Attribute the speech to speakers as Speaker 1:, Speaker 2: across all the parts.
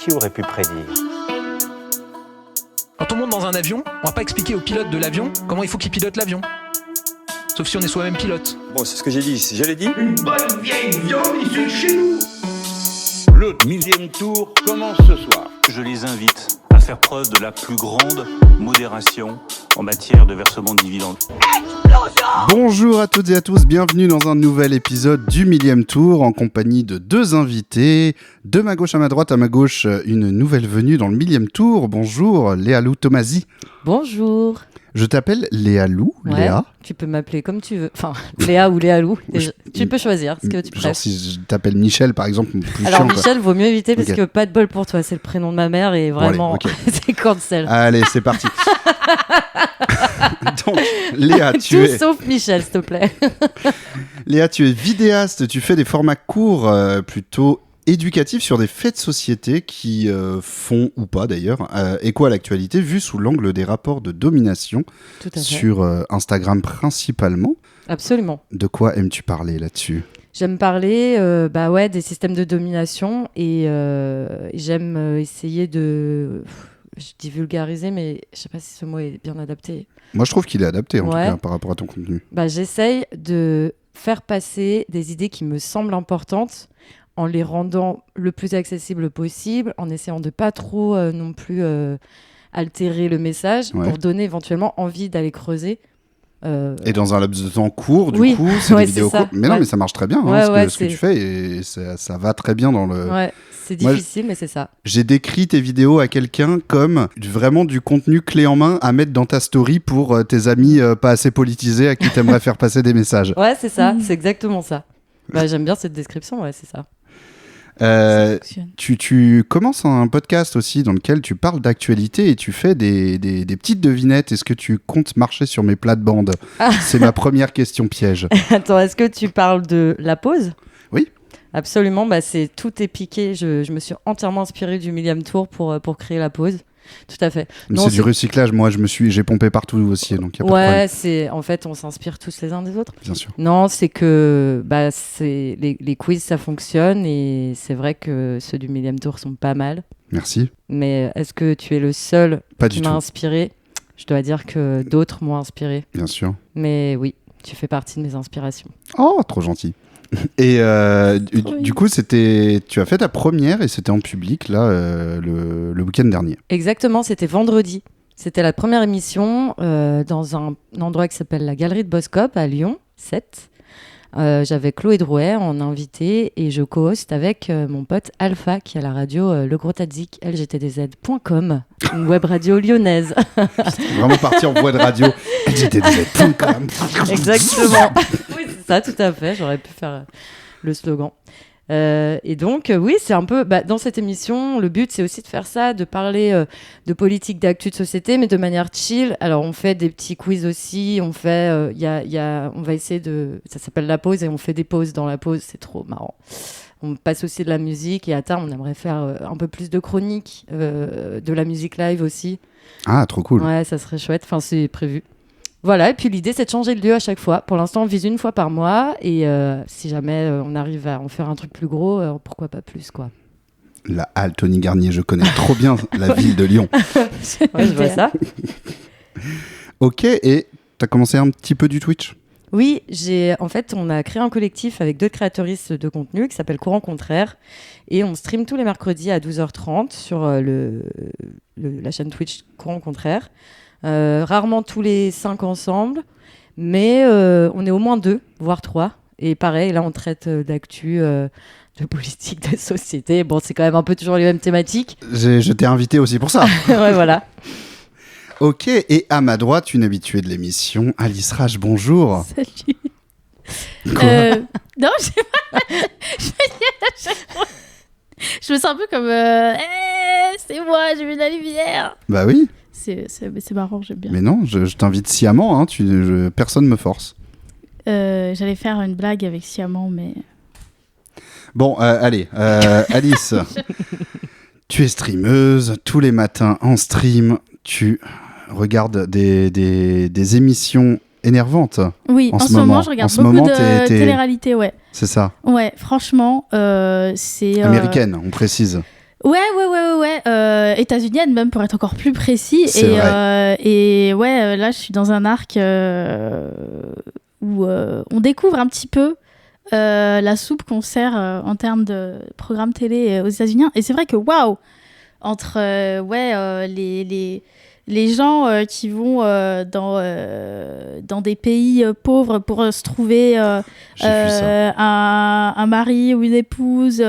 Speaker 1: Qui aurait pu prédire ?
Speaker 2: Quand on monte dans un avion, on va pas expliquer au pilote de l'avion comment il faut qu'il pilote l'avion. Sauf si on est soi-même pilote.
Speaker 3: Bon, c'est ce que j'ai dit. Je l'ai dit.
Speaker 4: Une bonne vieille viande issue de chez nous.
Speaker 5: Le 1000e tour commence ce soir.
Speaker 1: Je les invite à faire preuve de la plus grande modération en matière de versement de dividendes.
Speaker 6: Bonjour à toutes et à tous, bienvenue dans un nouvel épisode du 1000e tour en compagnie de deux invités. De ma gauche à ma droite, une nouvelle venue dans le 1000e tour. Bonjour Léa Lou Tomasi.
Speaker 7: Bonjour.
Speaker 6: Je t'appelle Léa Lou,
Speaker 7: ouais,
Speaker 6: Léa.
Speaker 7: Tu peux m'appeler comme tu veux. Enfin, Léa ou Léa Lou. Tu peux choisir ce que tu préfères.
Speaker 6: Genre si je t'appelle Michel par exemple. Plus
Speaker 7: Alors
Speaker 6: chiant,
Speaker 7: Michel, vaut mieux éviter parce
Speaker 6: okay.
Speaker 7: que pas de bol pour toi. C'est le prénom de ma mère et vraiment,
Speaker 6: bon, allez, okay.
Speaker 7: c'est cancel.
Speaker 6: Allez, c'est parti. Donc, Léa, tu es...
Speaker 7: sauf Michel, s'il te plaît.
Speaker 6: Léa, tu es vidéaste. Tu fais des formats courts plutôt éducatifs sur des faits de société qui font, ou pas d'ailleurs, écho à l'actualité, vu sous l'angle des rapports de domination sur Instagram principalement.
Speaker 7: Absolument.
Speaker 6: De quoi aimes-tu parler là-dessus ?
Speaker 7: J'aime parler des systèmes de domination et j'aime essayer de... Je dis vulgariser, mais je ne sais pas si ce mot est bien adapté.
Speaker 6: Moi, je trouve qu'il est adapté, en tout cas, par rapport à ton contenu.
Speaker 7: J'essaye de faire passer des idées qui me semblent importantes en les rendant le plus accessible possible, en essayant de pas trop non plus altérer le message pour donner éventuellement envie d'aller creuser.
Speaker 6: Et dans un laps de temps court, du coup, c'est des vidéos courtes. Mais non, mais ça marche très bien, ce que tu fais, et ça va très bien dans le...
Speaker 7: Ouais, c'est difficile, mais c'est ça.
Speaker 6: J'ai décrit tes vidéos à quelqu'un comme vraiment du contenu clé en main à mettre dans ta story pour tes amis pas assez politisés à qui t'aimerais faire passer des messages.
Speaker 7: Ouais, c'est ça, c'est exactement ça. J'aime bien cette description, ouais, c'est ça.
Speaker 6: Tu commences un podcast aussi dans lequel tu parles d'actualité et tu fais des petites devinettes. Est-ce que tu comptes marcher sur mes plates-bandes ? C'est ma première question piège.
Speaker 7: Attends, est-ce que tu parles de la pause ?
Speaker 6: Oui.
Speaker 7: Absolument, tout est piqué. Je me suis entièrement inspirée du 1000e tour pour créer la pause. Tout à fait.
Speaker 6: C'est du recyclage. Moi, j'ai pompé partout aussi, donc il y a pas de problème.
Speaker 7: En fait, on s'inspire tous les uns des autres.
Speaker 6: Bien sûr.
Speaker 7: Non, c'est que les quiz, ça fonctionne et c'est vrai que ceux du 1000e tour sont pas mal.
Speaker 6: Merci.
Speaker 7: Mais est-ce que tu es le seul qui m'a inspiré ? Je dois dire que d'autres m'ont inspiré.
Speaker 6: Bien sûr.
Speaker 7: Mais oui, tu fais partie de mes inspirations.
Speaker 6: Oh, trop gentil. Et du coup, tu as fait ta première et c'était en public là le week-end dernier.
Speaker 7: Exactement, c'était vendredi. C'était la première émission dans un endroit qui s'appelle la Galerie de Boscop à Lyon 7. J'avais Chloé Drouet en invité et je co-host avec mon pote Alpha qui a la radio Le Gros Tadzik, lgtdz.com, une web radio lyonnaise.
Speaker 6: C'est vraiment parti en voix de radio, lgtdz.com.
Speaker 7: Exactement. Oui, c'est ça, tout à fait. J'aurais pu faire le slogan. Et donc, oui, c'est un peu... dans cette émission, le but, c'est aussi de faire ça, de parler de politique, d'actu, de société, mais de manière chill. Alors, on fait des petits quiz aussi. On fait... on va essayer de... Ça s'appelle la pause et on fait des pauses dans la pause. C'est trop marrant. On passe aussi de la musique et à terme, on aimerait faire un peu plus de chroniques, de la musique live aussi.
Speaker 6: Ah, trop cool.
Speaker 7: Ouais, ça serait chouette. Enfin, c'est prévu. Voilà, et puis l'idée, c'est de changer de lieu à chaque fois. Pour l'instant, on vise une fois par mois. Et si jamais on arrive à en faire un truc plus gros, pourquoi pas plus, quoi.
Speaker 6: La halle Tony Garnier, je connais trop bien la ville de Lyon.
Speaker 7: Ouais, je vois ça.
Speaker 6: Ok, et t'as commencé un petit peu du Twitch ?
Speaker 7: Oui, en fait, on a créé un collectif avec d'autres créatrices de contenu qui s'appelle Courant Contraire. Et on stream tous les mercredis à 12h30 sur la chaîne Twitch Courant Contraire. Rarement tous les 5 ensemble, mais on est au moins 2, voire 3. Et pareil, là, on traite d'actu, de politique, de société. Bon, c'est quand même un peu toujours les mêmes thématiques.
Speaker 6: Je t'ai invité aussi pour ça.
Speaker 7: Ouais, voilà.
Speaker 6: Ok, et à ma droite, une habituée de l'émission, Alice Rage, bonjour.
Speaker 8: Salut.
Speaker 6: Quoi
Speaker 8: Non, je sais pas. Je me sens un peu comme c'est moi, j'ai vu la lumière.
Speaker 6: Bah oui.
Speaker 8: C'est marrant, j'aime bien.
Speaker 6: Mais non, je t'invite sciemment, hein, personne me force.
Speaker 8: J'allais faire une blague avec sciemment, mais...
Speaker 6: Bon, allez, Alice, tu es streameuse, tous les matins en stream, tu regardes des émissions énervante.
Speaker 8: Oui, en ce moment, je regarde beaucoup de télé-réalité, ouais.
Speaker 6: C'est ça.
Speaker 8: Ouais, franchement, c'est...
Speaker 6: Américaine, on précise.
Speaker 8: Ouais. États-Unienne même pour être encore plus précis.
Speaker 6: C'est vrai.
Speaker 8: Et ouais, là je suis dans un arc où on découvre un petit peu la soupe qu'on sert en termes de programme télé aux États-Unis. Et c'est vrai que waouh, entre les gens qui vont dans des pays pauvres pour se trouver
Speaker 6: J'ai vu ça.
Speaker 8: un mari ou une épouse,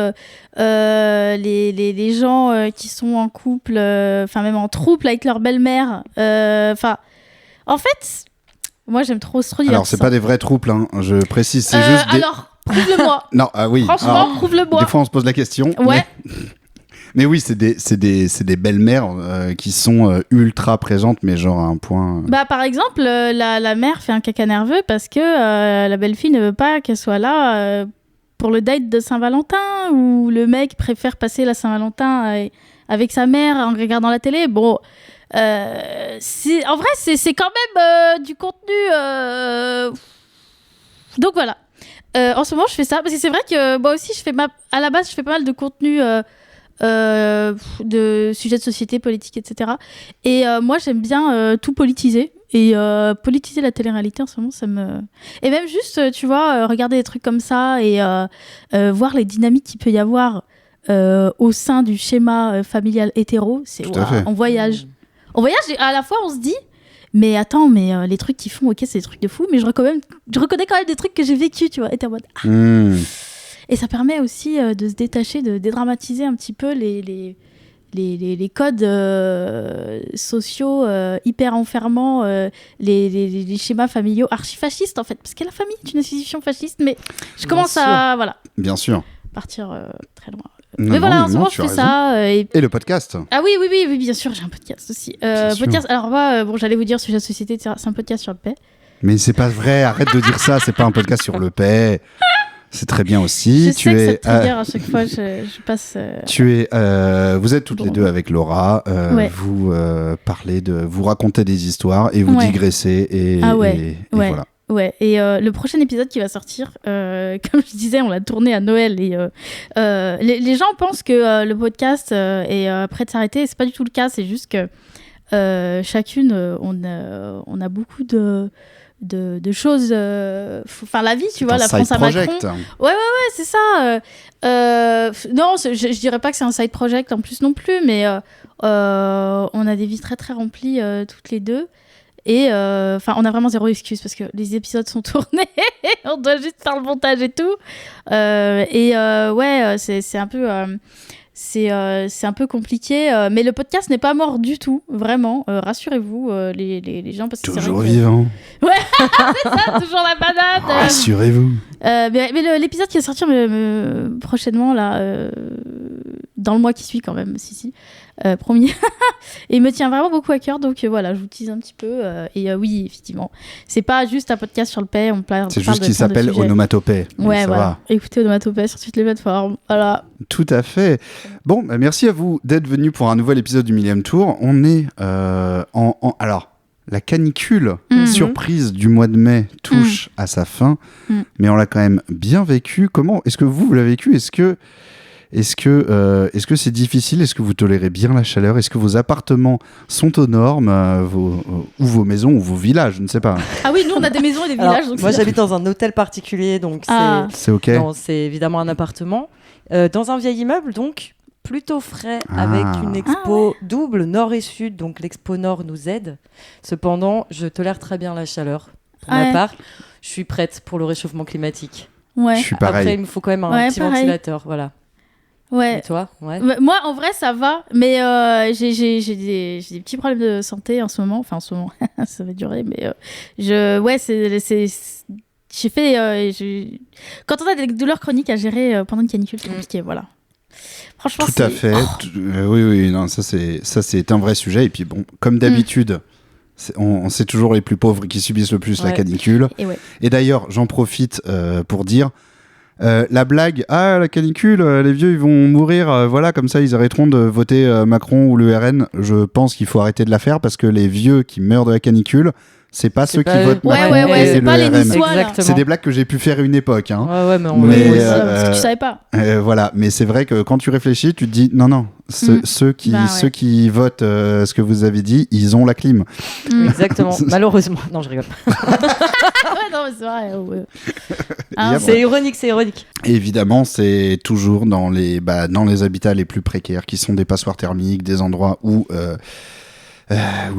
Speaker 8: les gens qui sont en couple, enfin même en trouble avec leur belle-mère. Enfin, en fait, moi j'aime trop ce truc.
Speaker 6: Alors, c'est pas des vrais troupes, hein, je précise, c'est juste des...
Speaker 8: Alors, prouve-le-moi.
Speaker 6: Non, ah oui.
Speaker 8: Franchement,
Speaker 6: Alors,
Speaker 8: prouve-le-moi.
Speaker 6: des fois, on se pose la question.
Speaker 8: Ouais.
Speaker 6: Mais oui, c'est des belles-mères qui sont ultra présentes, mais genre à un point...
Speaker 8: Bah, par exemple, la mère fait un caca nerveux parce que la belle-fille ne veut pas qu'elle soit là pour le date de Saint-Valentin, ou le mec préfère passer la Saint-Valentin avec sa mère en regardant la télé. Bon, en vrai, c'est quand même du contenu... Donc voilà. En ce moment, je fais ça parce que c'est vrai que moi aussi, à la base, je fais pas mal de contenu... de sujets de société, politique, etc. Et moi, j'aime bien tout politiser. Et politiser la télé-réalité, en ce moment, ça me... Et même juste, tu vois, regarder des trucs comme ça et voir les dynamiques qu'il peut y avoir au sein du schéma familial hétéro, c'est...
Speaker 6: Tout à fait.
Speaker 8: On voyage. On voyage et à la fois, on se dit... Mais attends, les trucs qu'ils font, ok, c'est des trucs de fou, mais je reconnais quand même des trucs que j'ai vécu, tu vois. Et t'es en mode... Et ça permet aussi de se détacher, de dédramatiser un petit peu les codes sociaux hyper enfermants, les schémas familiaux archi-fascistes en fait. Parce que la famille est une institution fasciste, mais je commence à
Speaker 6: Bien sûr.
Speaker 8: partir très loin.
Speaker 6: Non,
Speaker 8: Mais voilà,
Speaker 6: non,
Speaker 8: en ce
Speaker 6: non,
Speaker 8: moment,
Speaker 6: tu
Speaker 8: je
Speaker 6: as
Speaker 8: fais
Speaker 6: raison.
Speaker 8: ça.
Speaker 6: Et le podcast.
Speaker 8: Ah oui, bien sûr, j'ai un podcast aussi.
Speaker 6: sûr.
Speaker 8: Podcast, alors moi, j'allais vous dire sujet de société, etc. C'est un podcast sur le paix.
Speaker 6: Mais c'est pas vrai, arrête de dire ça, c'est pas un podcast sur le paix. C'est très bien aussi.
Speaker 8: Je sais que ça te trigger à chaque fois, je passe...
Speaker 6: Vous êtes toutes les deux avec Laura.
Speaker 8: Ouais.
Speaker 6: Vous vous racontez des histoires et vous
Speaker 8: Ouais.
Speaker 6: digressez et voilà.
Speaker 8: Ouais, et le prochain épisode qui va sortir, comme je disais, on l'a tourné à Noël et les gens pensent que le podcast est prêt de s'arrêter, et c'est pas du tout le cas, c'est juste que chacune, on a beaucoup de choses, enfin la vie, tu vois, la France à Macron. Ouais, c'est ça. Non, je dirais pas que c'est un side project en plus non plus, mais on a des vies très très remplies toutes les deux. Et on a vraiment zéro excuse parce que les épisodes sont tournés, on doit juste faire le montage et tout. C'est un peu, c'est un peu compliqué. Mais le podcast n'est pas mort du tout, vraiment. Rassurez-vous, les gens, parce que
Speaker 6: Toujours
Speaker 8: c'est vrai
Speaker 6: vivant.
Speaker 8: Ouais, c'est ça, toujours la banane.
Speaker 6: Rassurez-vous.
Speaker 8: Mais l'épisode qui va sortir prochainement là, dans le mois qui suit quand même, si. Promis. Et il me tient vraiment beaucoup à cœur, donc voilà, je vous tease un petit peu. Oui, effectivement, c'est pas juste un podcast sur le paix, on parle.
Speaker 6: C'est juste qu'il s'appelle Onomatopée.
Speaker 8: Ouais,
Speaker 6: ça
Speaker 8: voilà.
Speaker 6: va.
Speaker 8: Écoutez Onomatopée sur toutes les plateformes. Voilà.
Speaker 6: Tout à fait. Bon, merci à vous d'être venus pour un nouvel épisode du Millième Tour. On est alors, la canicule surprise du mois de mai touche à sa fin, mais on l'a quand même bien vécu. Comment est-ce que vous l'avez vécu ? Est-ce que c'est difficile ? Est-ce que vous tolérez bien la chaleur ? Est-ce que vos appartements sont aux normes, ou vos maisons ou vos villages ? Je ne sais pas.
Speaker 8: Ah oui, nous on a des maisons et des villages.
Speaker 7: Alors,
Speaker 8: Donc
Speaker 7: moi j'habite dans un hôtel particulier, donc
Speaker 6: C'est ok.
Speaker 7: non, c'est évidemment un appartement. Dans un vieil immeuble, donc plutôt frais, avec une expo double nord et sud, donc l'expo nord nous aide. Cependant, je tolère très bien la chaleur. Pour ma part, je suis prête pour le réchauffement climatique.
Speaker 8: Ouais.
Speaker 6: Je suis pareil.
Speaker 7: Après, il me faut quand même un petit ventilateur, voilà.
Speaker 8: Ouais.
Speaker 7: Et toi ? Ouais.
Speaker 8: Moi, en vrai, ça va, mais j'ai des petits problèmes de santé en ce moment. Enfin, en ce moment, ça va durer, mais j'ai fait. Quand on a des douleurs chroniques à gérer pendant une canicule, c'est compliqué, voilà. Franchement,
Speaker 6: Tout à fait. Oui, non, ça c'est un vrai sujet. Et puis bon, comme d'habitude, on sait toujours les plus pauvres qui subissent le plus la canicule. Et d'ailleurs, j'en profite pour dire. La blague, la canicule, les vieux ils vont mourir, voilà, comme ça ils arrêteront de voter Macron ou le RN. Je pense qu'il faut arrêter de la faire parce que les vieux qui meurent de la canicule, C'est pas ceux qui
Speaker 7: pas eux.
Speaker 6: votent
Speaker 8: Ouais,
Speaker 6: Macron et
Speaker 8: c'est
Speaker 6: le
Speaker 8: pas les
Speaker 6: RN.
Speaker 8: Niçois, là.
Speaker 7: Exactement.
Speaker 6: C'est des blagues que j'ai pu faire une époque. Hein.
Speaker 7: Ouais, mais on
Speaker 6: Mais,
Speaker 8: Oui,
Speaker 6: euh,
Speaker 8: parce que tu savais pas.
Speaker 6: Voilà, mais c'est vrai que quand tu réfléchis, tu te dis non, ceux qui votent ce que vous avez dit, ils ont la clim.
Speaker 7: Exactement. Malheureusement. Non, je rigole.
Speaker 8: Ouais, non, mais c'est vrai. Ouais.
Speaker 6: Et après-
Speaker 7: C'est ironique, c'est ironique.
Speaker 6: Et évidemment, c'est toujours dans les habitats les plus précaires, qui sont des passoires thermiques, des endroits où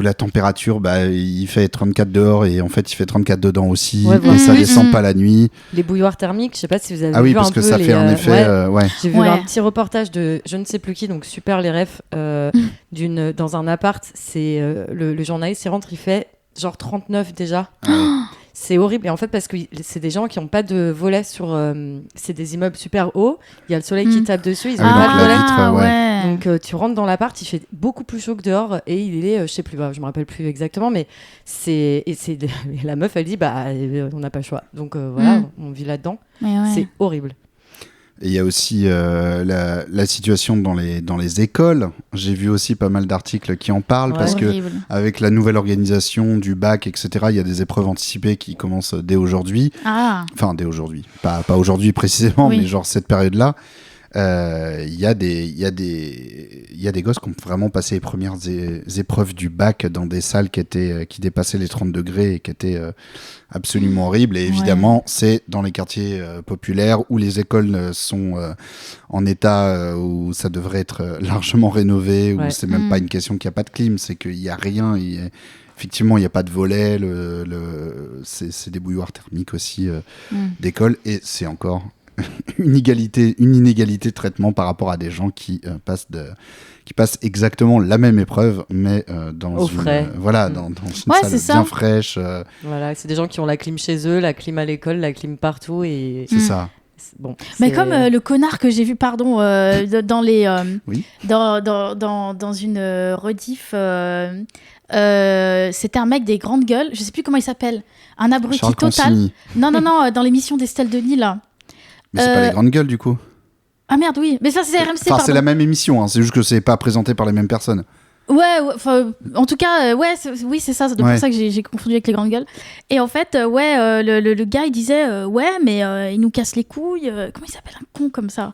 Speaker 6: la température, il fait 34 dehors et en fait il fait 34 dedans aussi,
Speaker 7: Ouais,
Speaker 6: et
Speaker 7: voilà.
Speaker 6: ça descend pas la nuit.
Speaker 7: Les bouilloires thermiques, je sais pas si vous avez
Speaker 6: Ah oui,
Speaker 7: vu
Speaker 6: parce
Speaker 7: un
Speaker 6: que
Speaker 7: peu
Speaker 6: ça
Speaker 7: les,
Speaker 6: fait un effet.
Speaker 7: ouais. J'ai vu
Speaker 8: Ouais.
Speaker 7: un petit reportage de je ne sais plus qui, donc super les refs, dans un appart. C'est le journaliste il rentre, il fait genre 39 déjà. C'est horrible. Et en fait, parce que c'est des gens qui n'ont pas de volet sur. C'est des immeubles super hauts. Il y a le soleil qui tape dessus. Ils ont
Speaker 6: Ah oui,
Speaker 7: pas
Speaker 6: donc
Speaker 7: de
Speaker 6: la
Speaker 7: volet.
Speaker 6: vitre, ouais.
Speaker 7: Donc tu rentres dans l'appart, il fait beaucoup plus chaud que dehors et il est, je sais plus, je me rappelle plus exactement, mais c'est la meuf elle dit on n'a pas le choix. Donc voilà, on vit là-dedans.
Speaker 8: Mais ouais.
Speaker 7: C'est horrible.
Speaker 6: Et il y a aussi la situation dans les écoles. J'ai vu aussi pas mal d'articles qui en parlent
Speaker 7: Ouais.
Speaker 6: parce que
Speaker 8: Horrible.
Speaker 6: avec la nouvelle organisation du bac, etc., il y a des épreuves anticipées qui commencent dès aujourd'hui.
Speaker 8: Ah.
Speaker 6: Enfin, dès aujourd'hui. Pas aujourd'hui précisément,
Speaker 8: Oui.
Speaker 6: mais genre cette période-là. Il y a des gosses qui ont vraiment passé les premières épreuves du bac dans des salles qui dépassaient les 30 degrés et qui étaient absolument horribles. Et évidemment, c'est dans les quartiers populaires où les écoles sont en état où ça devrait être largement rénové, où
Speaker 7: Ouais.
Speaker 6: c'est même pas une question qu'il n'y a pas de clim, c'est qu'il n'y a rien. Effectivement, il n'y a pas de volet, c'est des bouilloires thermiques aussi d'école, et c'est encore une inégalité de traitement par rapport à des gens qui passent exactement la même épreuve, mais dans
Speaker 7: Au frais.
Speaker 6: dans une
Speaker 8: Ouais,
Speaker 6: salle
Speaker 8: c'est ça.
Speaker 6: bien fraîche.
Speaker 7: Voilà, c'est des gens qui ont la clim chez eux, la clim à l'école, la clim partout et
Speaker 6: C'est ça.
Speaker 7: bon.
Speaker 8: Mais
Speaker 7: c'est-
Speaker 8: comme le connard que j'ai vu, dans les
Speaker 6: Oui.
Speaker 8: dans une rediff, c'était un mec des grandes gueules, je sais plus comment il s'appelle, un abruti
Speaker 6: Charles
Speaker 8: total.
Speaker 6: Consigny.
Speaker 8: Non, dans l'émission d'Estelle Denis là.
Speaker 6: Mais c'est pas les grandes gueules du coup.
Speaker 8: Ah merde, oui, mais ça c'est RMC.
Speaker 6: Enfin,
Speaker 8: pardon.
Speaker 6: c'est la même émission, hein, c'est juste que c'est pas présenté par les mêmes personnes.
Speaker 8: Ouais, en tout cas, oui, c'est ça. C'est
Speaker 6: Ouais.
Speaker 8: pour ça que j'ai confondu avec les grandes gueules. Et en fait, le gars, il disait, mais il nous casse les couilles. Comment il s'appelle un con comme ça?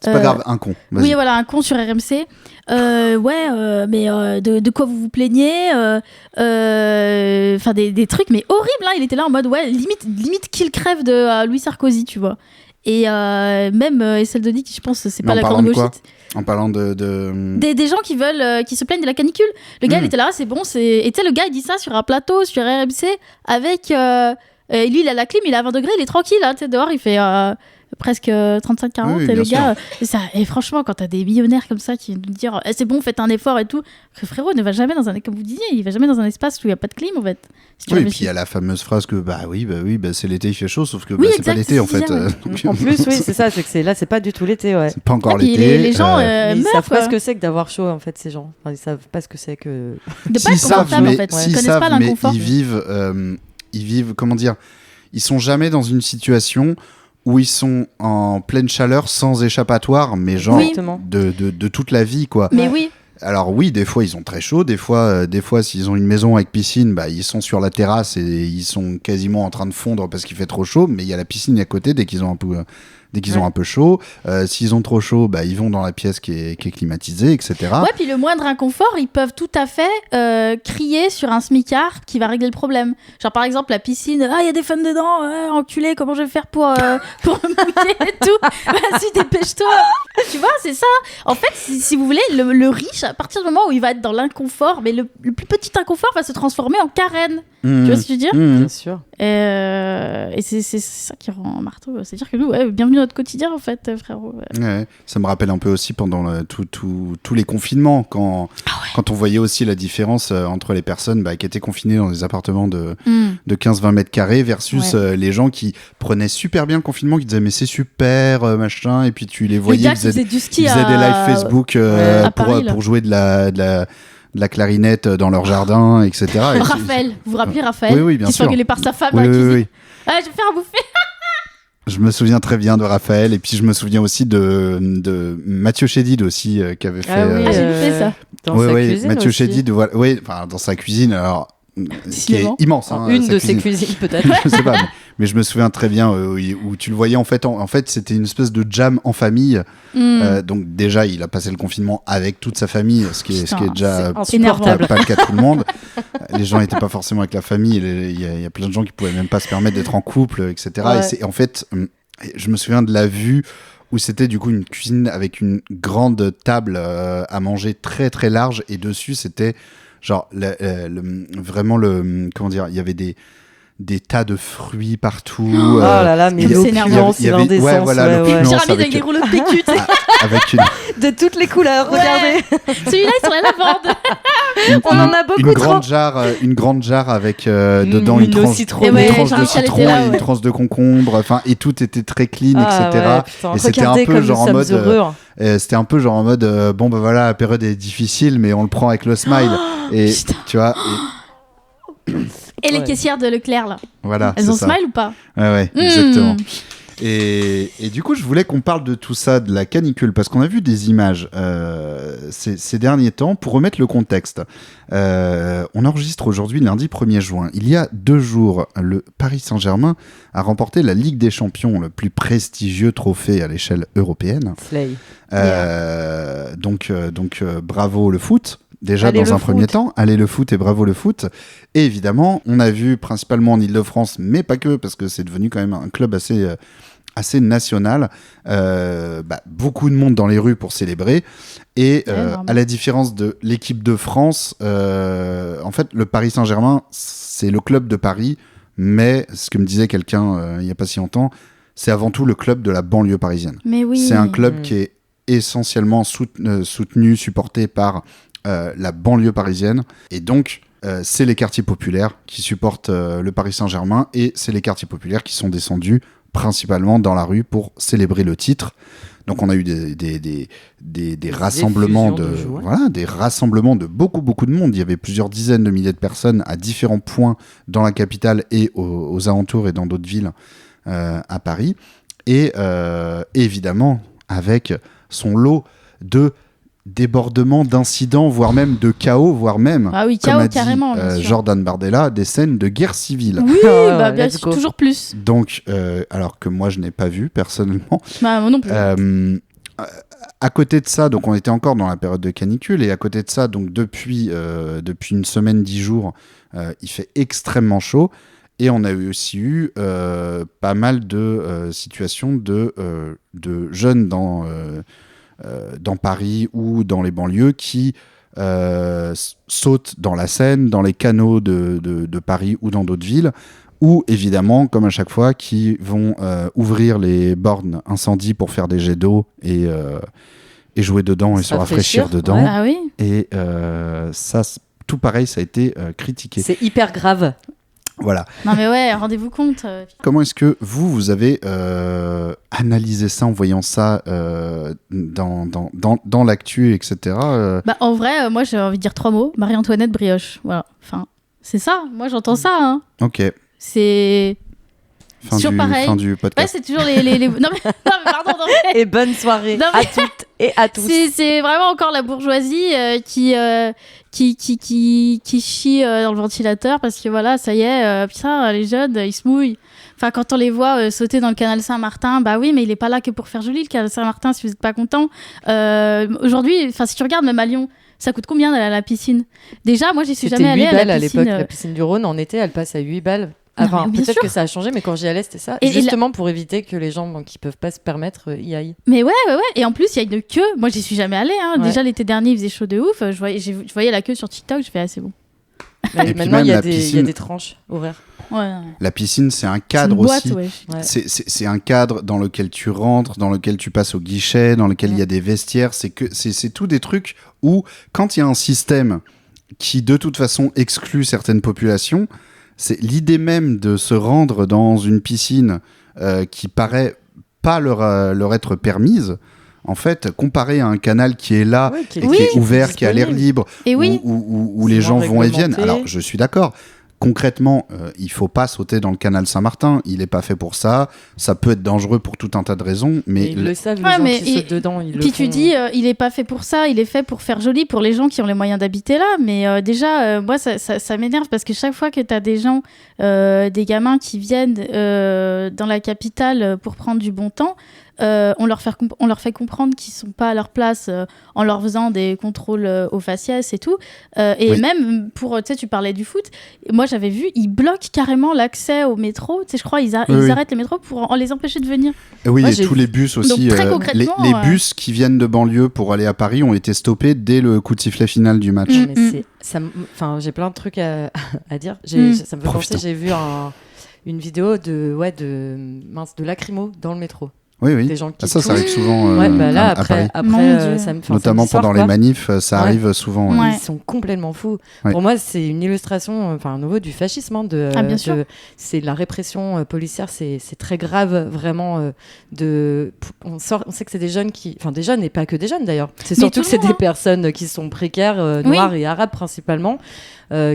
Speaker 6: C'est pas grave, un con. Vas-y.
Speaker 8: Oui, voilà, un con sur RMC. Mais de quoi vous vous plaignez? Enfin, des trucs, mais horribles. Hein. Il était là en mode, limite qu'il crève de Louis Sarkozy, tu vois. Et même Estelle Denis, qui je pense, c'est
Speaker 6: Mais
Speaker 8: pas
Speaker 6: en
Speaker 8: la
Speaker 6: parlant
Speaker 8: grande
Speaker 6: de quoi
Speaker 8: gauchiste.
Speaker 6: En parlant de...
Speaker 8: Des gens qui se plaignent de la canicule. Le gars, il était là, c'est bon. Et tu sais, le gars, il dit ça sur un plateau, sur RMC, avec. Lui, il a la clim, il est à 20 degrés, il est tranquille. Hein, tu sais, dehors, il fait presque 35-40.
Speaker 6: Oui,
Speaker 8: et
Speaker 6: bien
Speaker 8: le
Speaker 6: sûr.
Speaker 8: gars. Et franchement, quand t'as des millionnaires comme ça qui nous disent c'est bon, faites un effort et tout. Frérot, ne va jamais dans un. Comme vous disiez, il va jamais dans un espace où il n'y a pas de clim, en fait. Si tu
Speaker 6: Oui, et
Speaker 8: réfléchis.
Speaker 6: puis il y a la fameuse phrase que c'est l'été, il fait chaud, sauf que
Speaker 8: Oui,
Speaker 6: c'est pas
Speaker 8: exact,
Speaker 6: l'été en
Speaker 8: c'est ce
Speaker 6: fait.
Speaker 8: que je disais,
Speaker 6: Donc,
Speaker 7: En plus, oui, c'est ça, c'est que là, c'est pas du tout l'été, ouais.
Speaker 6: c'est pas encore
Speaker 8: Ah, puis
Speaker 6: l'été.
Speaker 8: les gens
Speaker 7: Mais ils
Speaker 8: meurent,
Speaker 7: savent
Speaker 8: quoi.
Speaker 7: pas ce que c'est que d'avoir chaud, en fait, ces gens. Enfin, ils savent pas ce que c'est que.
Speaker 8: De pas
Speaker 6: S'ils
Speaker 8: être
Speaker 6: savent,
Speaker 8: confortable, en
Speaker 6: mais,
Speaker 8: fait.
Speaker 6: s'ils
Speaker 8: Ils connaissent
Speaker 6: savent,
Speaker 8: pas
Speaker 6: mais
Speaker 8: l'inconfort.
Speaker 6: ils vivent, comment dire, ils sont jamais dans une situation où ils sont en pleine chaleur sans échappatoire, mais genre
Speaker 8: Oui.
Speaker 7: Exactement.
Speaker 6: de toute la vie, quoi.
Speaker 8: Mais oui.
Speaker 6: Alors oui, des fois ils ont très chaud, des fois s'ils ont une maison avec piscine, ils sont sur la terrasse et ils sont quasiment en train de fondre parce qu'il fait trop chaud, mais il y a la piscine à côté dès qu'ils ont un peu chaud. S'ils ont trop chaud, ils vont dans la pièce qui est climatisée, etc.
Speaker 8: Ouais, puis le moindre inconfort, ils peuvent tout à fait crier sur un smicard qui va régler le problème. Genre par exemple la piscine, il y a des fans dedans, enculé, comment je vais faire pour me mouiller et tout. Vas-y, dépêche-toi. Tu vois, c'est ça. En fait, si vous voulez, le riche, à partir du moment où il va être dans l'inconfort, mais le plus petit inconfort va se transformer en carène. Tu vois ce que je veux dire?
Speaker 7: Bien sûr.
Speaker 8: Et c'est ça qui rend marteau. C'est-à-dire que nous, bienvenue dans notre quotidien en fait, frérot.
Speaker 6: Ouais, ça me rappelle un peu aussi pendant tous les confinements, quand on voyait aussi la différence entre les personnes qui étaient confinées dans des appartements de 15-20 mètres carrés versus les gens qui prenaient super bien le confinement, qui disaient mais c'est super, machin, et puis tu les
Speaker 8: Le
Speaker 6: voyais,
Speaker 8: gars
Speaker 6: ils
Speaker 8: qui
Speaker 6: faisaient
Speaker 8: faisait du ski
Speaker 6: des lives Facebook
Speaker 8: à Paris, là.
Speaker 6: pour jouer de la clarinette dans leur jardin, etc. Et
Speaker 8: Raphaël, vous vous rappelez Raphaël?
Speaker 6: Oui, bien
Speaker 8: qui se fait
Speaker 6: sûr.
Speaker 8: engueuler par sa femme
Speaker 6: Oui,
Speaker 8: dans la
Speaker 6: oui,
Speaker 8: cuisine.
Speaker 6: oui.
Speaker 8: Ah, je vais faire à bouffer.
Speaker 6: Je me souviens très bien de Raphaël, et puis je me souviens aussi de Mathieu Chédid aussi, qui avait fait...
Speaker 7: Ah oui,
Speaker 8: j'ai fait ça.
Speaker 7: Dans sa cuisine
Speaker 6: Mathieu
Speaker 7: aussi.
Speaker 6: Chédid, dans sa cuisine. Alors, qui est immense. Hein,
Speaker 7: Une
Speaker 6: sa
Speaker 7: de ses
Speaker 6: cuisine.
Speaker 7: cuisines, peut-être.
Speaker 6: Je sais pas, mais je me souviens très bien où tu le voyais en fait c'était une espèce de jam en famille. Donc déjà il a passé le confinement avec toute sa famille, ce qui est déjà
Speaker 7: insupportable.
Speaker 6: pas le cas de tout le monde. Les gens n'étaient pas forcément avec la famille, il y a plein de gens qui pouvaient même pas se permettre d'être en couple, etc.
Speaker 7: Ouais.
Speaker 6: Et c'est en fait, je me souviens de la vue où c'était du coup une cuisine avec une grande table à manger très très large, et dessus c'était genre vraiment comment dire, il y avait des tas de fruits partout.
Speaker 7: Oh là là, mais l'opulence,
Speaker 6: il y avait
Speaker 7: l'indécence.
Speaker 6: voilà,
Speaker 7: ouais.
Speaker 6: l'opulence
Speaker 8: Pyramide avec des rouleaux de PQ, tu sais.
Speaker 6: avec
Speaker 7: De toutes les couleurs, regardez.
Speaker 8: Celui-là, il est sur la lavande.
Speaker 7: On en a beaucoup
Speaker 6: une
Speaker 7: trop.
Speaker 6: grande jarre avec dedans une
Speaker 7: Une eau
Speaker 6: tranche,
Speaker 7: citronnée.
Speaker 6: une
Speaker 8: Ouais,
Speaker 6: tranche de
Speaker 8: Jean-Michel
Speaker 6: citron
Speaker 8: était là,
Speaker 6: et une
Speaker 8: ouais.
Speaker 6: tranche de concombre, enfin, et tout était très clean,
Speaker 7: Ah,
Speaker 6: etc.
Speaker 7: ouais, putain.
Speaker 6: Et c'était un
Speaker 7: Regardez
Speaker 6: peu
Speaker 7: comme
Speaker 6: genre
Speaker 7: nous
Speaker 6: en
Speaker 7: sommes
Speaker 6: mode
Speaker 7: heureux.
Speaker 6: c'était un peu genre en mode bon bah voilà, la période est difficile mais on le prend avec le smile. Et
Speaker 8: putain.
Speaker 6: tu vois,
Speaker 8: Et les
Speaker 7: Ouais.
Speaker 8: caissières de Leclerc, là.
Speaker 6: voilà,
Speaker 8: Elles
Speaker 6: c'est
Speaker 8: ont
Speaker 6: ça.
Speaker 8: smile ou pas?
Speaker 6: Ouais, exactement. Et du coup, je voulais qu'on parle de tout ça, de la canicule, parce qu'on a vu des images ces derniers temps. Pour remettre le contexte, on enregistre aujourd'hui lundi 1er juin. Il y a 2 jours, le Paris Saint-Germain a remporté la Ligue des Champions, le plus prestigieux trophée à l'échelle européenne.
Speaker 7: Slay.
Speaker 6: Donc, bravo le foot. Déjà,
Speaker 7: Allez
Speaker 6: dans
Speaker 7: le
Speaker 6: un premier
Speaker 7: foot.
Speaker 6: temps, allez le foot et bravo le foot. Et évidemment, on a vu principalement en Ile-de-France, mais pas que, parce que c'est devenu quand même un club assez national. Beaucoup de monde dans les rues pour célébrer. Et à la différence de l'équipe de France, en fait, le Paris Saint-Germain, c'est le club de Paris, mais ce que me disait quelqu'un il n'y a pas si longtemps, c'est avant tout le club de la banlieue parisienne.
Speaker 8: Mais oui.
Speaker 6: C'est un club qui est essentiellement soutenu, supporté par la banlieue parisienne. Et donc, c'est les quartiers populaires qui supportent le Paris Saint-Germain, et c'est les quartiers populaires qui sont descendus principalement dans la rue pour célébrer le titre. Donc on a eu des rassemblements des rassemblements de beaucoup de monde. Il y avait plusieurs dizaines de milliers de personnes à différents points dans la capitale et aux alentours et dans d'autres villes à Paris. Et évidemment, avec son lot de débordements, d'incidents, voire même de chaos, voire même,
Speaker 8: Ah oui,
Speaker 6: comme
Speaker 8: chaos,
Speaker 6: a dit
Speaker 8: carrément, bien sûr.
Speaker 6: Jordan Bardella, des scènes de guerre civile.
Speaker 8: Oui,
Speaker 7: Ah,
Speaker 8: bien
Speaker 7: let's
Speaker 8: sûr,
Speaker 7: go.
Speaker 8: toujours plus.
Speaker 6: Donc, alors que moi, je n'ai pas vu personnellement.
Speaker 8: Bah, moi non plus.
Speaker 6: À côté de ça, donc on était encore dans la période de canicule, et à côté de ça, donc depuis une semaine, 10 jours, il fait extrêmement chaud, et on a aussi eu pas mal de situations de jeunes dans Paris ou dans les banlieues qui sautent dans la Seine, dans les canaux de Paris ou dans d'autres villes, ou évidemment, comme à chaque fois, qui vont ouvrir les bornes incendie pour faire des jets d'eau et jouer dedans et se rafraîchir dedans.
Speaker 7: ouais.
Speaker 8: Ah oui.
Speaker 6: Et ça, tout pareil, ça a été critiqué.
Speaker 7: C'est hyper grave.
Speaker 6: Voilà.
Speaker 8: Non mais ouais, rendez-vous compte.
Speaker 6: Comment est-ce que vous avez analysé ça en voyant ça dans l'actu, etc.
Speaker 8: Bah en vrai, moi j'ai envie de dire 3 mots. Marie-Antoinette brioche. Voilà. Enfin, c'est ça. Moi j'entends ça. Hein.
Speaker 6: Ok.
Speaker 8: C'est toujours pareil.
Speaker 6: Fin du
Speaker 8: Ouais,
Speaker 6: podcast.
Speaker 8: c'est toujours les... Non mais pardon. Non, mais...
Speaker 7: Et bonne soirée
Speaker 8: Non,
Speaker 7: à
Speaker 8: mais-
Speaker 7: toutes et à tous.
Speaker 8: C'est vraiment encore la bourgeoisie qui chie dans le ventilateur parce que voilà, ça y est, putain, les jeunes, ils se mouillent. Enfin, quand on les voit sauter dans le canal Saint-Martin, bah oui, mais il est pas là que pour faire joli, le canal Saint-Martin, si vous n'êtes pas content. Aujourd'hui, si tu regardes même à Lyon, ça coûte combien d'aller à la piscine? Déjà, moi, j'y suis
Speaker 7: C'était
Speaker 8: jamais
Speaker 7: 8
Speaker 8: allée
Speaker 7: balles
Speaker 8: à
Speaker 7: à
Speaker 8: la piscine.
Speaker 7: l'époque. La piscine du Rhône, en été, elle passe à 8 balles.
Speaker 8: Non,
Speaker 7: Enfin,
Speaker 8: mais bien
Speaker 7: peut-être
Speaker 8: sûr.
Speaker 7: que ça a changé, mais quand j'y allais, c'était ça.
Speaker 8: Et
Speaker 7: Justement pour éviter que les gens qui peuvent pas se permettre y aillent.
Speaker 8: Mais ouais. Et en plus, il y a une queue. Moi, j'y suis jamais allée. Hein.
Speaker 7: Ouais.
Speaker 8: Déjà, l'été dernier, il faisait chaud de ouf. Je voyais la queue sur TikTok. Je fais, ah, c'est bon.
Speaker 7: Mais
Speaker 6: Et puis
Speaker 7: maintenant,
Speaker 6: même
Speaker 7: il y a
Speaker 6: la
Speaker 7: des
Speaker 6: piscine.
Speaker 7: tranches horaires.
Speaker 8: Ouais.
Speaker 6: La piscine, c'est un
Speaker 8: C'est
Speaker 6: cadre
Speaker 8: une boîte,
Speaker 6: aussi.
Speaker 8: ouais.
Speaker 7: Ouais.
Speaker 6: C'est un cadre dans lequel tu rentres, dans lequel tu passes au guichet, dans lequel il y a des vestiaires. C'est tout des trucs où, quand il y a un système qui, de toute façon, exclut certaines populations, c'est l'idée même de se rendre dans une piscine qui paraît pas leur être permise. En fait, comparé à un canal qui est là,
Speaker 7: Ouais,
Speaker 6: et qui est ouvert, qui a l'air libre,
Speaker 8: Et oui.
Speaker 6: où les
Speaker 7: C'est
Speaker 6: gens
Speaker 7: moins
Speaker 6: vont et viennent.
Speaker 7: réglementé.
Speaker 6: Alors, je suis d'accord. concrètement, il faut pas sauter dans le canal Saint-Martin. Il est pas fait pour ça. Ça peut être dangereux pour tout un tas de raisons, mais
Speaker 7: ils le savent, les
Speaker 8: Ouais,
Speaker 7: gens
Speaker 8: mais
Speaker 7: qui sautent dedans. Ils
Speaker 8: Puis
Speaker 7: le
Speaker 8: tu
Speaker 7: font.
Speaker 8: dis, il est pas fait pour ça, il est fait pour faire joli pour les gens qui ont les moyens d'habiter là. Mais déjà, moi, ça m'énerve parce que chaque fois que tu as des gens, des gamins qui viennent dans la capitale pour prendre du bon temps, on leur fait comprendre qu'ils sont pas à leur place en leur faisant des contrôles au faciès et tout. Et
Speaker 6: Oui.
Speaker 8: même pour, tu sais, tu parlais du foot. Moi, j'avais vu, ils bloquent carrément l'accès au métro. Tu sais, je crois, ils
Speaker 6: Oui.
Speaker 8: arrêtent les métros pour les empêcher de venir.
Speaker 6: oui,
Speaker 7: Moi,
Speaker 6: et
Speaker 7: j'ai
Speaker 6: tous
Speaker 7: vu-
Speaker 6: les bus aussi.
Speaker 8: Donc, très
Speaker 6: les
Speaker 8: concrètement,
Speaker 6: bus qui viennent de banlieue pour aller à Paris ont été stoppés dès le coup de sifflet final du match.
Speaker 7: Mais enfin, j'ai plein de trucs à dire. Ça me fait
Speaker 6: Profitons.
Speaker 7: penser, j'ai vu une vidéo de lacrymo dans le métro.
Speaker 6: Oui.
Speaker 7: Des gens qui
Speaker 6: Ça
Speaker 7: toussent.
Speaker 6: arrive souvent
Speaker 7: Ouais, bah là,
Speaker 6: à Paris.
Speaker 8: Mon Dieu.
Speaker 7: ça me fait
Speaker 6: Notamment pendant les manifs, ça arrive souvent.
Speaker 8: Ouais.
Speaker 7: Ils sont complètement fous.
Speaker 6: Ouais.
Speaker 7: Pour moi, c'est une illustration, à nouveau, du fascisme.
Speaker 8: Bien sûr.
Speaker 7: C'est la répression policière, c'est très grave, vraiment. On sait que c'est des jeunes des jeunes et pas que des jeunes d'ailleurs. C'est
Speaker 8: Mais
Speaker 7: surtout que c'est
Speaker 8: toujours,
Speaker 7: des personnes qui sont précaires, noires et arabes principalement,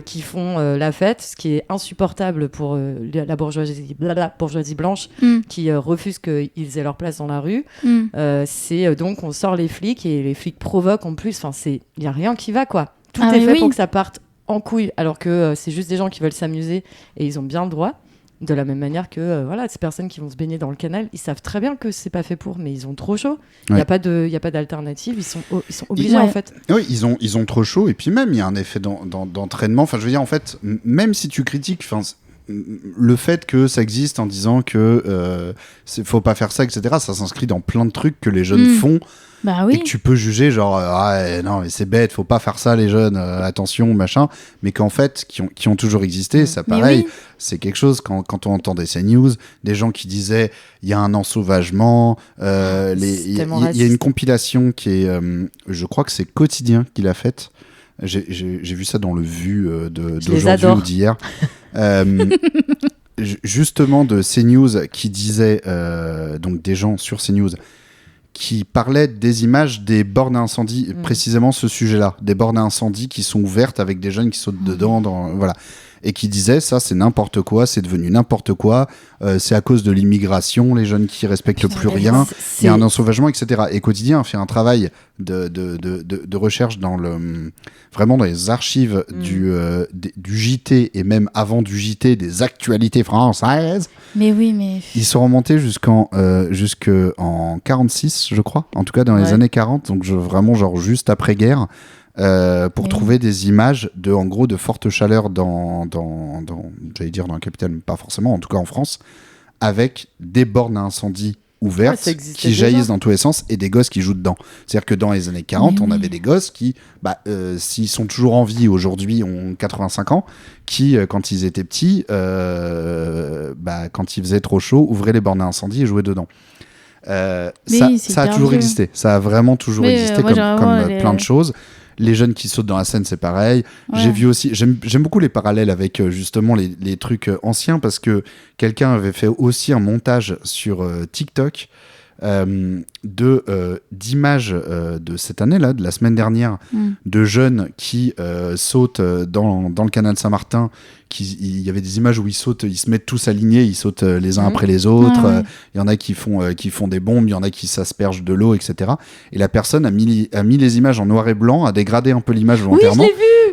Speaker 7: qui font la fête, ce qui est insupportable pour la bourgeoisie blanche qui refuse qu'ils aient leur place dans la rue. C'est donc on sort les flics et les flics provoquent en plus. Enfin, il y a rien qui va quoi. Tout est fait pour que ça parte en couille, alors que c'est juste des gens qui veulent s'amuser et ils ont bien le droit. De la même manière que ces personnes qui vont se baigner dans le canal, ils savent très bien que c'est pas fait pour, mais ils ont trop chaud. Il y a pas d'alternative. Ils sont obligés en fait.
Speaker 6: Oui, ils ont trop chaud et puis même il y a un effet d'entraînement. Enfin, je veux dire en fait, même si tu critiques, le fait que ça existe en disant que faut pas faire ça, etc. Ça s'inscrit dans plein de trucs que les jeunes font.
Speaker 8: Bah oui.
Speaker 6: Et que tu peux juger genre non mais c'est bête, faut pas faire ça les jeunes, attention machin, mais qu'en fait qui ont toujours existé, ça pareil, c'est quelque chose quand on entend des CNews, des gens qui disaient il y a un ensauvagement, il y a une compilation qui est je crois que c'est Quotidien qui l'a faite. J'ai vu ça dans le Vu d'aujourd'hui ou d'hier. Justement de CNews qui disait donc des gens sur CNews qui parlait des images des bornes à incendie, précisément ce sujet-là, des bornes à incendie qui sont ouvertes avec des jeunes qui sautent dedans, voilà, et qui disait ça c'est n'importe quoi, c'est devenu n'importe quoi, c'est à cause de l'immigration, les jeunes qui respectent plus rien, il y a un ensauvagement, etc. Et Quotidien a fait un travail de recherche vraiment dans les archives du JT et même avant du JT des actualités françaises.
Speaker 8: Mais oui, mais
Speaker 6: Ils sont remontés jusqu'en 46, je crois, en tout cas dans les années 40, donc vraiment genre juste après-guerre, pour trouver des images de forte chaleur j'allais dire dans la capitale, mais pas forcément, en tout cas en France, avec des bornes à incendie ouvertes qui jaillissent dans tous les sens et des gosses qui jouent dedans. C'est-à-dire que dans les années 40, on avait des gosses qui, s'ils sont toujours en vie aujourd'hui, ont 85 ans, qui, quand ils étaient petits, quand il faisait trop chaud, ouvraient les bornes à incendie et jouaient dedans. Ça a toujours existé. Ça a vraiment toujours existé, comme plein de choses. Les jeunes qui sautent dans la Seine, c'est pareil. Ouais. J'ai vu aussi, j'aime beaucoup les parallèles avec justement les trucs anciens, parce que quelqu'un avait fait aussi un montage sur TikTok d'images de cette année-là, de la semaine dernière, de jeunes qui sautent dans le canal Saint-Martin. Il y avait des images où ils se mettent tous alignés, ils sautent les uns après les autres. Il y en a qui font des bombes, il y en a qui s'aspergent de l'eau, etc. Et la personne a mis les images en noir et blanc, a dégradé un peu l'image volontairement,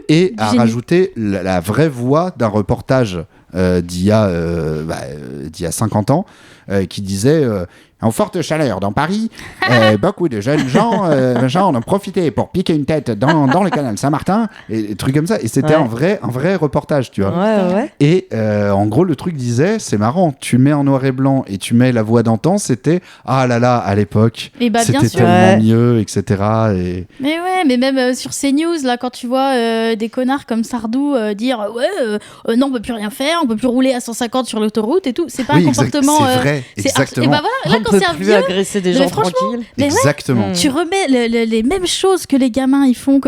Speaker 6: et a rajouté la vraie voix d'un reportage d'il y a 50 ans, qui disait en forte chaleur dans Paris, beaucoup de jeunes gens en ont profité pour piquer une tête dans le canal Saint-Martin, et des trucs comme ça. Et c'était un vrai reportage, tu vois. Et en gros, le truc disait, c'est marrant, tu mets en noir et blanc et tu mets la voix d'antan, c'était ah là là, à l'époque, c'était tellement mieux, etc.
Speaker 8: Mais même sur CNews, là, quand tu vois des connards comme Sardou dire non, on peut plus rien faire, on peut plus rouler à 150 sur l'autoroute et tout, c'est pas un comportement.
Speaker 6: C'est vrai, exactement.
Speaker 8: Et bah voilà, là,
Speaker 7: on peut plus agresser des gens tranquilles.
Speaker 6: Exactement.
Speaker 8: Tu remets les mêmes choses que les gamins ils font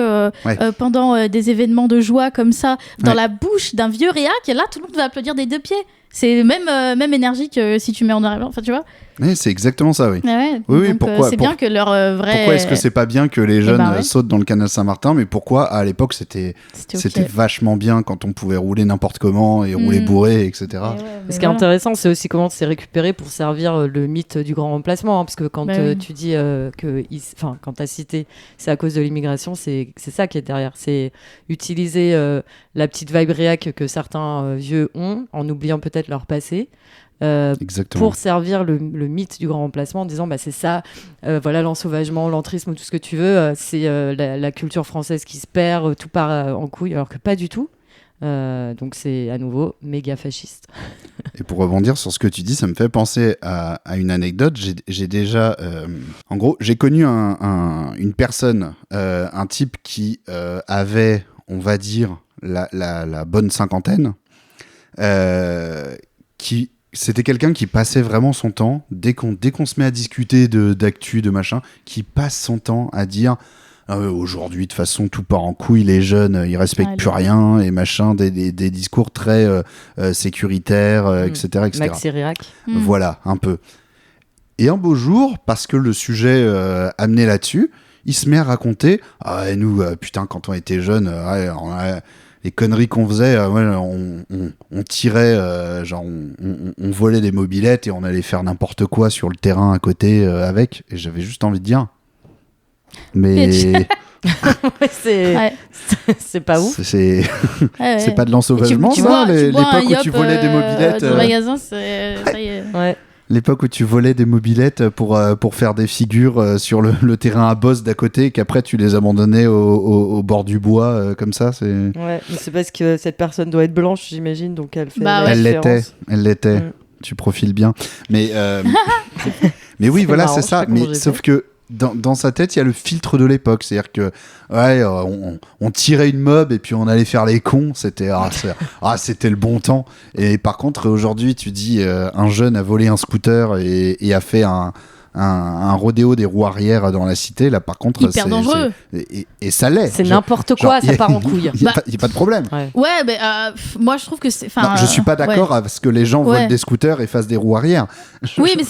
Speaker 8: pendant des événements de joie comme ça dans la bouche d'un vieux réac, et là tout le monde va applaudir des deux pieds. C'est même énergie que si tu mets en noir et blanc, enfin tu vois.
Speaker 6: Oui, c'est exactement ça, oui.
Speaker 8: Ah ouais,
Speaker 6: Oui,
Speaker 8: donc,
Speaker 6: pourquoi-
Speaker 8: c'est bien que leur vrai.
Speaker 6: Pourquoi est-ce que c'est pas bien que les jeunes
Speaker 8: ben ouais.
Speaker 6: sautent dans le canal Saint-Martin, mais pourquoi à l'époque c'était
Speaker 8: ok.
Speaker 6: vachement bien quand on pouvait rouler n'importe comment et rouler bourré, etc.
Speaker 8: Et ouais, mais
Speaker 7: Ce qui est intéressant, c'est aussi comment c'est récupéré pour servir le mythe du grand remplacement. Parce que quand
Speaker 8: Bah oui.
Speaker 7: tu dis quand tu as cité, c'est à cause de l'immigration, c'est ça qui est derrière. C'est utiliser la petite vibe réac que certains vieux ont, en oubliant peut-être leur passé.
Speaker 6: Exactement.
Speaker 7: Pour servir le mythe du grand remplacement en disant c'est ça, voilà l'ensauvagement, l'entrisme, tout ce que tu veux, c'est la culture française qui se perd, tout part en couille, alors que pas du tout. Donc c'est à nouveau méga fasciste.
Speaker 6: Et pour rebondir sur ce que tu dis, ça me fait penser à une anecdote. J'ai déjà, en gros, j'ai connu une personne, un type qui avait, on va dire, la bonne cinquantaine, c'était quelqu'un qui passait vraiment son temps, dès qu'on se met à discuter d'actu, de machin, qui passe son temps à dire aujourd'hui, de toute façon, tout part en couille, les jeunes, ils respectent plus rien, et machin, des discours très sécuritaires, etc., etc.
Speaker 7: Maxi Réac.
Speaker 6: Voilà, un peu. Et un beau jour, parce que le sujet amené là-dessus, il se met à raconter nous, putain, quand on était jeunes, les conneries qu'on faisait, on tirait, on volait des mobylettes et on allait faire n'importe quoi sur le terrain à côté avec. Et j'avais juste envie de dire, mais
Speaker 7: c'est pas ouf.
Speaker 6: c'est pas de l'ensauvagement,
Speaker 8: Tu
Speaker 6: ça,
Speaker 8: bois
Speaker 6: l'époque
Speaker 8: un
Speaker 6: où tu volais des mobylettes.
Speaker 8: Au magasin, ça y est.
Speaker 7: Ouais.
Speaker 6: L'époque où tu volais des mobylettes pour faire des figures sur le terrain à bosse d'à côté et qu'après tu les abandonnais au bord du bois comme ça, c'est...
Speaker 7: Ouais, mais c'est parce que cette personne doit être blanche, j'imagine, donc elle fait
Speaker 8: Bah
Speaker 7: la
Speaker 8: ouais.
Speaker 6: Elle l'était.
Speaker 7: Mm.
Speaker 6: Tu profiles bien. Mais mais oui,
Speaker 7: C'est
Speaker 6: voilà,
Speaker 7: marrant,
Speaker 6: c'est
Speaker 7: je sais
Speaker 6: ça.
Speaker 7: pas comment
Speaker 6: Mais
Speaker 7: j'ai
Speaker 6: sauf
Speaker 7: fait.
Speaker 6: que dans sa tête, il y a le filtre de l'époque. C'est-à-dire que on tirait une mob et puis on allait faire les cons. C'était c'était le bon temps. Et par contre, aujourd'hui, tu dis un jeune a volé un scooter et a fait un rodéo des roues arrière dans la cité. Là, par contre,
Speaker 8: Hyper dangereux.
Speaker 6: Et ça l'est.
Speaker 7: C'est n'importe quoi, ça part en couille.
Speaker 6: Il n'y a pas de problème.
Speaker 8: Ouais, mais moi je trouve que c'est.
Speaker 6: Non, je suis pas d'accord à ce que les gens volent
Speaker 8: Ouais.
Speaker 6: des scooters et fassent des roues arrière.
Speaker 8: Oui, mais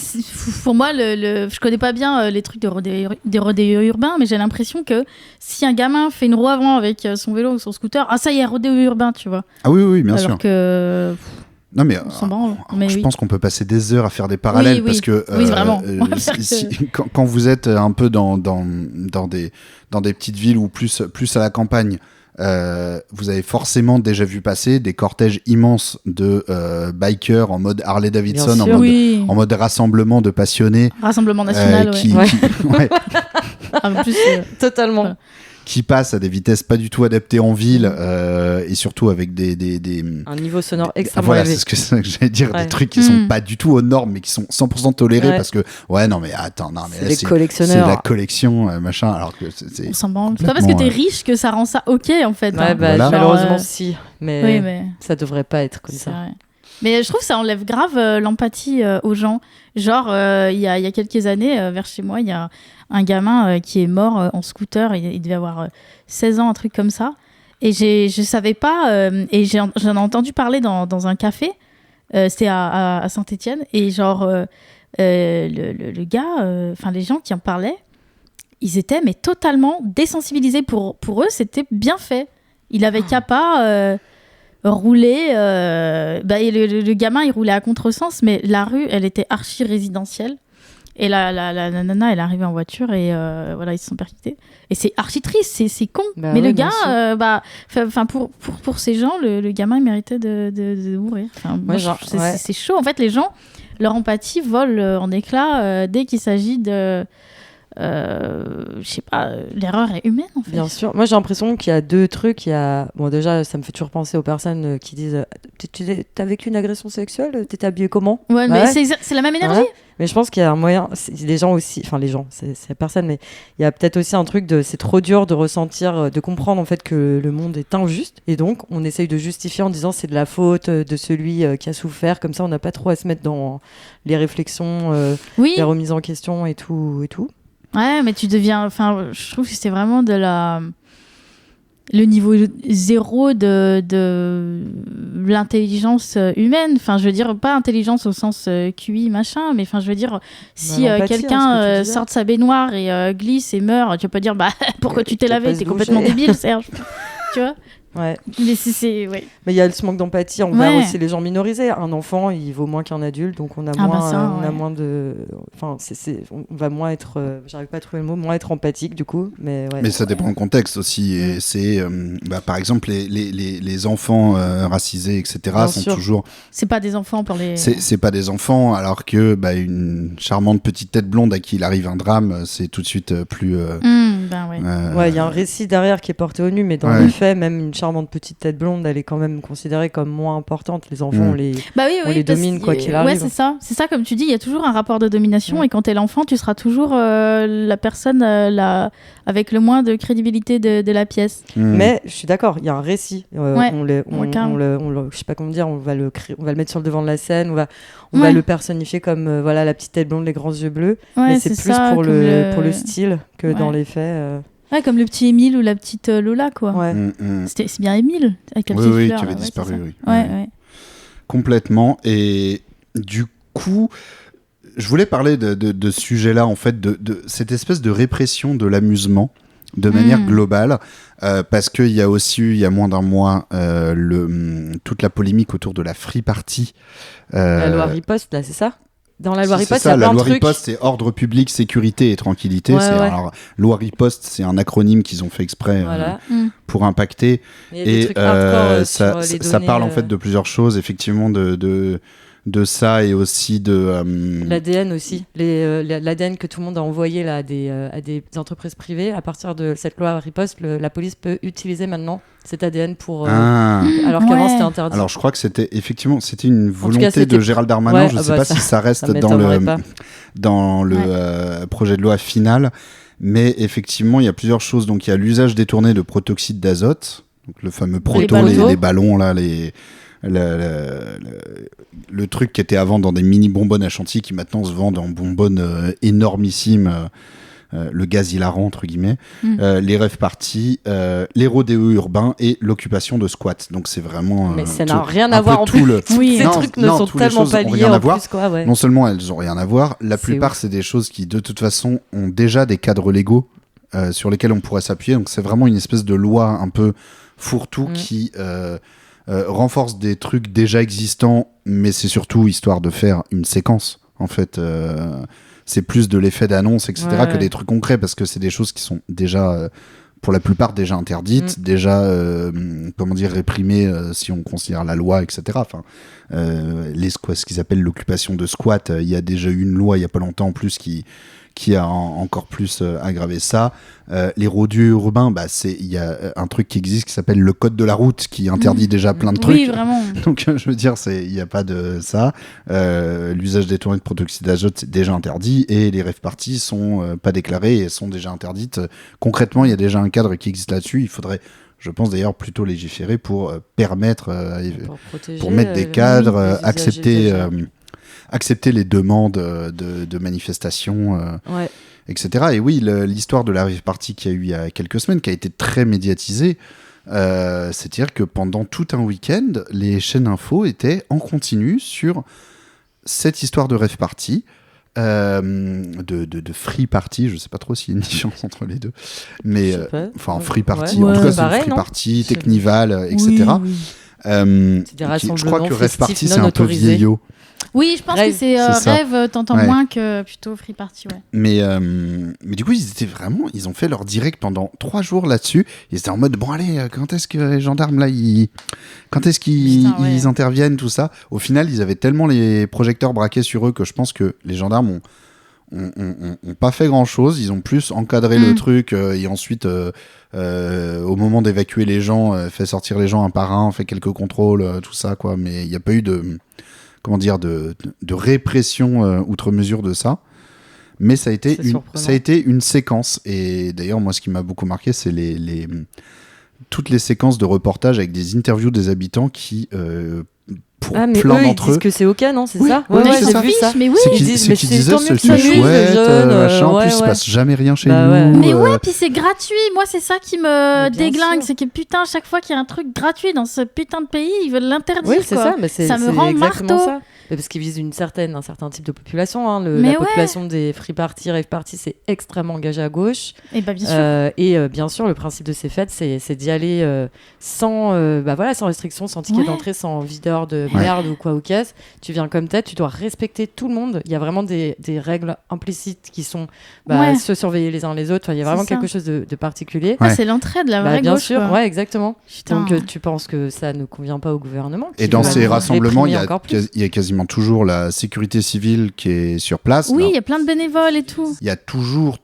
Speaker 8: pour moi, je connais pas bien les trucs des rodéos urbains, mais j'ai l'impression que si un gamin fait une roue avant avec son vélo ou son scooter, ça y est, rodéo urbain, tu vois.
Speaker 6: Ah oui, bien
Speaker 8: Alors
Speaker 6: sûr.
Speaker 8: que.
Speaker 6: Non, mais
Speaker 8: On s'en branle. Mais
Speaker 6: je
Speaker 8: oui.
Speaker 6: pense qu'on peut passer des heures à faire des parallèles
Speaker 8: Oui,
Speaker 6: parce que
Speaker 8: oui, vraiment.
Speaker 6: quand vous êtes un peu dans des petites villes ou plus à la campagne, vous avez forcément déjà vu passer des cortèges immenses de bikers en mode Harley Davidson,
Speaker 7: Bien sûr.
Speaker 8: Oui.
Speaker 6: en mode rassemblement de passionnés.
Speaker 8: Rassemblement national, ouais.
Speaker 6: Ouais,
Speaker 8: En plus,
Speaker 7: Totalement.
Speaker 8: Voilà.
Speaker 6: qui passent à des vitesses pas du tout adaptées en ville et surtout avec des
Speaker 7: Un niveau sonore extrêmement
Speaker 6: voilà,
Speaker 7: élevé.
Speaker 6: c'est ce que j'allais dire,
Speaker 7: Ouais.
Speaker 6: des trucs qui sont pas du tout aux normes, mais qui sont 100% tolérés
Speaker 7: Ouais.
Speaker 6: parce que, non, mais attends, non, mais
Speaker 7: C'est
Speaker 6: là,
Speaker 7: des
Speaker 6: c'est
Speaker 7: collectionneurs.
Speaker 6: de la collection, machin, alors que c'est
Speaker 8: on s'en branle. C'est pas parce que t'es
Speaker 6: complètement,
Speaker 8: riche que ça rend ça ok, en fait.
Speaker 7: Ouais,
Speaker 8: hein.
Speaker 7: bah,
Speaker 6: Voilà.
Speaker 7: malheureusement,
Speaker 8: Genre,
Speaker 7: si. Mais,
Speaker 8: Oui, mais.
Speaker 7: ça devrait pas être comme
Speaker 8: C'est
Speaker 7: ça.
Speaker 8: vrai. Mais je trouve que ça enlève grave l'empathie aux gens. Genre, il y a quelques années, vers chez moi, il y a un gamin qui est mort en scooter. Il devait avoir 16 ans, un truc comme ça. Et je savais pas. Et j'en ai entendu parler dans un café. C'était à Saint-Étienne. Et genre, le gars, enfin les gens qui en parlaient, ils étaient mais totalement désensibilisés. Pour eux, c'était bien fait. Il avait qu'à pas... rouler et le gamin il roulait à contresens, mais la rue elle était archi résidentielle et la nana elle est arrivée en voiture et voilà ils se sont percutés et c'est archi triste, c'est con.
Speaker 7: Bah
Speaker 8: mais
Speaker 7: ouais,
Speaker 8: le
Speaker 7: bien
Speaker 8: gars pour ces gens le gamin il méritait de mourir. Enfin, moi,
Speaker 7: genre,
Speaker 8: je trouve c'est chaud en fait. Les gens, leur empathie vole en éclats dès qu'il s'agit de je sais pas, l'erreur est humaine en fait.
Speaker 7: Bien sûr. Moi, j'ai l'impression qu'il y a deux trucs. Bon, déjà, ça me fait toujours penser aux personnes qui disent t'as vécu une agression sexuelle? T'étais habillé comment?
Speaker 8: Ouais, mais c'est la même énergie.
Speaker 7: Ouais. Mais je pense qu'il y a un moyen. Les gens aussi. Enfin, les gens, c'est personne. Mais il y a peut-être aussi un truc de. C'est trop dur de ressentir, de comprendre en fait que le monde est injuste. Et donc, on essaye de justifier en disant c'est de la faute de celui qui a souffert. Comme ça, on n'a pas trop à se mettre dans les réflexions,
Speaker 8: Oui.
Speaker 7: les remises en question et tout.
Speaker 8: Ouais, mais tu deviens. Enfin, je trouve que c'est vraiment de la. le niveau zéro de l'intelligence humaine. Enfin, je veux dire, pas intelligence au sens QI, machin, mais enfin, je veux dire, si quelqu'un sort de sa baignoire et glisse et meurt, tu vas pas dire, pourquoi tu t'es lavé, t'es complètement débile, Serge. Tu vois ?
Speaker 7: Ouais.
Speaker 8: Mais
Speaker 7: Mais il y a ce manque d'empathie envers aussi les gens minorisés. Un enfant, il vaut moins qu'un adulte, donc on a moins de. Enfin, on va moins être. J'arrive pas à trouver le mot, moins être empathique du coup. Mais
Speaker 6: ça dépend du contexte aussi. Et c'est, par exemple, les enfants racisés, etc.
Speaker 7: Bien
Speaker 6: sont
Speaker 7: sûr.
Speaker 6: toujours.
Speaker 8: c'est pas des enfants pour les.
Speaker 6: C'est pas des enfants, alors que une charmante petite tête blonde à qui il arrive un drame, c'est tout de suite plus.
Speaker 7: Ouais, il y a un récit derrière qui est porté au nu, mais dans les faits, même une charmante petite tête blonde, elle est quand même considérée comme moins importante. Les enfants, on les domine quoi qu'il arrive.
Speaker 8: Ouais, c'est ça, comme tu dis, il y a toujours un rapport de domination, et quand t'es l'enfant, tu seras toujours la personne avec le moins de crédibilité de la pièce.
Speaker 7: Mais je suis d'accord, il y a un récit. Je sais pas comment dire, on va le mettre sur le devant de la scène, on va le personnifier comme la petite tête blonde, les grands yeux bleus. Mais c'est plus
Speaker 8: ça,
Speaker 7: pour le style que dans les faits.
Speaker 8: Ouais, comme le petit Émile ou la petite Lola, quoi.
Speaker 7: Ouais.
Speaker 8: C'est bien Émile, avec la petite fleur.
Speaker 6: Qui avait disparu, oui.
Speaker 8: Ouais.
Speaker 6: Complètement. Et du coup, je voulais parler de ce sujet-là, en fait, de cette espèce de répression de l'amusement de manière globale, parce qu'il y a aussi eu, il y a moins d'un mois, toute la polémique autour de la Free Party.
Speaker 7: La loi riposte, là, c'est ça ? Dans la loi riposte,
Speaker 6: c'est ça,
Speaker 7: il y a plein
Speaker 6: la loi
Speaker 7: de trucs.
Speaker 6: riposte, c'est ordre public, sécurité et tranquillité. Alors, loi riposte, c'est un acronyme qu'ils ont fait exprès pour impacter. Et ça parle en fait de plusieurs choses, effectivement, de ça et aussi de
Speaker 7: l'ADN aussi, l'ADN que tout le monde a envoyé là, à des entreprises privées. À partir de cette loi riposte, la police peut utiliser maintenant cet ADN pour alors qu'avant c'était interdit.
Speaker 6: Alors je crois que c'était une volonté de Gérald Darmanin. Je ne sais pas si ça reste dans le projet de loi final, mais effectivement il y a plusieurs choses. Donc il y a l'usage détourné de protoxyde d'azote, donc le fameux proton, les ballons là, le truc qui était avant dans des mini bonbonnes à chantilly qui maintenant se vendent en bonbonnes énormissimes, le gaz hilarant entre guillemets, les rave parties, les rodéos urbains et l'occupation de squats. Donc c'est vraiment
Speaker 7: mais ça n'a rien à voir en plus. Ces trucs ne sont tellement pas liés en plus, quoi. Ouais.
Speaker 6: Non seulement elles n'ont rien à voir, la plupart c'est des choses qui de toute façon ont déjà des cadres légaux sur lesquels on pourrait s'appuyer. Donc c'est vraiment une espèce de loi un peu fourre-tout qui renforce des trucs déjà existants, mais c'est surtout histoire de faire une séquence. En fait, c'est plus de l'effet d'annonce, etc., que des trucs concrets, parce que c'est des choses qui sont déjà, pour la plupart, déjà interdites, déjà, réprimées si on considère la loi, etc. Enfin, ce qu'ils appellent l'occupation de squat, il y a déjà eu une loi il y a pas longtemps en plus qui a encore plus aggravé ça. Les rodéos urbains, il y a un truc qui existe qui s'appelle le code de la route qui interdit déjà plein de trucs.
Speaker 8: Oui, vraiment.
Speaker 6: Donc je veux dire, il n'y a pas de ça. L'usage détourné de protoxyde d'azote, c'est déjà interdit, et les rave parties sont pas déclarées et sont déjà interdites. Concrètement, il y a déjà un cadre qui existe là-dessus. Il faudrait, je pense d'ailleurs, plutôt légiférer pour permettre, pour mettre des cadres, accepter les demandes de manifestations, etc. Et oui, l'histoire de la rave party qu'il y a eu il y a quelques semaines, qui a été très médiatisée, c'est-à-dire que pendant tout un week-end, les chaînes info étaient en continu sur cette histoire de rave party, de free party, je sais pas trop s'il y a une différence entre les deux, mais free party, en tout cas c'est une free party, Technival, etc.
Speaker 7: C'est des rassemblements
Speaker 6: je crois que rave party c'est
Speaker 7: non
Speaker 6: un peu vieillot.
Speaker 8: Oui, je pense que c'est rêve, t'entends moins que plutôt free party,
Speaker 6: Mais du coup, ils ont fait leur direct pendant 3 jours là-dessus. Ils étaient en mode, bon allez, quand est-ce que les gendarmes là, quand est-ce qu'ils interviennent, tout ça. Au final, ils avaient tellement les projecteurs braqués sur eux que je pense que les gendarmes ont pas fait grand-chose. Ils ont plus encadré le truc et ensuite, au moment d'évacuer les gens, fait sortir les gens un par un, fait quelques contrôles, tout ça, quoi. Mais il n'y a pas eu de répression outre mesure de ça. Mais ça a été une séquence. Et d'ailleurs, moi, ce qui m'a beaucoup marqué, c'est toutes les séquences de reportages avec des interviews des habitants qui, pour pour
Speaker 7: Ah, mais
Speaker 6: plein
Speaker 7: eux, ils
Speaker 6: d'entre
Speaker 7: disent
Speaker 6: eux.
Speaker 7: que c'est ok, non? C'est
Speaker 6: Oui,
Speaker 7: ça?
Speaker 6: oui,
Speaker 7: Ouais,
Speaker 6: oui,
Speaker 7: ouais,
Speaker 6: c'est
Speaker 7: j'ai
Speaker 6: ça.
Speaker 7: vu ça.
Speaker 8: Mais oui.
Speaker 6: C'est
Speaker 7: Ils
Speaker 6: qu'ils
Speaker 7: disent, mais c'est
Speaker 6: disaient
Speaker 7: tant mieux que
Speaker 6: c'est
Speaker 7: ça s'amuse,
Speaker 6: chouette,
Speaker 7: les jeunes,
Speaker 6: machin. En
Speaker 7: ouais,
Speaker 6: plus, il se
Speaker 7: ouais.
Speaker 6: passe jamais rien chez
Speaker 7: Bah
Speaker 6: nous.
Speaker 7: ouais.
Speaker 8: Mais ouais, puis c'est gratuit. Moi, c'est ça qui me
Speaker 7: Mais bien
Speaker 8: déglingue.
Speaker 7: sûr.
Speaker 8: C'est que putain, chaque fois qu'il y a un truc gratuit dans ce putain de pays, ils veulent l'interdire.
Speaker 7: Oui, c'est
Speaker 8: quoi.
Speaker 7: ça, mais c'est
Speaker 8: Ça me
Speaker 7: c'est
Speaker 8: rend
Speaker 7: exactement
Speaker 8: marteau.
Speaker 7: ça. Mais parce qu'ils visent un certain type de population. Hein.
Speaker 8: Mais
Speaker 7: La
Speaker 8: ouais.
Speaker 7: population des free party, rave party, c'est extrêmement engagé à gauche.
Speaker 8: Et bah, bien sûr.
Speaker 7: Bien sûr, le principe de ces fêtes, c'est d'y aller sans restriction, sans ticket
Speaker 8: Ouais.
Speaker 7: d'entrée, sans videur de
Speaker 6: Ouais.
Speaker 7: merde ou quoi ou qu'est-ce. Tu viens comme t'es, tu dois respecter tout le monde. Il y a vraiment des règles implicites qui sont
Speaker 8: Ouais.
Speaker 7: se surveiller les uns les autres. Enfin, il y a
Speaker 8: C'est
Speaker 7: vraiment
Speaker 8: ça.
Speaker 7: quelque chose de particulier.
Speaker 8: Ah,
Speaker 6: Ouais.
Speaker 8: c'est l'entraide, la vraie
Speaker 7: Bien
Speaker 8: gauche.
Speaker 7: sûr,
Speaker 8: quoi.
Speaker 7: ouais, exactement.
Speaker 8: Putain.
Speaker 7: Donc tu penses que ça ne convient pas au gouvernement
Speaker 6: Et
Speaker 7: qui
Speaker 6: dans
Speaker 7: veut
Speaker 6: ces rassemblements, il y,
Speaker 7: réprimer encore plus.
Speaker 6: il y a quasiment toujours la sécurité civile qui est sur place.
Speaker 8: Oui,
Speaker 6: Alors,
Speaker 8: il y a plein de bénévoles et tout.
Speaker 6: il y a toujours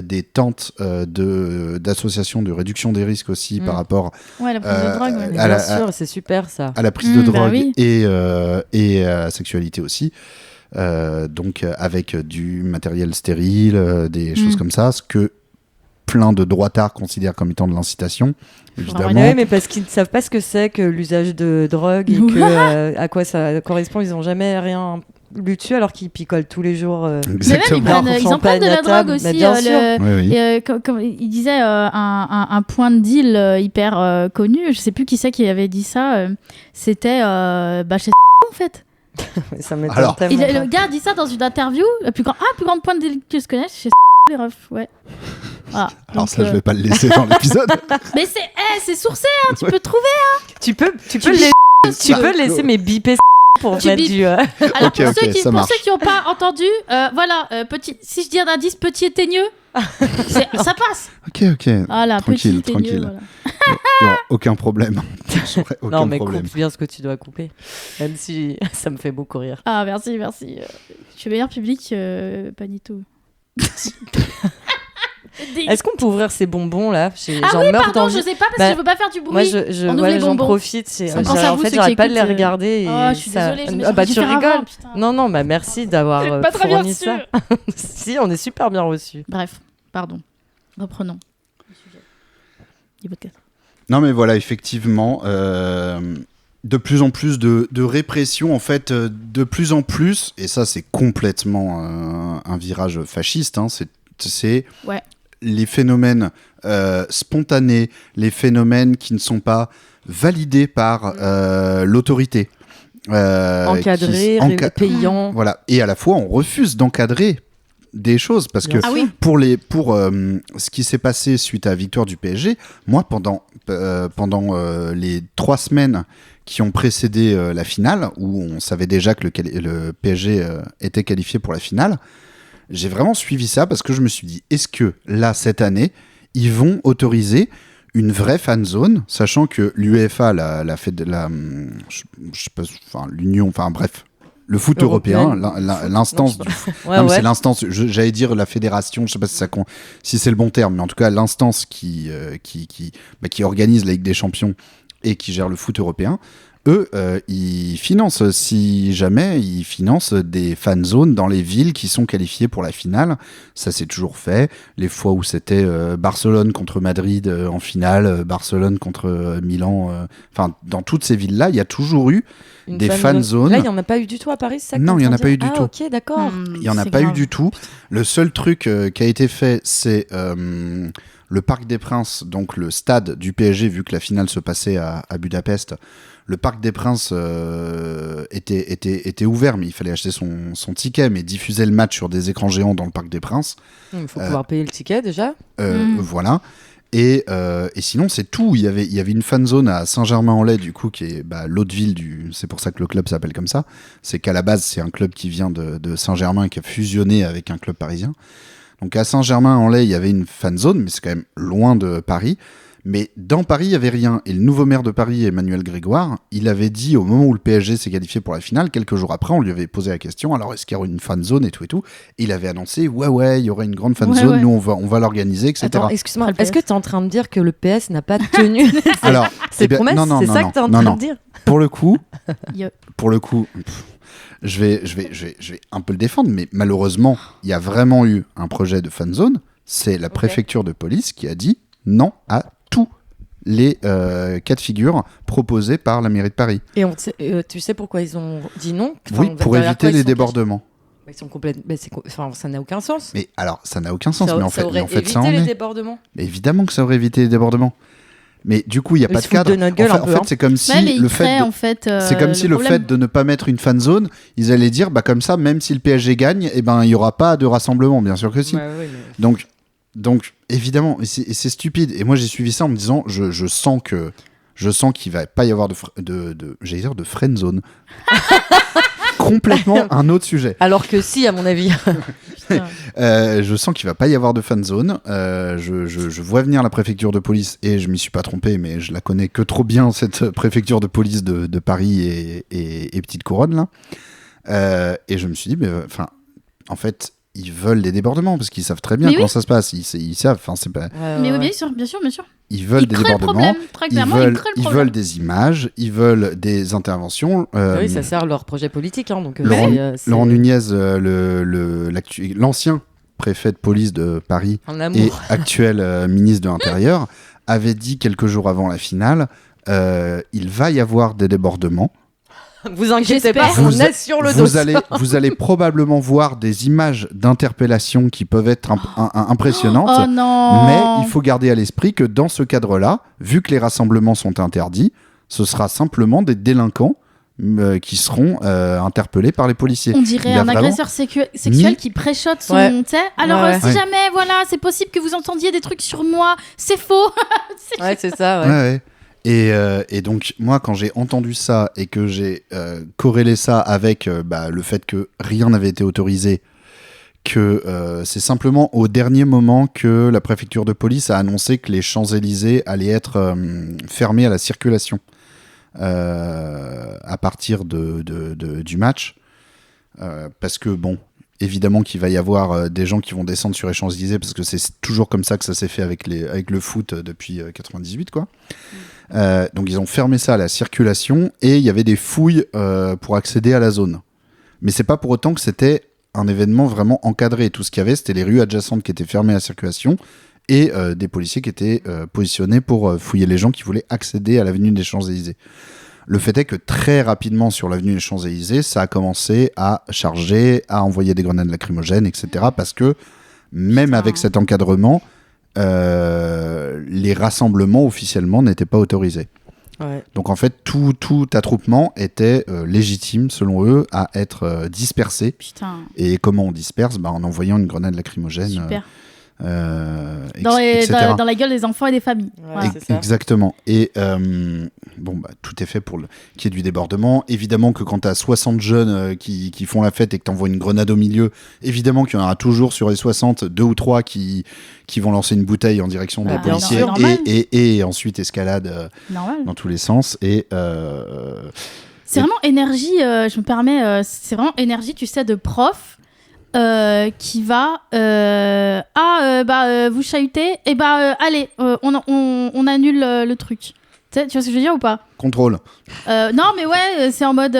Speaker 6: des tentes d'associations de réduction des risques aussi par rapport
Speaker 8: Ouais, la prise de drogue. Ouais.
Speaker 7: Mais
Speaker 6: à
Speaker 7: bien
Speaker 6: la-
Speaker 7: sûr, c'est super ça.
Speaker 6: à la prise de
Speaker 8: Bah
Speaker 6: drogue
Speaker 8: oui.
Speaker 6: et à la sexualité aussi. Donc avec du matériel stérile, des choses comme ça, ce que plein de droitards considèrent comme étant de l'incitation, évidemment.
Speaker 7: Oui, mais parce qu'ils ne savent pas ce que c'est que l'usage de drogue et à quoi ça correspond. Ils n'ont jamais rien lu dessus alors qu'ils picolent tous les jours.
Speaker 8: Mais même,
Speaker 6: Exactement.
Speaker 8: ils en prennent de la drogue aussi.
Speaker 7: Mais bien sûr.
Speaker 6: Oui, oui.
Speaker 8: Et, comme il disait, un point de deal hyper connu, je sais plus qui c'est qui avait dit ça, c'était chez en fait.
Speaker 7: Ça m'étonne
Speaker 6: Alors-
Speaker 7: tellement.
Speaker 8: Le gars a dit ça dans une interview, le plus grand point de deal que je connaisse, chez les refs, ouais. Voilà.
Speaker 6: Alors
Speaker 8: Donc,
Speaker 6: ça, je vais pas le laisser dans l'épisode.
Speaker 8: Mais c'est sourcé, hein, tu peux trouver.
Speaker 7: Tu peux le laisser, mais biper pour
Speaker 8: Tu
Speaker 7: mettre
Speaker 8: bipes.
Speaker 7: du.
Speaker 8: Alors
Speaker 6: Ok,
Speaker 8: pour
Speaker 6: ça
Speaker 8: ceux
Speaker 6: marche.
Speaker 8: qui n'ont pas entendu, voilà, si je dis un indice, petit et teigneux, ça passe.
Speaker 6: Ok.
Speaker 8: Voilà,
Speaker 6: Tranquille,
Speaker 8: petit et teigneux.
Speaker 6: tranquille.
Speaker 8: Voilà.
Speaker 6: Il y aura aucun problème. J'aurai aucun
Speaker 7: Non, mais
Speaker 6: problème.
Speaker 7: coupe bien ce que tu dois couper. Même si ça me fait beaucoup rire.
Speaker 8: Ah, merci. Je suis meilleur public, Panito.
Speaker 7: Est-ce qu'on peut ouvrir ces bonbons là
Speaker 8: Ah
Speaker 7: J'en
Speaker 8: oui,
Speaker 7: meurs
Speaker 8: pardon,
Speaker 7: d'envie.
Speaker 8: je sais pas parce
Speaker 7: Bah,
Speaker 8: que je veux pas faire du bruit.
Speaker 7: Moi,
Speaker 8: On ouvre les
Speaker 7: j'en
Speaker 8: bonbons.
Speaker 7: profite.
Speaker 8: On pense à
Speaker 7: En
Speaker 8: vous,
Speaker 7: fait,
Speaker 8: ceux
Speaker 7: j'arrête
Speaker 8: qui
Speaker 7: pas de les
Speaker 8: écoutent,
Speaker 7: regarder. Et
Speaker 8: Oh, je suis désolée, je me suis
Speaker 7: bah,
Speaker 8: dit
Speaker 7: tu
Speaker 8: faire avant,
Speaker 7: rigoles.
Speaker 8: putain.
Speaker 7: Non, bah merci d'avoir
Speaker 8: Vous êtes pas très bien
Speaker 7: fourni ça. Si, on est super bien reçus.
Speaker 8: Bref, pardon. Reprenons le sujet du podcast.
Speaker 6: Non, mais voilà, effectivement, de plus en plus de répression, en fait, de plus en plus, et ça, c'est complètement un virage fasciste, hein, c'est
Speaker 8: Ouais.
Speaker 6: les phénomènes spontanés, les phénomènes qui ne sont pas validés par l'autorité.
Speaker 7: Encadré, payant.
Speaker 6: Voilà. Et à la fois, on refuse d'encadrer des choses parce que
Speaker 7: Bien
Speaker 8: Ah oui.
Speaker 6: pour ce qui s'est passé suite à la victoire du PSG, moi pendant les 3 semaines qui ont précédé la finale, où on savait déjà que le PSG était qualifié pour la finale, j'ai vraiment suivi ça parce que je me suis dit, est-ce que là, cette année, ils vont autoriser une vraie fan zone, sachant que l'UEFA, l'Union, enfin bref, le foot européen, l'instance du
Speaker 7: Ouais,
Speaker 6: non, mais
Speaker 7: ouais.
Speaker 6: c'est l'instance, j'allais dire la fédération, je sais pas si c'est le bon terme, mais en tout cas l'instance qui organise la Ligue des Champions et qui gère le foot européen, eux, ils financent, si jamais, ils financent des fan zones dans les villes qui sont qualifiées pour la finale. Ça, c'est toujours fait. Les fois où c'était Barcelone contre Madrid en finale, Barcelone contre Milan, enfin, dans toutes ces villes-là, il y a toujours eu
Speaker 7: Une
Speaker 6: des fan zones.
Speaker 7: Là, il n'y en a pas eu du tout à Paris, c'est ça que
Speaker 6: Non,
Speaker 7: t'es
Speaker 6: il y en
Speaker 7: en
Speaker 6: a
Speaker 7: train
Speaker 6: pas
Speaker 7: de
Speaker 6: eu du
Speaker 7: dire
Speaker 6: tout.
Speaker 7: Ah, ok, d'accord.
Speaker 6: Il n'y en a pas eu du tout. Le seul truc qui a été fait, c'est le Parc des Princes, donc le stade du PSG, vu que la finale se passait à Budapest. Le Parc des Princes était ouvert, mais il fallait acheter son ticket, mais diffuser le match sur des écrans géants dans le Parc des Princes.
Speaker 7: Il faut pouvoir payer le ticket déjà.
Speaker 6: Voilà. Et sinon, c'est tout. Il y avait une fan zone à Saint-Germain-en-Laye, du coup, qui est l'autre ville c'est pour ça que le club s'appelle comme ça. C'est qu'à la base, c'est un club qui vient de Saint-Germain, qui a fusionné avec un club parisien. Donc à Saint-Germain-en-Laye, il y avait une fan zone, mais c'est quand même loin de Paris. Mais dans Paris, il n'y avait rien. Et le nouveau maire de Paris, Emmanuel Grégoire, il avait dit au moment où le PSG s'est qualifié pour la finale, quelques jours après, on lui avait posé la question, alors est-ce qu'il y aura une fan zone et tout. Et il avait annoncé, ouais, il y aura une grande fan zone, nous on va l'organiser, etc.
Speaker 7: Attends, excuse-moi, est-ce que tu es en train de dire que le PS n'a pas tenu
Speaker 6: Alors,
Speaker 7: ses promesses? C'est ça que tu es en train de dire?
Speaker 6: Pour le coup,
Speaker 8: Yo.
Speaker 6: je vais un peu le défendre, mais malheureusement, il y a vraiment eu un projet de fan zone. C'est la préfecture de police qui a dit non à tout. les cas de figure proposés par la mairie de Paris.
Speaker 7: Et tu sais pourquoi ils ont dit non?
Speaker 6: Oui, pour éviter les débordements.
Speaker 7: Ils sont complètement. Ça n'a aucun sens.
Speaker 6: Mais alors, ça n'a aucun sens.
Speaker 7: Ça,
Speaker 6: mais en
Speaker 7: ça
Speaker 6: fait,
Speaker 7: aurait
Speaker 6: ça en
Speaker 7: évité les
Speaker 6: est.
Speaker 7: débordements.
Speaker 6: Mais évidemment que ça aurait évité les débordements. Mais du coup, il n'y a
Speaker 7: Ils
Speaker 6: pas
Speaker 7: se
Speaker 6: de cadre.
Speaker 7: foutent de notre gueule
Speaker 6: en
Speaker 7: un peu,
Speaker 6: fait,
Speaker 7: hein.
Speaker 6: c'est comme si
Speaker 8: mais
Speaker 6: le fait c'est comme si le fait de ne pas mettre une fan zone, ils allaient dire bah comme ça, même si le PSG gagne, eh ben il y aura pas de rassemblement. Bien sûr que si.
Speaker 7: Ouais, mais...
Speaker 6: Donc évidemment, et c'est stupide. Et moi j'ai suivi ça en me disant je sens qu'il va pas y avoir j'allais dire de friend zone. Complètement un autre sujet.
Speaker 7: Alors que si, à mon avis.
Speaker 6: Je sens qu'il va pas y avoir de fan zone. Je vois venir la préfecture de police et je m'y suis pas trompé, mais je la connais que trop bien, cette préfecture de police de Paris et Petite Couronne là. Et je me suis dit, mais enfin, en fait, ils veulent des débordements parce qu'ils savent très bien comment ça se passe. Ils savent. Enfin, c'est pas.
Speaker 8: Mais oui, bien sûr.
Speaker 6: Ils veulent des débordements. Ils
Speaker 8: Ils
Speaker 6: veulent des images. Ils veulent des interventions.
Speaker 7: Oui, ça sert leur projet politique. Hein, donc,
Speaker 6: Laurent Nunez, l'ancien préfet de police de Paris et actuel ministre de l'Intérieur, avait dit quelques jours avant la finale, il va y avoir des débordements.
Speaker 7: Vous inquiétez pas, on est sur le dos.
Speaker 6: Vous allez probablement voir des images d'interpellation qui peuvent être impressionnantes.
Speaker 8: Oh non.
Speaker 6: Mais il faut garder à l'esprit que dans ce cadre-là, vu que les rassemblements sont interdits, ce sera simplement des délinquants qui seront interpellés par les policiers.
Speaker 8: On dirait un agresseur sexuel qui préchote son... Alors, si jamais, voilà, c'est possible que vous entendiez des trucs sur moi, c'est faux.
Speaker 7: Ouais, c'est ça,
Speaker 6: ouais. Et donc, moi, quand j'ai entendu ça et que j'ai corrélé ça avec le fait que rien n'avait été autorisé, que c'est simplement au dernier moment que la préfecture de police a annoncé que les Champs-Élysées allaient être fermés à la circulation à partir du match. Parce que, bon, évidemment qu'il va y avoir des gens qui vont descendre sur les Champs-Élysées, parce que c'est toujours comme ça que ça s'est fait avec le foot depuis 98, quoi. Donc ils ont fermé ça à la circulation et il y avait des fouilles pour accéder à la zone. Mais c'est pas pour autant que c'était un événement vraiment encadré. Tout ce qu'il y avait, c'était les rues adjacentes qui étaient fermées à la circulation et des policiers qui étaient positionnés pour fouiller les gens qui voulaient accéder à l'avenue des Champs-Élysées. Le fait est que très rapidement sur l'avenue des Champs-Élysées, ça a commencé à charger, à envoyer des grenades lacrymogènes, etc. Parce que même avec cet encadrement, les rassemblements officiellement n'étaient pas autorisés. Ouais. Donc en fait, tout attroupement était légitime, selon eux, à être dispersé.
Speaker 8: Putain.
Speaker 6: Et comment on disperse ? En envoyant une grenade lacrymogène.
Speaker 8: Super.
Speaker 6: Dans
Speaker 8: la gueule des enfants et des familles.
Speaker 7: Ouais, c'est ça.
Speaker 6: Exactement. Et tout est fait pour qu'il y ait du débordement. Évidemment que quand tu as 60 jeunes qui font la fête et que tu envoies une grenade au milieu, évidemment qu'il y en aura toujours sur les 60, 2 ou 3 qui vont lancer une bouteille en direction des policiers et ensuite escalade dans tous les sens. Et
Speaker 8: c'est vraiment énergie, je me permets, c'est vraiment énergie, tu sais, de prof. Qui va vous chahutez et allez on annule le truc. Tu vois ce que je veux dire ou pas?
Speaker 6: Contrôle.
Speaker 8: Non mais ouais, c'est en mode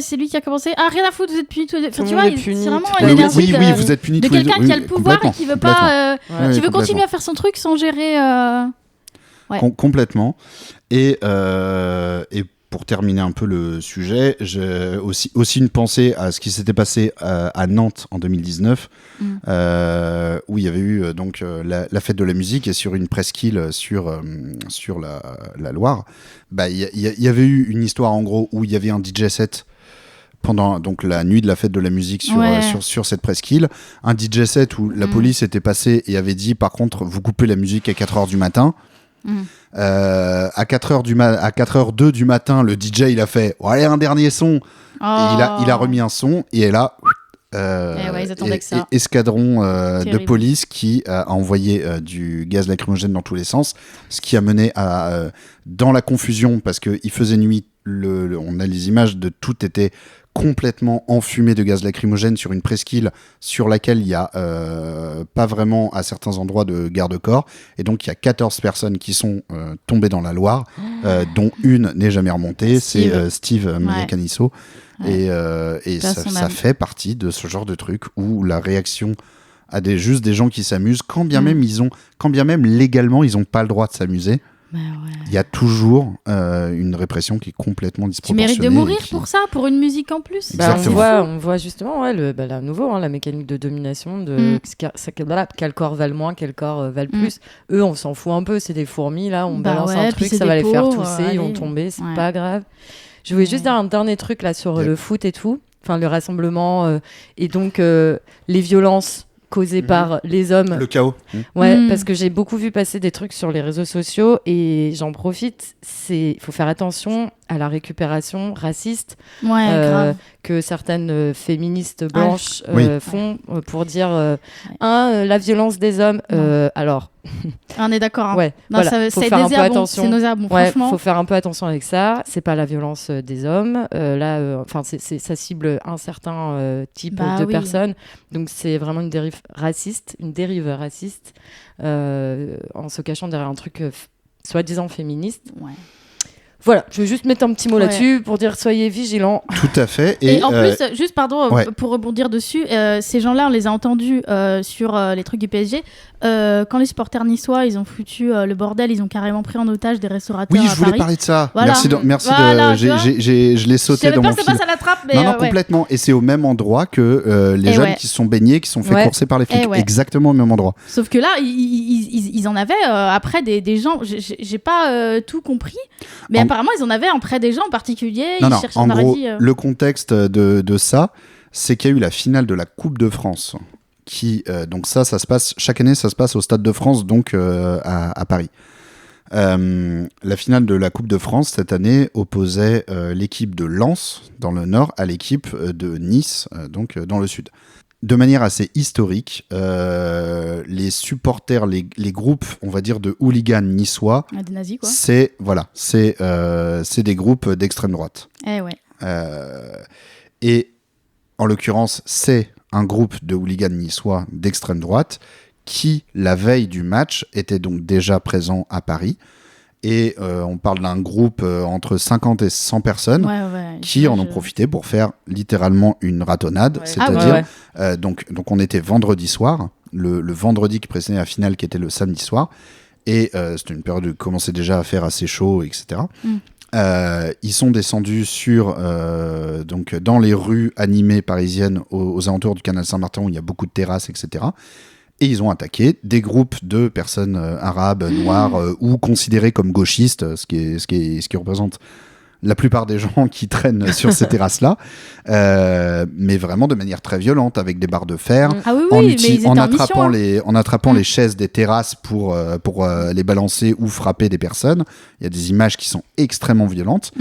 Speaker 8: c'est lui qui a commencé, rien à foutre, vous êtes punis tous les deux. Enfin, tu vois, c'est vraiment une énergie
Speaker 6: oui, vous êtes punis
Speaker 8: de
Speaker 6: tous les deux.
Speaker 8: quelqu'un qui a le pouvoir et qui veut pas qui veut continuer à faire son truc sans gérer
Speaker 6: complètement. Et pour terminer un peu le sujet, j'ai aussi une pensée à ce qui s'était passé à Nantes en 2019, où il y avait eu la fête de la musique, et sur une presqu'île sur la Loire, il y avait eu une histoire en gros où il y avait un DJ set pendant donc la nuit de la fête de la musique sur cette presqu'île, un DJ set où la police était passée et avait dit par contre vous coupez la musique à 4h du matin. À 4h02 du matin, le DJ il a fait allez un dernier son, et il a remis un son et là
Speaker 8: ils attendaient que ça.
Speaker 6: Escadron de police qui a envoyé du gaz lacrymogène dans tous les sens, ce qui a mené à dans la confusion parce qu'il faisait nuit, on a les images de tout était complètement enfumé de gaz lacrymogène sur une presqu'île sur laquelle il y a pas vraiment à certains endroits de garde-corps, et donc il y a 14 personnes qui sont tombées dans la Loire, dont une n'est jamais remontée, c'est Steve Canisso. Et ça fait partie de ce genre de truc où la réaction à juste des gens qui s'amusent, quand bien même légalement ils n'ont pas le droit de s'amuser.
Speaker 8: Bah ouais.
Speaker 6: Il y a toujours une répression qui est complètement
Speaker 8: Tu
Speaker 6: disproportionnée.
Speaker 8: mérites de mourir
Speaker 6: et qui-
Speaker 8: pour ça, pour une musique en plus.
Speaker 7: Bah,
Speaker 6: Exactement.
Speaker 7: on voit justement la nouveau, la mécanique de domination, de quel corps valent moins, quel corps valent plus. Eux, on s'en fout un peu, c'est des fourmis, là, on
Speaker 8: Bah
Speaker 7: balance
Speaker 8: ouais,
Speaker 7: un
Speaker 8: puis
Speaker 7: truc,
Speaker 8: c'est
Speaker 7: ça va
Speaker 8: des
Speaker 7: les faire
Speaker 8: pauvres,
Speaker 7: tousser, ils vont
Speaker 8: allez.
Speaker 7: tomber, c'est
Speaker 8: Ouais.
Speaker 7: pas grave. Je voulais juste
Speaker 8: Ouais.
Speaker 7: dire un dernier truc là sur
Speaker 6: Yep.
Speaker 7: le foot et tout, enfin le rassemblement et donc les violences causées par les hommes.
Speaker 6: Le chaos.
Speaker 7: Ouais,
Speaker 8: Mm.
Speaker 7: parce que j'ai beaucoup vu passer des trucs sur les réseaux sociaux et j'en profite. Il faut faire attention à la récupération raciste
Speaker 8: Ouais, grave.
Speaker 7: que certaines féministes blanches
Speaker 6: Oui.
Speaker 7: font pour dire la violence des hommes. Alors,
Speaker 8: On est d'accord. Hein.
Speaker 7: ouais,
Speaker 8: Non,
Speaker 7: voilà,
Speaker 8: ça,
Speaker 7: faut
Speaker 8: c'est
Speaker 7: faire un peu
Speaker 8: nauséabond.
Speaker 7: attention.
Speaker 8: C'est nauséabond,
Speaker 7: Ouais,
Speaker 8: franchement.
Speaker 7: faut faire un peu attention avec ça. C'est pas la violence des hommes. Ça cible un certain type
Speaker 8: Bah
Speaker 7: de
Speaker 8: oui.
Speaker 7: personnes. Donc c'est vraiment une dérive raciste, en se cachant derrière un truc soi-disant féministe.
Speaker 8: Ouais.
Speaker 7: Voilà, je vais juste mettre un petit mot
Speaker 8: Ouais.
Speaker 7: là-dessus pour dire soyez vigilants.
Speaker 6: Tout à fait.
Speaker 8: Et en plus, juste pardon,
Speaker 6: ouais.
Speaker 8: pour rebondir dessus, ces gens-là, on les a entendus sur les trucs du PSG. Quand les supporters niçois, ils ont foutu le bordel, ils ont carrément pris en otage des restaurateurs
Speaker 6: Oui,
Speaker 8: à
Speaker 6: je voulais
Speaker 8: Paris.
Speaker 6: parler de ça.
Speaker 8: Voilà.
Speaker 6: Merci
Speaker 8: Voilà, tu vois.
Speaker 6: je l'ai sauté
Speaker 8: J'avais
Speaker 6: dans
Speaker 8: peur
Speaker 6: mon
Speaker 8: que ça
Speaker 6: fil.
Speaker 8: passe à la trappe, mais
Speaker 6: Non,
Speaker 8: ouais.
Speaker 6: complètement. Et c'est au même endroit que les
Speaker 8: Et
Speaker 6: jeunes
Speaker 8: ouais.
Speaker 6: qui se sont baignés, qui se sont fait
Speaker 7: Ouais.
Speaker 6: courser par les flics.
Speaker 8: Et ouais.
Speaker 6: Exactement au même endroit.
Speaker 8: Sauf que là, ils en avaient après des gens. J'ai pas tout compris, mais apparemment, ils en avaient après des gens en particulier.
Speaker 6: Non,
Speaker 8: ils
Speaker 6: non.
Speaker 8: cherchaient
Speaker 6: En
Speaker 8: un
Speaker 6: gros,
Speaker 8: paradis.
Speaker 6: le contexte de ça, c'est qu'il y a eu la finale de la Coupe de France. Donc ça se passe chaque année, ça se passe au Stade de France, donc à Paris. La finale de la Coupe de France cette année opposait l'équipe de Lens dans le nord à l'équipe de Nice, donc dans le sud. De manière assez historique, les supporters, les groupes, on va dire, de hooligans niçois,
Speaker 8: Des nazis, quoi.
Speaker 6: c'est des groupes d'extrême droite.
Speaker 8: Eh ouais.
Speaker 6: Et en l'occurrence, c'est un groupe de hooligans niçois d'extrême droite qui, la veille du match, était donc déjà présent à Paris. Et on parle d'un groupe entre 50 et 100 personnes
Speaker 8: Ouais.
Speaker 6: qui en ont profité pour faire littéralement une ratonnade.
Speaker 7: Ouais.
Speaker 6: C'est-à-dire,
Speaker 7: Ah ouais.
Speaker 6: donc on était vendredi soir, le vendredi qui précédait la finale qui était le samedi soir. Et c'était une période où il commençait déjà à faire assez chaud, etc. Ils sont descendus donc dans les rues animées parisiennes aux alentours du canal Saint-Martin où il y a beaucoup de terrasses, etc. Et ils ont attaqué des groupes de personnes arabes, noires ou considérées comme gauchistes, ce qui représente la plupart des gens qui traînent sur ces terrasses-là, mais vraiment de manière très violente, avec des barres de fer,
Speaker 8: Ah oui,
Speaker 6: en,
Speaker 8: mais ils étaient
Speaker 6: en
Speaker 8: en
Speaker 6: attrapant,
Speaker 8: mission.
Speaker 6: en attrapant les chaises des terrasses pour les balancer ou frapper des personnes. Il y a des images qui sont extrêmement violentes.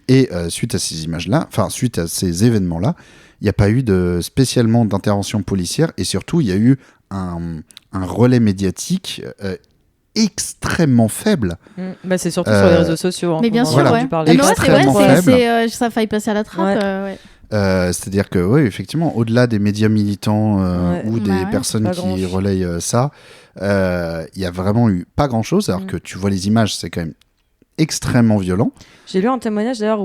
Speaker 6: Et suite à ces images-là, enfin suite à ces événements-là, il n'y a pas eu spécialement d'intervention policière, et surtout il y a eu un relais médiatique extrêmement faible.
Speaker 7: Bah, c'est surtout sur les réseaux sociaux.
Speaker 8: Mais bien
Speaker 7: qu'on a
Speaker 8: sûr,
Speaker 6: Voilà.
Speaker 7: entendu
Speaker 8: ouais.
Speaker 7: parler.
Speaker 8: Ah, mais ouais,
Speaker 6: Extrêmement faible.
Speaker 8: ça a failli passer à la trappe.
Speaker 7: Ouais.
Speaker 8: Ouais.
Speaker 6: C'est-à-dire que, oui, effectivement, au-delà des médias militants
Speaker 7: Ouais.
Speaker 6: ou des
Speaker 8: Bah ouais,
Speaker 6: personnes
Speaker 7: pas
Speaker 6: qui
Speaker 7: grand-chose.
Speaker 6: relayent ça, il y a vraiment eu pas grand-chose, alors que tu vois les images, c'est quand même extrêmement violent.
Speaker 7: J'ai lu un témoignage d'ailleurs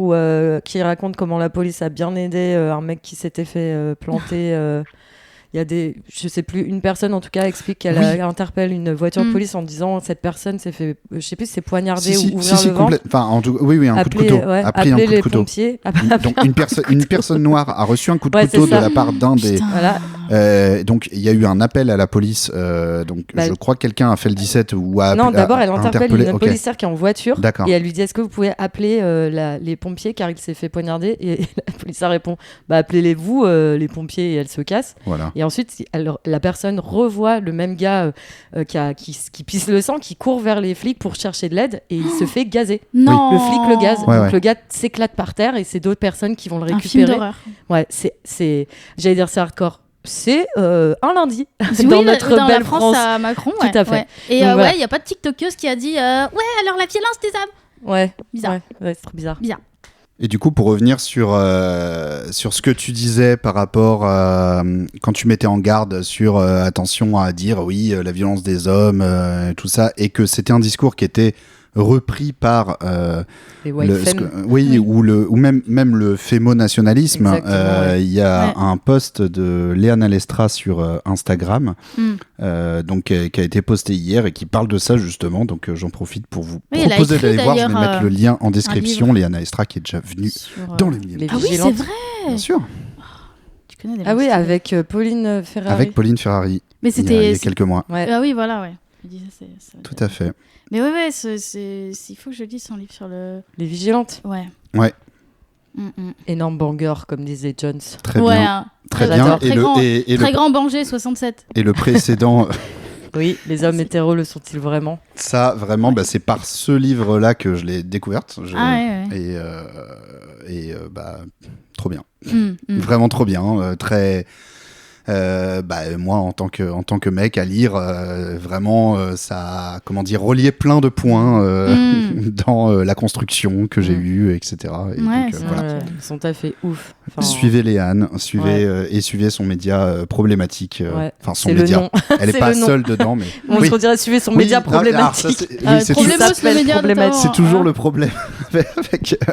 Speaker 7: qui raconte comment la police a bien aidé un mec qui s'était fait planter. Il y a je sais plus, une personne en tout cas explique qu'elle interpelle une voiture de police en disant cette personne s'est fait, je sais plus si c'est poignarder ou ouvrir le ventre.
Speaker 6: Enfin, oui, un coup de couteau.
Speaker 7: Ouais,
Speaker 6: A pris un
Speaker 7: appeler
Speaker 6: coup de
Speaker 7: les
Speaker 6: couteau.
Speaker 7: pompiers.
Speaker 6: Donc une personne noire a reçu un coup de
Speaker 7: Ouais,
Speaker 6: couteau
Speaker 7: c'est
Speaker 6: de
Speaker 7: ça.
Speaker 6: la part d'un des.
Speaker 8: Putain.
Speaker 7: Voilà.
Speaker 6: Donc il y a eu un appel à la police. Donc
Speaker 7: Bah,
Speaker 6: je crois que quelqu'un a fait le 17 ou a
Speaker 7: Non, d'abord elle interpelle
Speaker 6: interpellé.
Speaker 7: une
Speaker 6: Ok.
Speaker 7: policière qui est en voiture
Speaker 6: D'accord.
Speaker 7: et elle lui dit est-ce que vous pouvez appeler les pompiers car il s'est fait poignarder et la policière répond bah appelez-les vous les pompiers et elle se casse.
Speaker 6: Voilà.
Speaker 7: Et ensuite, la personne revoit le même gars qui pisse le sang, qui court vers les flics pour chercher de l'aide et il se fait gazer.
Speaker 8: Non.
Speaker 7: Le flic le gaze.
Speaker 6: Ouais,
Speaker 7: donc
Speaker 6: ouais.
Speaker 7: le gars s'éclate par terre et c'est d'autres personnes qui vont le
Speaker 8: Un film
Speaker 7: récupérer.
Speaker 8: d'horreur.
Speaker 7: Ouais, j'allais dire c'est hardcore. C'est un lundi
Speaker 8: Oui,
Speaker 7: dans notre
Speaker 8: dans
Speaker 7: belle
Speaker 8: la France,
Speaker 7: France.
Speaker 8: à Macron.
Speaker 7: Tout
Speaker 8: Ouais,
Speaker 7: à fait.
Speaker 8: ouais. Et
Speaker 7: Donc, voilà.
Speaker 8: il y a pas de TikTokeuse qui a dit ouais, alors la violence des hommes.
Speaker 7: Ouais,
Speaker 8: Bizarre.
Speaker 7: Ouais, c'est trop bizarre.
Speaker 6: Et du coup, pour revenir sur ce que tu disais par rapport quand tu mettais en garde sur attention à dire oui, la violence des hommes, tout ça, et que c'était un discours qui était repris par
Speaker 7: Les white femmes.
Speaker 6: oui, ou même le fémonationalisme.
Speaker 7: Exactement, ouais.
Speaker 6: Il y a
Speaker 8: Ouais.
Speaker 6: un post de Léana Lestra sur Instagram, donc qui a été posté hier et qui parle de ça justement. Donc j'en profite pour vous
Speaker 8: Oui, elle a
Speaker 6: proposer
Speaker 8: écrit,
Speaker 6: d'aller voir. Je vais
Speaker 8: d'ailleurs,
Speaker 6: mettre le lien en description.
Speaker 8: livre.
Speaker 6: Léana Lestra qui est déjà venue
Speaker 8: Sur,
Speaker 6: dans le milieu.
Speaker 7: Les
Speaker 8: Ah oui, c'est
Speaker 7: Vigilantes.
Speaker 8: vrai.
Speaker 6: Bien sûr,
Speaker 8: Tu connais des
Speaker 7: Ah oui,
Speaker 8: monstres.
Speaker 7: avec Pauline Ferrari.
Speaker 6: avec Pauline Ferrari.
Speaker 8: Mais
Speaker 6: Il y a
Speaker 8: c'était.
Speaker 6: quelques mois.
Speaker 7: Ouais.
Speaker 8: Ah oui, voilà, ouais. Je disais, c'est-
Speaker 6: Tout à fait.
Speaker 8: Mais ouais, il faut que je lise son livre sur le.
Speaker 7: Les Vigilantes.
Speaker 8: Ouais.
Speaker 6: Ouais.
Speaker 7: Énorme banger, comme disait Jones.
Speaker 6: Très
Speaker 8: Ouais,
Speaker 6: bien.
Speaker 8: hein.
Speaker 6: Très
Speaker 7: j'adore.
Speaker 6: bien.
Speaker 8: Très grand-
Speaker 6: Et
Speaker 8: Très
Speaker 6: le,
Speaker 8: grand Banger 67.
Speaker 6: et le précédent,
Speaker 7: Oui, les hommes hétéros le sont-ils vraiment?
Speaker 6: ça vraiment, bah, c'est par ce livre-là que je l'ai découverte.
Speaker 8: Ah ouais.
Speaker 6: Et bah, trop bien.
Speaker 8: Mm.
Speaker 6: Vraiment trop bien. Très. Bah, moi, en tant que mec à lire, vraiment, ça a, comment dire, relié plein de points dans la construction que j'ai eue, etc. Et
Speaker 8: Ouais,
Speaker 6: donc,
Speaker 8: c'est
Speaker 6: voilà.
Speaker 8: vrai.
Speaker 7: Son taf est ouf. Enfin,
Speaker 6: Suivez Léane, et suivez son média problématique.
Speaker 7: ouais.
Speaker 6: Enfin, son
Speaker 7: C'est le
Speaker 6: média.
Speaker 7: nom.
Speaker 6: Elle n'est
Speaker 7: C'est
Speaker 6: pas
Speaker 7: le nom.
Speaker 6: seule dedans, mais.
Speaker 7: On
Speaker 6: Oui.
Speaker 7: se dirait suivez son
Speaker 6: Oui,
Speaker 7: média
Speaker 6: non, alors,
Speaker 7: problématique.
Speaker 6: ça, c'est
Speaker 8: Problemos,
Speaker 7: s'appelle
Speaker 8: le média,
Speaker 7: problématique.
Speaker 8: notamment.
Speaker 6: c'est toujours le problème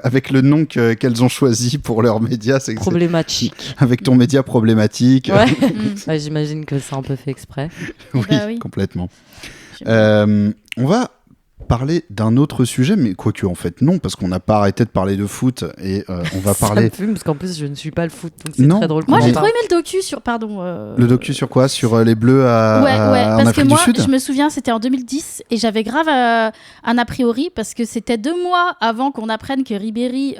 Speaker 6: avec le nom qu'elles ont choisi pour leur média. C'est que c'est
Speaker 7: Problématique.
Speaker 6: avec ton média problématique.
Speaker 7: Ouais.
Speaker 8: Mm.
Speaker 7: Bah, j'imagine que c'est un peu fait exprès.
Speaker 6: Oui,
Speaker 8: Bah oui.
Speaker 6: complètement.
Speaker 8: J'aime
Speaker 6: On va parler d'un autre sujet, mais quoique en fait non, parce qu'on n'a pas arrêté de parler de foot et on va
Speaker 7: Ça
Speaker 6: parler.
Speaker 7: me fume parce qu'en plus je ne suis pas le foot, donc c'est
Speaker 6: Non.
Speaker 7: très drôle.
Speaker 8: Moi,
Speaker 7: qu'on
Speaker 8: j'ai
Speaker 7: en
Speaker 8: trop
Speaker 7: parle.
Speaker 8: aimé le docu sur. Pardon.
Speaker 6: Le docu sur quoi? Sur les Bleus
Speaker 8: Ouais,
Speaker 6: en
Speaker 8: parce que
Speaker 6: Afrique
Speaker 8: moi,
Speaker 6: du Sud.
Speaker 8: je me souviens, c'était en 2010 et j'avais grave un a priori parce que c'était 2 mois avant qu'on apprenne que Ribéry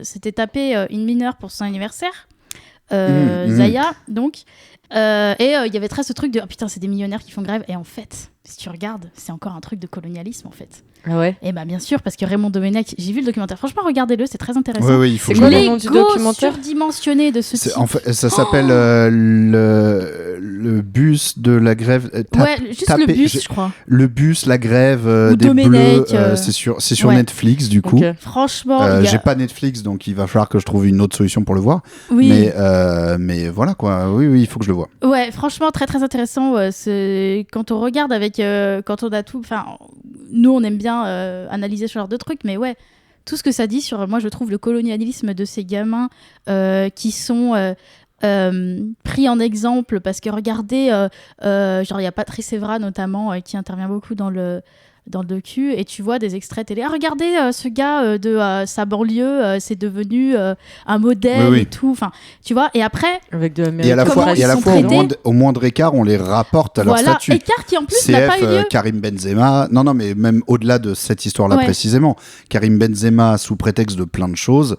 Speaker 8: s'était tapé une mineure pour son anniversaire, Zaya, donc. Et il y avait très ce truc de oh, putain, c'est des millionnaires qui font grève. Et en fait, si tu regardes, c'est encore un truc de colonialisme en fait.
Speaker 7: Ah ouais.
Speaker 8: Et bah bien sûr, parce que Raymond Domenech, j'ai vu le documentaire. Franchement, regardez-le, c'est très intéressant.
Speaker 6: Oui, oui, il faut
Speaker 7: C'est
Speaker 6: que je
Speaker 7: quoi
Speaker 6: le
Speaker 7: le
Speaker 6: vois.
Speaker 7: nom du
Speaker 8: L'ego
Speaker 7: documentaire
Speaker 8: surdimensionné de ce type.
Speaker 6: En fait, ça s'appelle le bus de la grève.
Speaker 8: Ouais, juste le
Speaker 6: tapé-
Speaker 8: bus, je crois.
Speaker 6: Le bus, la grève
Speaker 8: Ou
Speaker 6: des
Speaker 8: Domenech,
Speaker 6: Bleus. C'est sur
Speaker 8: ouais.
Speaker 6: Netflix du coup.
Speaker 7: Ok.
Speaker 8: Franchement, il y a-
Speaker 6: J'ai pas Netflix, donc il va falloir que je trouve une autre solution pour le voir.
Speaker 8: oui.
Speaker 6: Mais voilà quoi. Oui, il faut que je le vois.
Speaker 8: Ouais, franchement, très très intéressant. C'est quand on regarde avec, quand on a tout. Enfin, nous, on aime bien analyser ce genre de trucs, mais ouais, tout ce que ça dit sur, moi, je trouve le colonialisme de ces gamins qui sont pris en exemple, parce que regardez, genre il y a Patrice Evra notamment qui intervient beaucoup dans le docu, et tu vois des extraits télé. Ah, regardez ce gars de sa banlieue, c'est devenu un modèle
Speaker 6: Oui, oui.
Speaker 8: et tout. Enfin, tu vois. Et après,
Speaker 7: Avec de
Speaker 6: Et à la
Speaker 8: Comment
Speaker 6: fois,
Speaker 8: ils sont traités.
Speaker 6: au moindre écart, on les rapporte à leur
Speaker 8: voilà,
Speaker 6: statut.
Speaker 8: écart qui en plus n'a pas
Speaker 6: CF,
Speaker 8: eu lieu.
Speaker 6: Karim Benzema. Non, mais même au-delà de cette histoire-là
Speaker 8: Ouais.
Speaker 6: précisément. Karim Benzema, sous prétexte de plein de choses,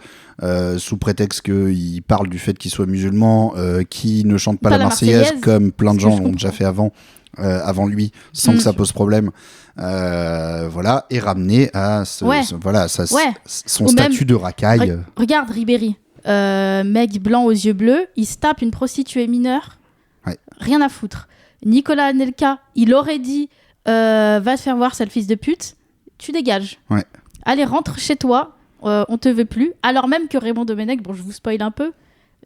Speaker 6: sous prétexte qu'il parle du fait qu'il soit musulman, qu'il ne chante pas la Marseillaise, comme plein de
Speaker 8: ce que
Speaker 6: gens
Speaker 8: je
Speaker 6: l'ont déjà fait avant lui, sans que ça pose problème. Voilà, et ramené à
Speaker 8: Ouais.
Speaker 6: son
Speaker 8: Ou
Speaker 6: statut
Speaker 8: même-
Speaker 6: de racaille.
Speaker 8: Regarde Ribéry, mec blanc aux yeux bleus, il se tape une prostituée mineure.
Speaker 6: Ouais.
Speaker 8: Rien à foutre. Nicolas Anelka, il aurait dit va te faire voir, sale fils de pute, tu dégages.
Speaker 6: Ouais.
Speaker 8: Allez, rentre chez toi, on te veut plus. Alors même que Raymond Domenech, bon, je vous spoil un peu,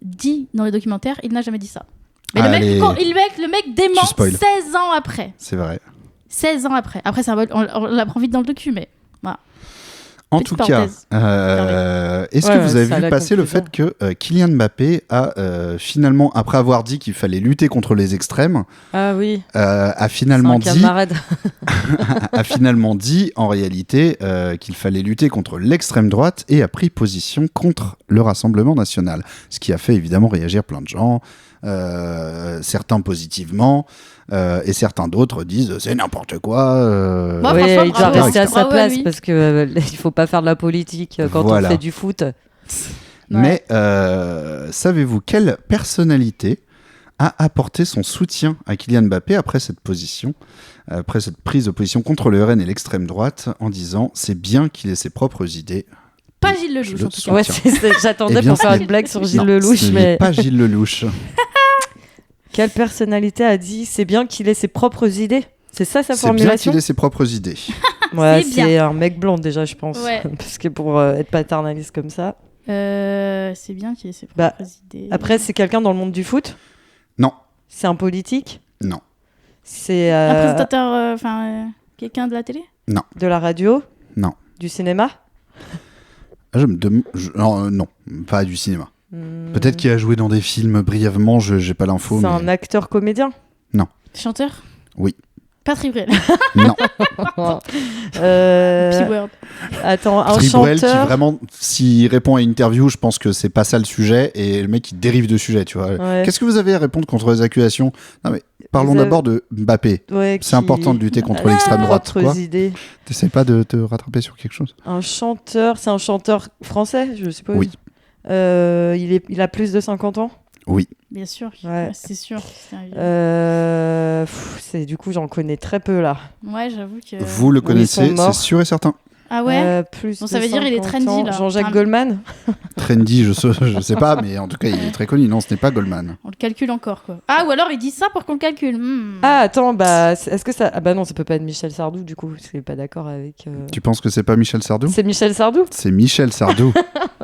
Speaker 8: dit dans les documentaires, il n'a jamais dit ça. Mais
Speaker 6: Allez.
Speaker 8: le mec dément
Speaker 6: Tu spoil.
Speaker 8: 16 ans après.
Speaker 6: C'est vrai.
Speaker 8: 16 ans après. Après, on l'apprend vite dans le docu, mais voilà.
Speaker 6: En
Speaker 8: Petite
Speaker 6: tout cas,
Speaker 8: parenthèse.
Speaker 6: est-ce
Speaker 7: Ouais,
Speaker 6: que vous avez
Speaker 7: ça a
Speaker 6: vu
Speaker 7: la
Speaker 6: passer le
Speaker 7: conclusion.
Speaker 6: fait que Kylian Mbappé a finalement, après avoir dit qu'il fallait lutter contre les extrêmes,
Speaker 7: Ah oui.
Speaker 6: a
Speaker 7: C'est
Speaker 6: finalement
Speaker 7: un camarade.
Speaker 6: dit en réalité qu'il fallait lutter contre l'extrême droite et a pris position contre le Rassemblement national. Ce qui a fait évidemment réagir plein de gens, certains positivement, et certains d'autres disent c'est n'importe quoi.
Speaker 8: Moi,
Speaker 7: Oui,
Speaker 8: franchement,
Speaker 7: il doit
Speaker 8: bravo.
Speaker 7: rester à sa
Speaker 8: Ah ouais,
Speaker 7: place
Speaker 8: oui.
Speaker 7: parce que il faut pas faire de la politique quand
Speaker 6: Voilà.
Speaker 7: on fait du foot.
Speaker 6: Mais savez-vous quelle personnalité a apporté son soutien à Kylian Mbappé après cette position, après cette prise de position contre le RN et l'extrême droite, en disant c'est bien qu'il ait ses propres idées.
Speaker 8: Pas Gilles
Speaker 6: Je
Speaker 8: Lelouch,
Speaker 6: le
Speaker 8: en tout cas.
Speaker 6: soutiens.
Speaker 7: Ouais, j'attendais
Speaker 6: Eh bien,
Speaker 7: pour faire
Speaker 6: ce
Speaker 7: une blague sur Gilles
Speaker 6: Non,
Speaker 7: Lelouch,
Speaker 6: ce n'est
Speaker 7: mais
Speaker 6: pas Gilles Lelouch.
Speaker 7: quelle personnalité a dit c'est bien qu'il ait ses propres idées? C'est ça sa
Speaker 6: C'est bien
Speaker 7: formulation?
Speaker 6: qu'il ait ses propres idées.
Speaker 7: Ouais,
Speaker 8: C'est bien.
Speaker 7: c'est un mec blanc déjà, je pense.
Speaker 8: Ouais.
Speaker 7: Parce que pour être paternaliste comme ça.
Speaker 8: C'est bien qu'il ait ses
Speaker 7: Bah,
Speaker 8: propres idées.
Speaker 7: Après, c'est quelqu'un dans le monde du foot?
Speaker 6: Non,
Speaker 7: C'est un politique?
Speaker 6: non,
Speaker 7: C'est
Speaker 8: un présentateur, quelqu'un de la télé.
Speaker 7: de la radio?
Speaker 6: Non.
Speaker 7: Du cinéma?
Speaker 6: Non, pas du cinéma. Peut-être qu'il a joué dans des films brièvement, j'ai pas l'info.
Speaker 7: C'est
Speaker 6: mais...
Speaker 7: un acteur comédien?
Speaker 8: Chanteur?
Speaker 6: Oui.
Speaker 8: Patrick Bruel.
Speaker 6: Non.
Speaker 8: P-word.
Speaker 7: Attends, un
Speaker 6: Patrick Bruel qui
Speaker 7: chanteur?
Speaker 6: vraiment, s'il répond à une interview, je pense que c'est pas ça le sujet et le mec il dérive de sujet, tu vois.
Speaker 7: Ouais.
Speaker 6: Qu'est-ce que vous avez à répondre contre les accusations? Non mais parlons
Speaker 7: Vous avez-
Speaker 6: d'abord de Mbappé.
Speaker 7: Ouais,
Speaker 6: C'est important de lutter contre
Speaker 7: a
Speaker 6: l'extrême
Speaker 7: ses
Speaker 6: droite,
Speaker 7: propres
Speaker 6: quoi.
Speaker 7: idées.
Speaker 6: T'essaies pas de te rattraper sur quelque chose?
Speaker 7: Un chanteur, c'est un chanteur français, je suppose.
Speaker 6: Oui.
Speaker 7: Il a plus de 50 ans?
Speaker 6: Oui.
Speaker 8: Bien sûr,
Speaker 7: Ouais.
Speaker 8: c'est sûr. C'est un vieux.
Speaker 7: Du coup, j'en connais très peu là.
Speaker 8: Ouais, j'avoue que.
Speaker 6: Vous le
Speaker 7: ils
Speaker 6: connaissez,
Speaker 7: sont morts.
Speaker 6: c'est sûr et certain.
Speaker 8: Ah ouais.
Speaker 7: Plus
Speaker 8: Donc
Speaker 7: de
Speaker 8: ça veut dire il est
Speaker 7: 50
Speaker 8: trendy,
Speaker 7: ans.
Speaker 8: là.
Speaker 7: Jean-Jacques
Speaker 8: Ah.
Speaker 7: Goldman?
Speaker 6: Trendy, je sais pas, mais en tout cas il est très connu. Non, ce n'est pas Goldman.
Speaker 8: On le calcule encore, quoi. Ah, ou alors il dit ça pour qu'on le calcule.
Speaker 7: Ah, attends, bah, est-ce que ça. Ah, bah non, ça peut pas être Michel Sardou, du coup, je suis pas d'accord avec.
Speaker 6: Tu penses que c'est pas Michel Sardou?
Speaker 7: C'est Michel Sardou?
Speaker 6: C'est Michel Sardou.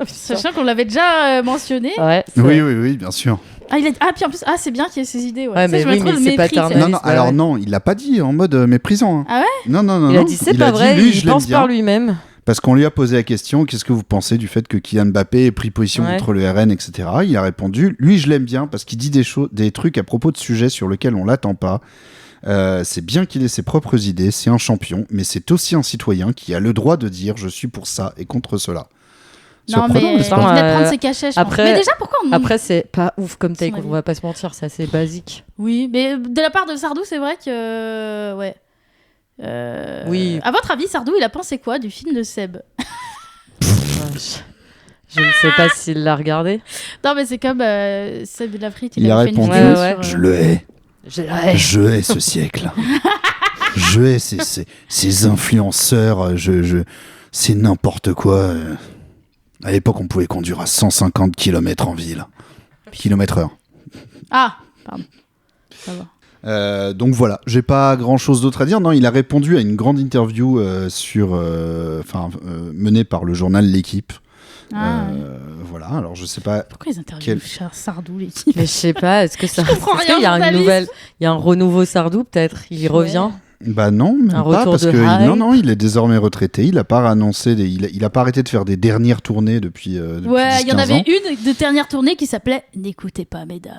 Speaker 8: Sachant qu'on l'avait déjà mentionné.
Speaker 7: Ouais. c'est
Speaker 6: Oui,
Speaker 7: vrai.
Speaker 6: oui, bien sûr.
Speaker 8: Puis en plus, c'est bien qu'il y ait ses idées. Ouais,
Speaker 7: Ouais, mais
Speaker 8: je me
Speaker 7: oui,
Speaker 8: trouve
Speaker 7: mais
Speaker 8: le
Speaker 7: c'est pas
Speaker 8: mépris,
Speaker 7: Turner.
Speaker 8: c'est-
Speaker 6: Non, non,
Speaker 7: Ouais,
Speaker 6: alors
Speaker 7: ouais.
Speaker 6: non, il l'a pas dit en mode méprisant. Hein.
Speaker 8: Ah ouais?
Speaker 6: Non, non, non.
Speaker 7: Il a
Speaker 6: non.
Speaker 7: dit c'est
Speaker 6: Il
Speaker 7: pas
Speaker 6: a dit,
Speaker 7: vrai,
Speaker 6: lui,
Speaker 7: il
Speaker 6: je l'aime
Speaker 7: pense
Speaker 6: bien.
Speaker 7: par lui-même.
Speaker 6: Parce qu'on lui a posé la question, qu'est-ce que vous pensez du fait que Kylian Mbappé ait pris position
Speaker 7: Ouais.
Speaker 6: contre le RN, etc. Il a répondu, lui je l'aime bien parce qu'il dit des trucs à propos de sujets sur lesquels on l'attend pas. C'est bien qu'il ait ses propres idées, c'est un champion, mais c'est aussi un citoyen qui a le droit de dire je suis pour ça et contre cela.
Speaker 8: Non,
Speaker 6: Surprenant,
Speaker 8: mais
Speaker 6: n'est-ce
Speaker 8: il
Speaker 6: pas?
Speaker 8: venait de prendre ses cachets, je pense.
Speaker 7: après-
Speaker 8: Mais déjà, pourquoi on...
Speaker 7: Après, c'est pas ouf comme take,
Speaker 8: Son avis.
Speaker 7: on va pas se mentir, c'est assez basique.
Speaker 8: Oui, mais de la part de Sardou, c'est vrai que... Ouais.
Speaker 7: Oui.
Speaker 8: À votre avis, Sardou, il a pensé quoi du film de Seb?
Speaker 7: Je ne sais pas s'il l'a regardé.
Speaker 8: Non, mais c'est comme Seb Lafrite,
Speaker 6: Il a
Speaker 8: avait fait une
Speaker 6: répondu,
Speaker 8: vidéo
Speaker 7: Ouais,
Speaker 8: sur,
Speaker 6: je le hais.
Speaker 7: Ouais.
Speaker 6: Je hais ce siècle. Je hais ces influenceurs. C'est n'importe quoi. À l'époque, on pouvait conduire à 150 km en ville. Km/h.
Speaker 8: Ah, pardon. Ça va.
Speaker 6: Donc voilà, j'ai pas grand chose d'autre à dire. Non, il a répondu à une grande interview menée par le journal L'Équipe.
Speaker 8: Ah,
Speaker 6: Voilà, alors je sais pas.
Speaker 8: pourquoi ils interviewent Sardou, l'équipe?
Speaker 7: Mais je sais pas, est-ce que ça.
Speaker 8: comprends
Speaker 7: est-ce
Speaker 8: rien,
Speaker 7: qu'il y a une
Speaker 8: journaliste.
Speaker 7: nouvelle. Il y a un renouveau Sardou, peut-être? Il y revient?
Speaker 6: Bah non, même
Speaker 7: Un
Speaker 6: pas,
Speaker 7: retour
Speaker 6: parce
Speaker 7: de
Speaker 6: que
Speaker 7: Hype.
Speaker 6: non, il est désormais retraité. Il a pas annoncé, il a pas arrêté de faire des dernières tournées depuis.
Speaker 8: Ouais, il y en
Speaker 6: 10-15
Speaker 8: avait
Speaker 6: ans.
Speaker 8: une de dernière tournée qui s'appelait N'écoutez pas, mesdames.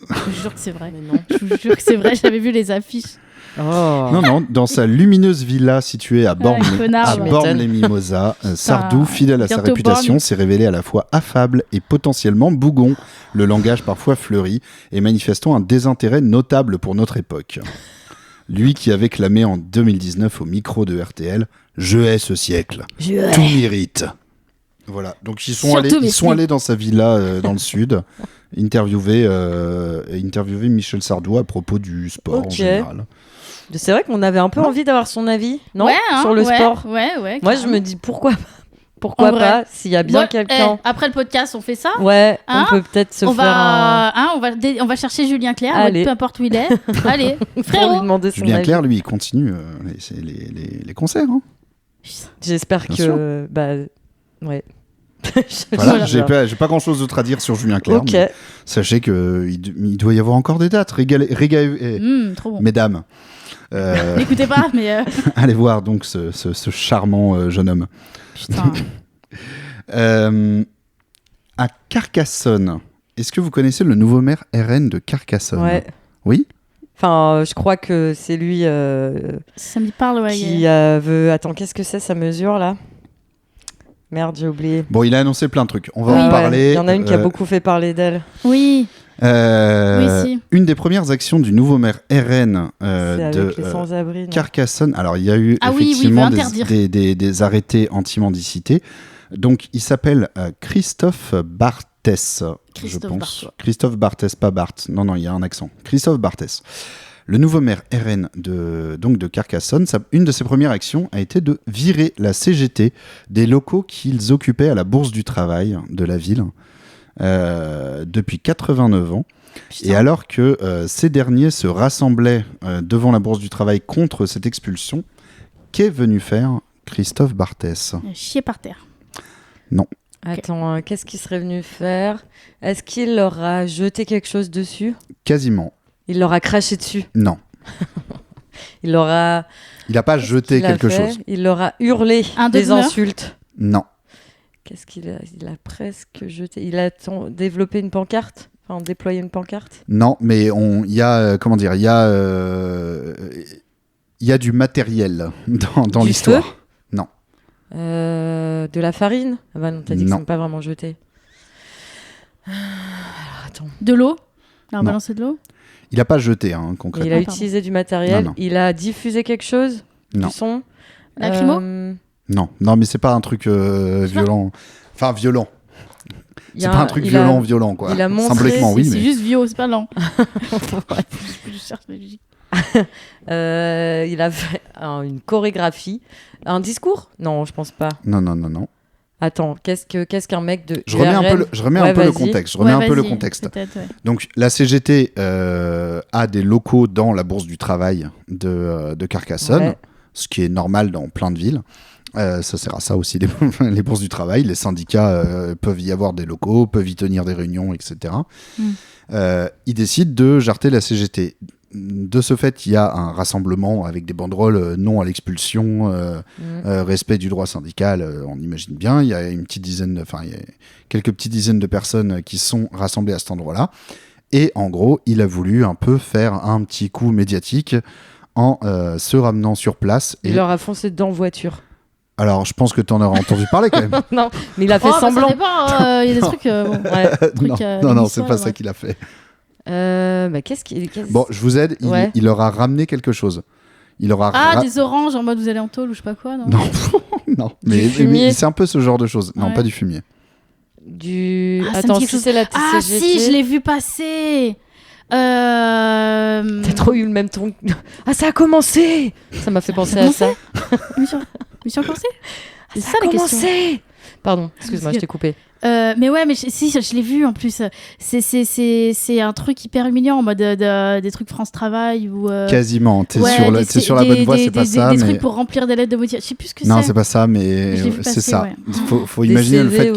Speaker 8: Je vous jure que c'est vrai.
Speaker 7: Mais non.
Speaker 8: Je vous jure que c'est vrai, j'avais vu les affiches.
Speaker 7: Oh.
Speaker 6: Non, dans sa lumineuse villa située à Borne,
Speaker 8: connard,
Speaker 6: à
Speaker 8: ouais.
Speaker 6: Borne-les-Mimosas, Sardou, fidèle à sa
Speaker 8: bientôt
Speaker 6: réputation,
Speaker 8: Borne.
Speaker 6: s'est révélé à la fois affable et potentiellement bougon, le langage parfois fleuri, et manifestant un désintérêt notable pour notre époque. Lui qui avait clamé en 2019 au micro de RTL « Je hais ce siècle, tout mérite ». Voilà, donc ils sont
Speaker 8: Surtout
Speaker 6: allés dans sa villa dans le sud, interviewer Michel Sardou à propos du sport en
Speaker 7: Ok.
Speaker 6: général.
Speaker 7: C'est vrai qu'on avait un peu envie d'avoir son avis, non?
Speaker 8: Ouais, hein,
Speaker 7: Sur le
Speaker 8: ouais,
Speaker 7: sport.
Speaker 8: Ouais.
Speaker 7: Moi, je
Speaker 8: carrément.
Speaker 7: me dis pourquoi
Speaker 8: En
Speaker 7: pas
Speaker 8: vrai.
Speaker 7: s'il y a bien
Speaker 8: Bon,
Speaker 7: quelqu'un.
Speaker 8: après le podcast, on fait ça.
Speaker 7: Ouais,
Speaker 8: Hein
Speaker 7: on peut peut-être se
Speaker 8: on
Speaker 7: faire un.
Speaker 8: va, on va chercher Julien Clerc,
Speaker 7: Allez.
Speaker 8: peu importe où il est. Allez,
Speaker 7: Pour lui
Speaker 8: frérot.
Speaker 7: demander son
Speaker 6: Julien
Speaker 7: avis.
Speaker 6: Clerc, lui, il continue les concerts. Hein.
Speaker 7: J'espère
Speaker 6: Bien
Speaker 7: que.
Speaker 6: sûr.
Speaker 7: Bah. Ouais.
Speaker 6: Voilà, j'ai pas grand chose d'autre à dire sur Julien Clerc.
Speaker 7: Ok.
Speaker 6: Mais sachez qu'il doit y avoir encore des dates.
Speaker 8: Trop bon.
Speaker 6: Mesdames,
Speaker 8: N'écoutez pas, mais
Speaker 6: allez voir donc ce charmant jeune homme.
Speaker 8: putain.
Speaker 6: À Carcassonne, est-ce que vous connaissez le nouveau maire RN de Carcassonne?
Speaker 7: Ouais.
Speaker 6: Oui.
Speaker 7: Enfin, je crois que c'est lui
Speaker 8: Ça me parle, ouais.
Speaker 7: qui veut. Attends, qu'est-ce que c'est, sa mesure là? Merde, j'ai oublié.
Speaker 6: Bon, il a annoncé plein de trucs. On va
Speaker 8: Oui.
Speaker 6: en
Speaker 8: Ouais,
Speaker 6: parler.
Speaker 7: Il y en a une qui a beaucoup fait parler d'elle.
Speaker 8: Oui, oui, si.
Speaker 6: Une des premières actions du nouveau maire RN
Speaker 7: C'est
Speaker 6: de
Speaker 7: avec les sans-abri. non
Speaker 6: Carcassonne. Alors, il y a eu
Speaker 8: Ah oui, oui,
Speaker 6: effectivement
Speaker 8: il veut interdire.
Speaker 6: des arrêtés anti-mendicité. Donc, il s'appelle Christophe Barthès, je
Speaker 8: Christophe
Speaker 6: pense.
Speaker 8: Barthes.
Speaker 6: Christophe Barthès, pas Barthes. Non, il y a un accent. Christophe Barthès. Le nouveau maire RN de Carcassonne, une de ses premières actions a été de virer la CGT des locaux qu'ils occupaient à la Bourse du Travail de la ville depuis 89 ans.
Speaker 8: Putain.
Speaker 6: Et alors que ces derniers se rassemblaient devant la Bourse du Travail contre cette expulsion, qu'est venu faire Christophe Barthès?
Speaker 8: Chier par terre.
Speaker 7: Attends, qu'est-ce qu'il serait venu faire? Est-ce qu'il leur a jeté quelque chose dessus?
Speaker 6: Quasiment.
Speaker 7: Il leur a craché dessus.
Speaker 6: Non.
Speaker 7: Il aura.
Speaker 6: Il n'a pas jeté
Speaker 7: qu'il a
Speaker 6: quelque
Speaker 7: fait
Speaker 6: chose.
Speaker 7: Il aura hurlé
Speaker 8: Un
Speaker 7: des
Speaker 8: doubleur
Speaker 7: insultes.
Speaker 6: Non.
Speaker 7: Qu'est-ce qu'il a? Il a presque jeté. Il a développé une pancarte. Enfin, déployé une pancarte.
Speaker 6: Non, mais il y a comment dire, il y a du matériel dans
Speaker 7: Du
Speaker 6: l'histoire.
Speaker 7: feu
Speaker 6: Non.
Speaker 7: De la farine. Ah bah non, t'as dit que
Speaker 6: Non.
Speaker 7: c'est pas vraiment jeté. Alors attends.
Speaker 8: De l'eau. Il a
Speaker 6: Non.
Speaker 8: balancé de l'eau.
Speaker 6: Il n'a pas jeté,
Speaker 7: Il
Speaker 6: concrètement.
Speaker 7: a utilisé du matériel.
Speaker 6: Non, non.
Speaker 7: Il a diffusé quelque chose.
Speaker 6: Non.
Speaker 7: Du son.
Speaker 8: Lacrymo
Speaker 6: Non, mais c'est pas un truc violent. Enfin, violent.
Speaker 7: Il y
Speaker 6: C'est
Speaker 7: a
Speaker 6: pas un truc
Speaker 7: il a-
Speaker 6: violent, quoi.
Speaker 7: il a montré-
Speaker 6: Symboliquement, oui,
Speaker 8: C'est
Speaker 6: mais
Speaker 8: juste vieux, c'est pas lent.
Speaker 7: Ouais.
Speaker 8: Je cherche la logique.
Speaker 7: Il a fait une chorégraphie. Un discours? Non, je pense pas.
Speaker 6: non.
Speaker 7: Attends, qu'est-ce qu'un mec de
Speaker 6: Je remets un peu le contexte.
Speaker 8: Ouais, vas-y, peut-être, ouais.
Speaker 6: Donc, la CGT a des locaux dans la Bourse du Travail de Carcassonne,
Speaker 7: Ouais.
Speaker 6: ce qui est normal dans plein de villes. Ça sert à ça aussi, les bourses du travail. Les syndicats peuvent y avoir des locaux, peuvent y tenir des réunions, etc. Ils décident de jarter la CGT. De ce fait, il y a un rassemblement avec des banderoles non à l'expulsion, respect du droit syndical, on imagine bien. Il y a il y a quelques petites dizaines de personnes qui sont rassemblées à cet endroit-là. Et en gros, il a voulu un peu faire un petit coup médiatique en se ramenant sur place.
Speaker 7: Il leur a foncé dedans en voiture.
Speaker 6: Alors, je pense que tu en auras entendu parler quand même.
Speaker 7: Non, mais il a fait
Speaker 8: Oh, bah,
Speaker 7: semblant.
Speaker 8: ça dépend, il y a des trucs. Bon.
Speaker 7: Ouais.
Speaker 6: Non,
Speaker 8: une
Speaker 6: c'est
Speaker 8: histoire,
Speaker 6: pas ça
Speaker 8: ouais.
Speaker 6: qu'il a fait.
Speaker 7: Qu'est-ce qu'il.
Speaker 6: Bon, je vous aide,
Speaker 7: Ouais.
Speaker 6: il leur a ramené quelque chose. Il leur a
Speaker 8: Des oranges en mode vous allez en tôle ou je sais pas quoi, non?
Speaker 6: Non, non. Mais
Speaker 7: fumier.
Speaker 6: c'est un peu ce genre de choses. Non,
Speaker 8: Ouais.
Speaker 6: pas du fumier.
Speaker 7: Du.
Speaker 8: Ah, ça me
Speaker 7: Attends,
Speaker 8: dit
Speaker 7: si
Speaker 8: quelque
Speaker 7: c'est la
Speaker 8: Ah
Speaker 7: TCGT.
Speaker 8: si, je l'ai vu passer.
Speaker 7: T'as trop eu le même ton. Ah, ça a commencé. Ça m'a fait penser à ça.
Speaker 8: Mission commencée. C'est
Speaker 7: Ça
Speaker 8: ça
Speaker 7: a
Speaker 8: la question.
Speaker 7: commencé. Pardon, excuse-moi, je t'ai coupé.
Speaker 8: Mais ouais, mais si, je l'ai vu en plus. C'est un truc hyper mignon en mode des trucs France Travail ou.
Speaker 6: Quasiment. T'es
Speaker 8: ouais,
Speaker 6: sur la bonne voie, c'est pas ça.
Speaker 8: Des
Speaker 6: mais...
Speaker 8: trucs pour remplir des lettres de motivation. Je sais plus ce que
Speaker 6: Non,
Speaker 8: c'est.
Speaker 6: c'est pas ça, mais
Speaker 8: Je l'ai vu
Speaker 6: c'est
Speaker 8: passer,
Speaker 6: ça.
Speaker 8: ouais.
Speaker 6: Faut
Speaker 7: Des
Speaker 6: imaginer le
Speaker 7: CV
Speaker 6: fait
Speaker 7: ou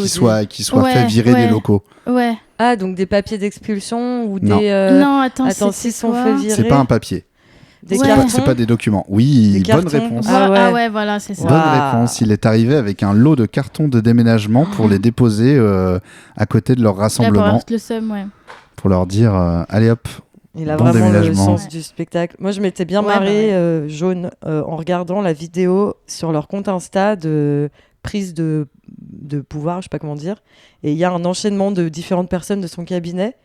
Speaker 6: qu'il soit
Speaker 8: Ouais,
Speaker 6: fait virer
Speaker 8: ouais.
Speaker 6: des locaux.
Speaker 8: Ouais.
Speaker 7: Ah, donc des papiers d'expulsion ou
Speaker 6: Non.
Speaker 7: des.
Speaker 8: Non, attends,
Speaker 7: Attends,
Speaker 8: c'est
Speaker 7: s'ils sont
Speaker 8: quoi
Speaker 7: fait virer.
Speaker 6: C'est pas un papier.
Speaker 7: Des
Speaker 8: Ouais.
Speaker 7: cartons.
Speaker 6: C'est pas des documents. Oui,
Speaker 7: Des
Speaker 6: bonne
Speaker 7: cartons.
Speaker 6: réponse.
Speaker 7: Ah ouais.
Speaker 8: Voilà, c'est ça.
Speaker 6: Bonne réponse. Il est arrivé avec un lot de cartons de déménagement pour les déposer à côté de leur
Speaker 8: Là, pour
Speaker 6: rassemblement
Speaker 8: avoir le seum, ouais.
Speaker 6: pour leur dire allez hop.
Speaker 7: Il a
Speaker 6: Bon
Speaker 7: vraiment le
Speaker 6: déménagement.
Speaker 7: sens du spectacle. Moi, je m'étais bien
Speaker 8: Ouais,
Speaker 7: marrée,
Speaker 8: bah
Speaker 7: jaune, en regardant la vidéo sur leur compte Insta de prise de pouvoir, je sais pas comment dire. Et il y a un enchaînement de différentes personnes de son cabinet.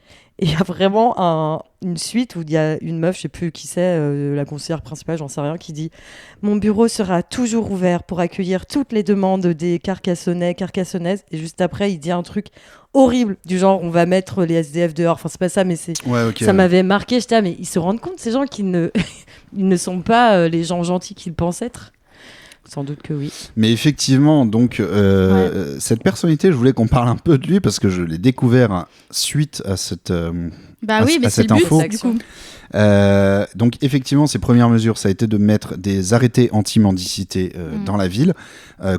Speaker 7: Et il y a vraiment une suite où il y a une meuf, je sais plus qui c'est, la conseillère principale, j'en sais rien, qui dit « Mon bureau sera toujours ouvert pour accueillir toutes les demandes des Carcassonnais, Carcassonnaises. » Et juste après, il dit un truc horrible, du genre « On va mettre les SDF dehors. » Enfin, c'est pas ça, mais c'est...
Speaker 6: Ouais, ok.
Speaker 7: Ça m'avait marqué, j'étais mais ils se rendent compte, ces gens, qu'ils ne, ils ne sont pas les gens gentils qu'ils pensent être. Sans doute que oui.
Speaker 6: Mais effectivement, donc, cette personnalité, je voulais qu'on parle un peu de lui parce que je l'ai découvert suite à cette.
Speaker 8: Bah
Speaker 6: à
Speaker 8: oui, mais c'est
Speaker 6: cette
Speaker 8: le but,
Speaker 6: info.
Speaker 8: du coup.
Speaker 6: Donc, effectivement, ses premières mesures, ça a été de mettre des arrêtés anti-mendicité dans la ville,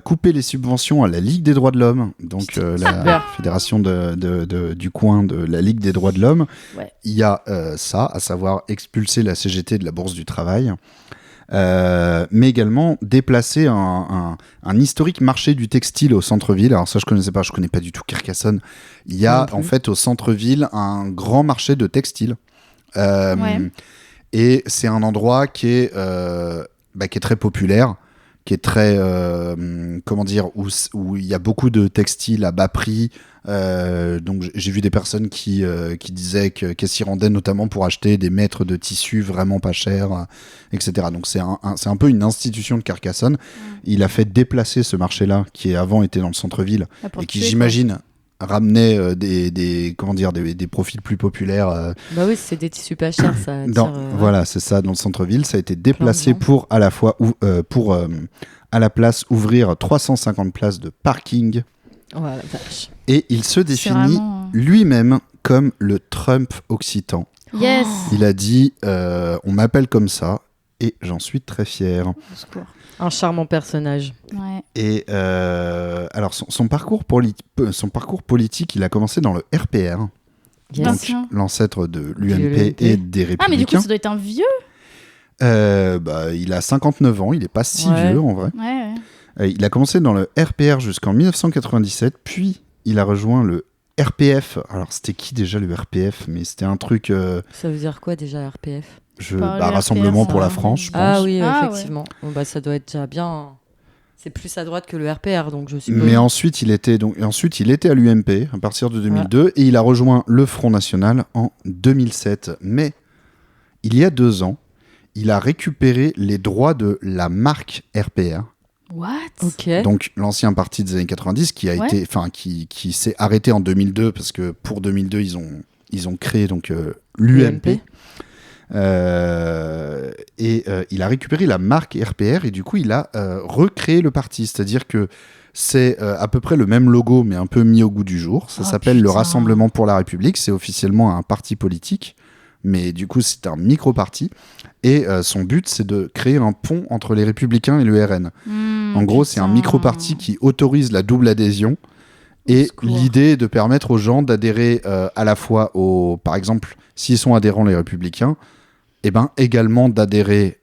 Speaker 6: couper les subventions à la Ligue des droits de l'homme, donc la fédération du coin de la Ligue des droits de l'homme.
Speaker 7: Ouais.
Speaker 6: Il y a ça, à savoir expulser la CGT de la Bourse du Travail. Mais également déplacer un historique marché du textile au centre-ville. Alors ça, je connais pas du tout Carcassonne. Il y a en fait au centre-ville un grand marché de textile. Et c'est un endroit qui est très populaire, qui est très, où il y a beaucoup de textiles à bas prix. Donc j'ai vu des personnes qui disaient qu'elles s'y rendaient notamment pour acheter des mètres de tissu vraiment pas chers, etc. Donc c'est un peu une institution de Carcassonne. Il a fait déplacer ce marché-là, qui avant était dans le centre-ville, et qui, j'imagine, ramenait des profils plus populaires.
Speaker 7: Bah oui, c'est des tissus pas chers, ça.
Speaker 6: Voilà, c'est ça, dans le centre-ville. Ça a été déplacé
Speaker 7: gens.
Speaker 6: pour à la fois à la place ouvrir 350 places de parking.
Speaker 7: Oh la vache.
Speaker 6: Et il se définit
Speaker 8: vraiment-
Speaker 6: lui-même comme le Trump occitan.
Speaker 8: Yes.
Speaker 6: Il a dit on m'appelle comme ça et j'en suis très fier.
Speaker 8: Au secours.
Speaker 7: Un charmant personnage.
Speaker 8: Ouais.
Speaker 6: Et alors son parcours politique, il a commencé dans le RPR,
Speaker 7: Yes.
Speaker 8: Ancien.
Speaker 6: l'ancêtre de l'UMP
Speaker 7: l'UMP.
Speaker 6: et des
Speaker 8: Ah, mais du coup,
Speaker 6: Républicains.
Speaker 8: ça doit être un vieux.
Speaker 6: Il a 59 ans, il n'est pas si
Speaker 7: Ouais.
Speaker 6: vieux en vrai.
Speaker 8: Ouais.
Speaker 6: Il a commencé dans le RPR jusqu'en 1997, puis il a rejoint le RPF. Alors c'était qui déjà le RPF? Mais c'était un truc,
Speaker 7: Ça veut dire quoi déjà, RPF?
Speaker 8: Pas le
Speaker 6: Rassemblement
Speaker 8: RPR,
Speaker 6: pour la
Speaker 8: ça.
Speaker 6: France, je pense.
Speaker 7: Ah oui,
Speaker 8: Ah,
Speaker 7: effectivement. Bon, bah, ça doit être déjà bien. C'est plus à droite que le RPR, donc je suppose.
Speaker 6: Mais ensuite il était à l'UMP à partir de 2002 et il a rejoint le Front National en 2007. Mais il y a 2 ans, il a récupéré les droits de la marque RPR.
Speaker 8: What?
Speaker 7: Ok.
Speaker 6: Donc l'ancien parti des années 90 qui a
Speaker 8: Ouais.
Speaker 6: été, qui s'est arrêté en 2002 parce que pour 2002 ils ont créé donc l'UMP. Il a récupéré la marque RPR et du coup il a recréé le parti, c'est-à-dire que c'est à peu près le même logo mais un peu mis au goût du jour. Ça
Speaker 8: Oh,
Speaker 6: s'appelle le
Speaker 8: putain.
Speaker 6: Rassemblement pour la République, c'est officiellement un parti politique, mais du coup c'est un micro-parti et son but c'est de créer un pont entre les Républicains et le RN. En gros c'est un micro-parti qui autorise la double adhésion. Et
Speaker 8: secours.
Speaker 6: l'idée est de permettre aux gens d'adhérer à la fois par exemple, s'ils sont adhérents les Républicains, et ben également d'adhérer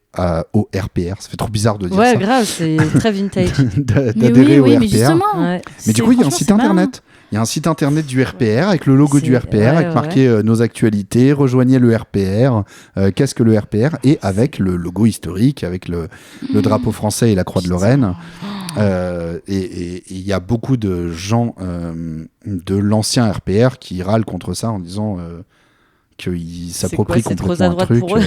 Speaker 6: au RPR. Ça fait trop bizarre de dire
Speaker 7: Ouais,
Speaker 6: ça.
Speaker 7: grave, c'est très vintage.
Speaker 6: D'adhérer au
Speaker 8: mais
Speaker 6: RPR.
Speaker 8: justement.
Speaker 7: Ouais.
Speaker 6: Mais du coup, il y a un site internet. Il y a un site internet du RPR avec le logo du RPR,
Speaker 7: ouais,
Speaker 6: avec marqué nos actualités, rejoignez le RPR, qu'est-ce que le RPR, et avec le logo historique, avec le drapeau français et la croix de Lorraine. Et il y a beaucoup de gens de l'ancien RPR qui râlent contre ça en disant qu'ils s'approprient
Speaker 7: quoi, c'est trop
Speaker 6: complètement
Speaker 7: à
Speaker 6: un
Speaker 7: droite
Speaker 6: truc.
Speaker 7: pour eux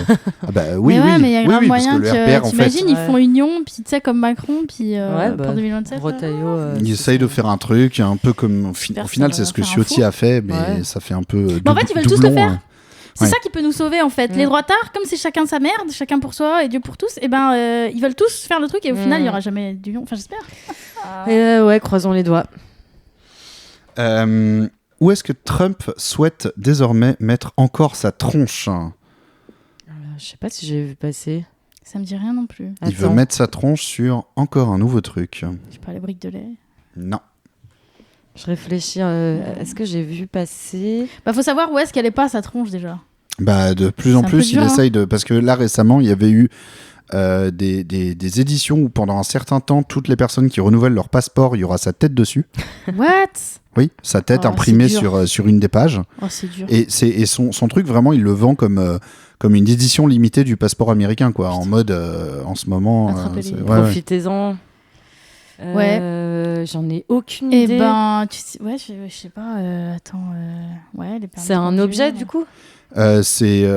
Speaker 6: Ah bah, oui,
Speaker 8: mais ouais,
Speaker 6: oui,
Speaker 8: mais il y a
Speaker 6: oui,
Speaker 8: grave
Speaker 6: oui, parce
Speaker 8: moyen
Speaker 6: que le RPR, en fait,
Speaker 8: t'imagines, ils
Speaker 7: Ouais.
Speaker 8: font union, puis tu sais, comme Macron, puis
Speaker 7: Ouais,
Speaker 8: pour
Speaker 7: bah,
Speaker 8: 2027.
Speaker 7: Rotaillot.
Speaker 6: ils essayent de faire un truc un peu comme au final
Speaker 8: Personne
Speaker 6: c'est ce que
Speaker 8: va faire un
Speaker 6: Ciotti
Speaker 8: four.
Speaker 6: a fait, mais
Speaker 7: Ouais.
Speaker 6: ça fait un peu
Speaker 8: en fait, ils veulent tous le faire.
Speaker 6: hein.
Speaker 8: C'est
Speaker 6: Ouais.
Speaker 8: ça qui peut nous sauver en fait. Les droitards, comme c'est chacun sa merde, chacun pour soi et Dieu pour tous, et ben ils veulent tous faire le truc et au final il y aura jamais d'union. Enfin j'espère.
Speaker 7: Ouais, croisons les doigts.
Speaker 6: Où est-ce que Trump souhaite désormais mettre encore sa tronche?
Speaker 7: Je sais pas si j'ai vu passer.
Speaker 8: Ça me dit rien non plus.
Speaker 6: Il veut
Speaker 7: Attends.
Speaker 6: mettre sa tronche sur encore un nouveau truc.
Speaker 8: Je sais pas, les briques de lait.
Speaker 6: Non.
Speaker 7: Je réfléchis. Est-ce que j'ai vu passer?
Speaker 8: Bah faut savoir où est-ce qu'elle est pas sa tronche déjà.
Speaker 6: Bah, de plus en
Speaker 8: C'est un peu
Speaker 6: plus,
Speaker 8: dur,
Speaker 6: il
Speaker 8: hein.
Speaker 6: essaye de... Parce que là, récemment, il y avait eu des éditions où pendant un certain temps, toutes les personnes qui renouvellent leur passeport, il y aura sa tête dessus.
Speaker 8: What?
Speaker 6: Oui, sa tête
Speaker 8: Oh,
Speaker 6: imprimée
Speaker 8: c'est dur.
Speaker 6: sur une des pages.
Speaker 8: Oh c'est dur.
Speaker 6: Et son truc, vraiment, il le vend comme une édition limitée du passeport américain, quoi. En mode, en ce moment...
Speaker 8: Attrapez-les.
Speaker 6: c'est- ouais, ouais.
Speaker 7: Profitez-en. J'en ai aucune
Speaker 8: Et
Speaker 7: idée.
Speaker 8: ben tu sais, ouais je sais pas. Attends. Ouais les permis
Speaker 7: C'est
Speaker 8: de
Speaker 7: un
Speaker 8: conduire.
Speaker 7: objet du coup?
Speaker 6: C'est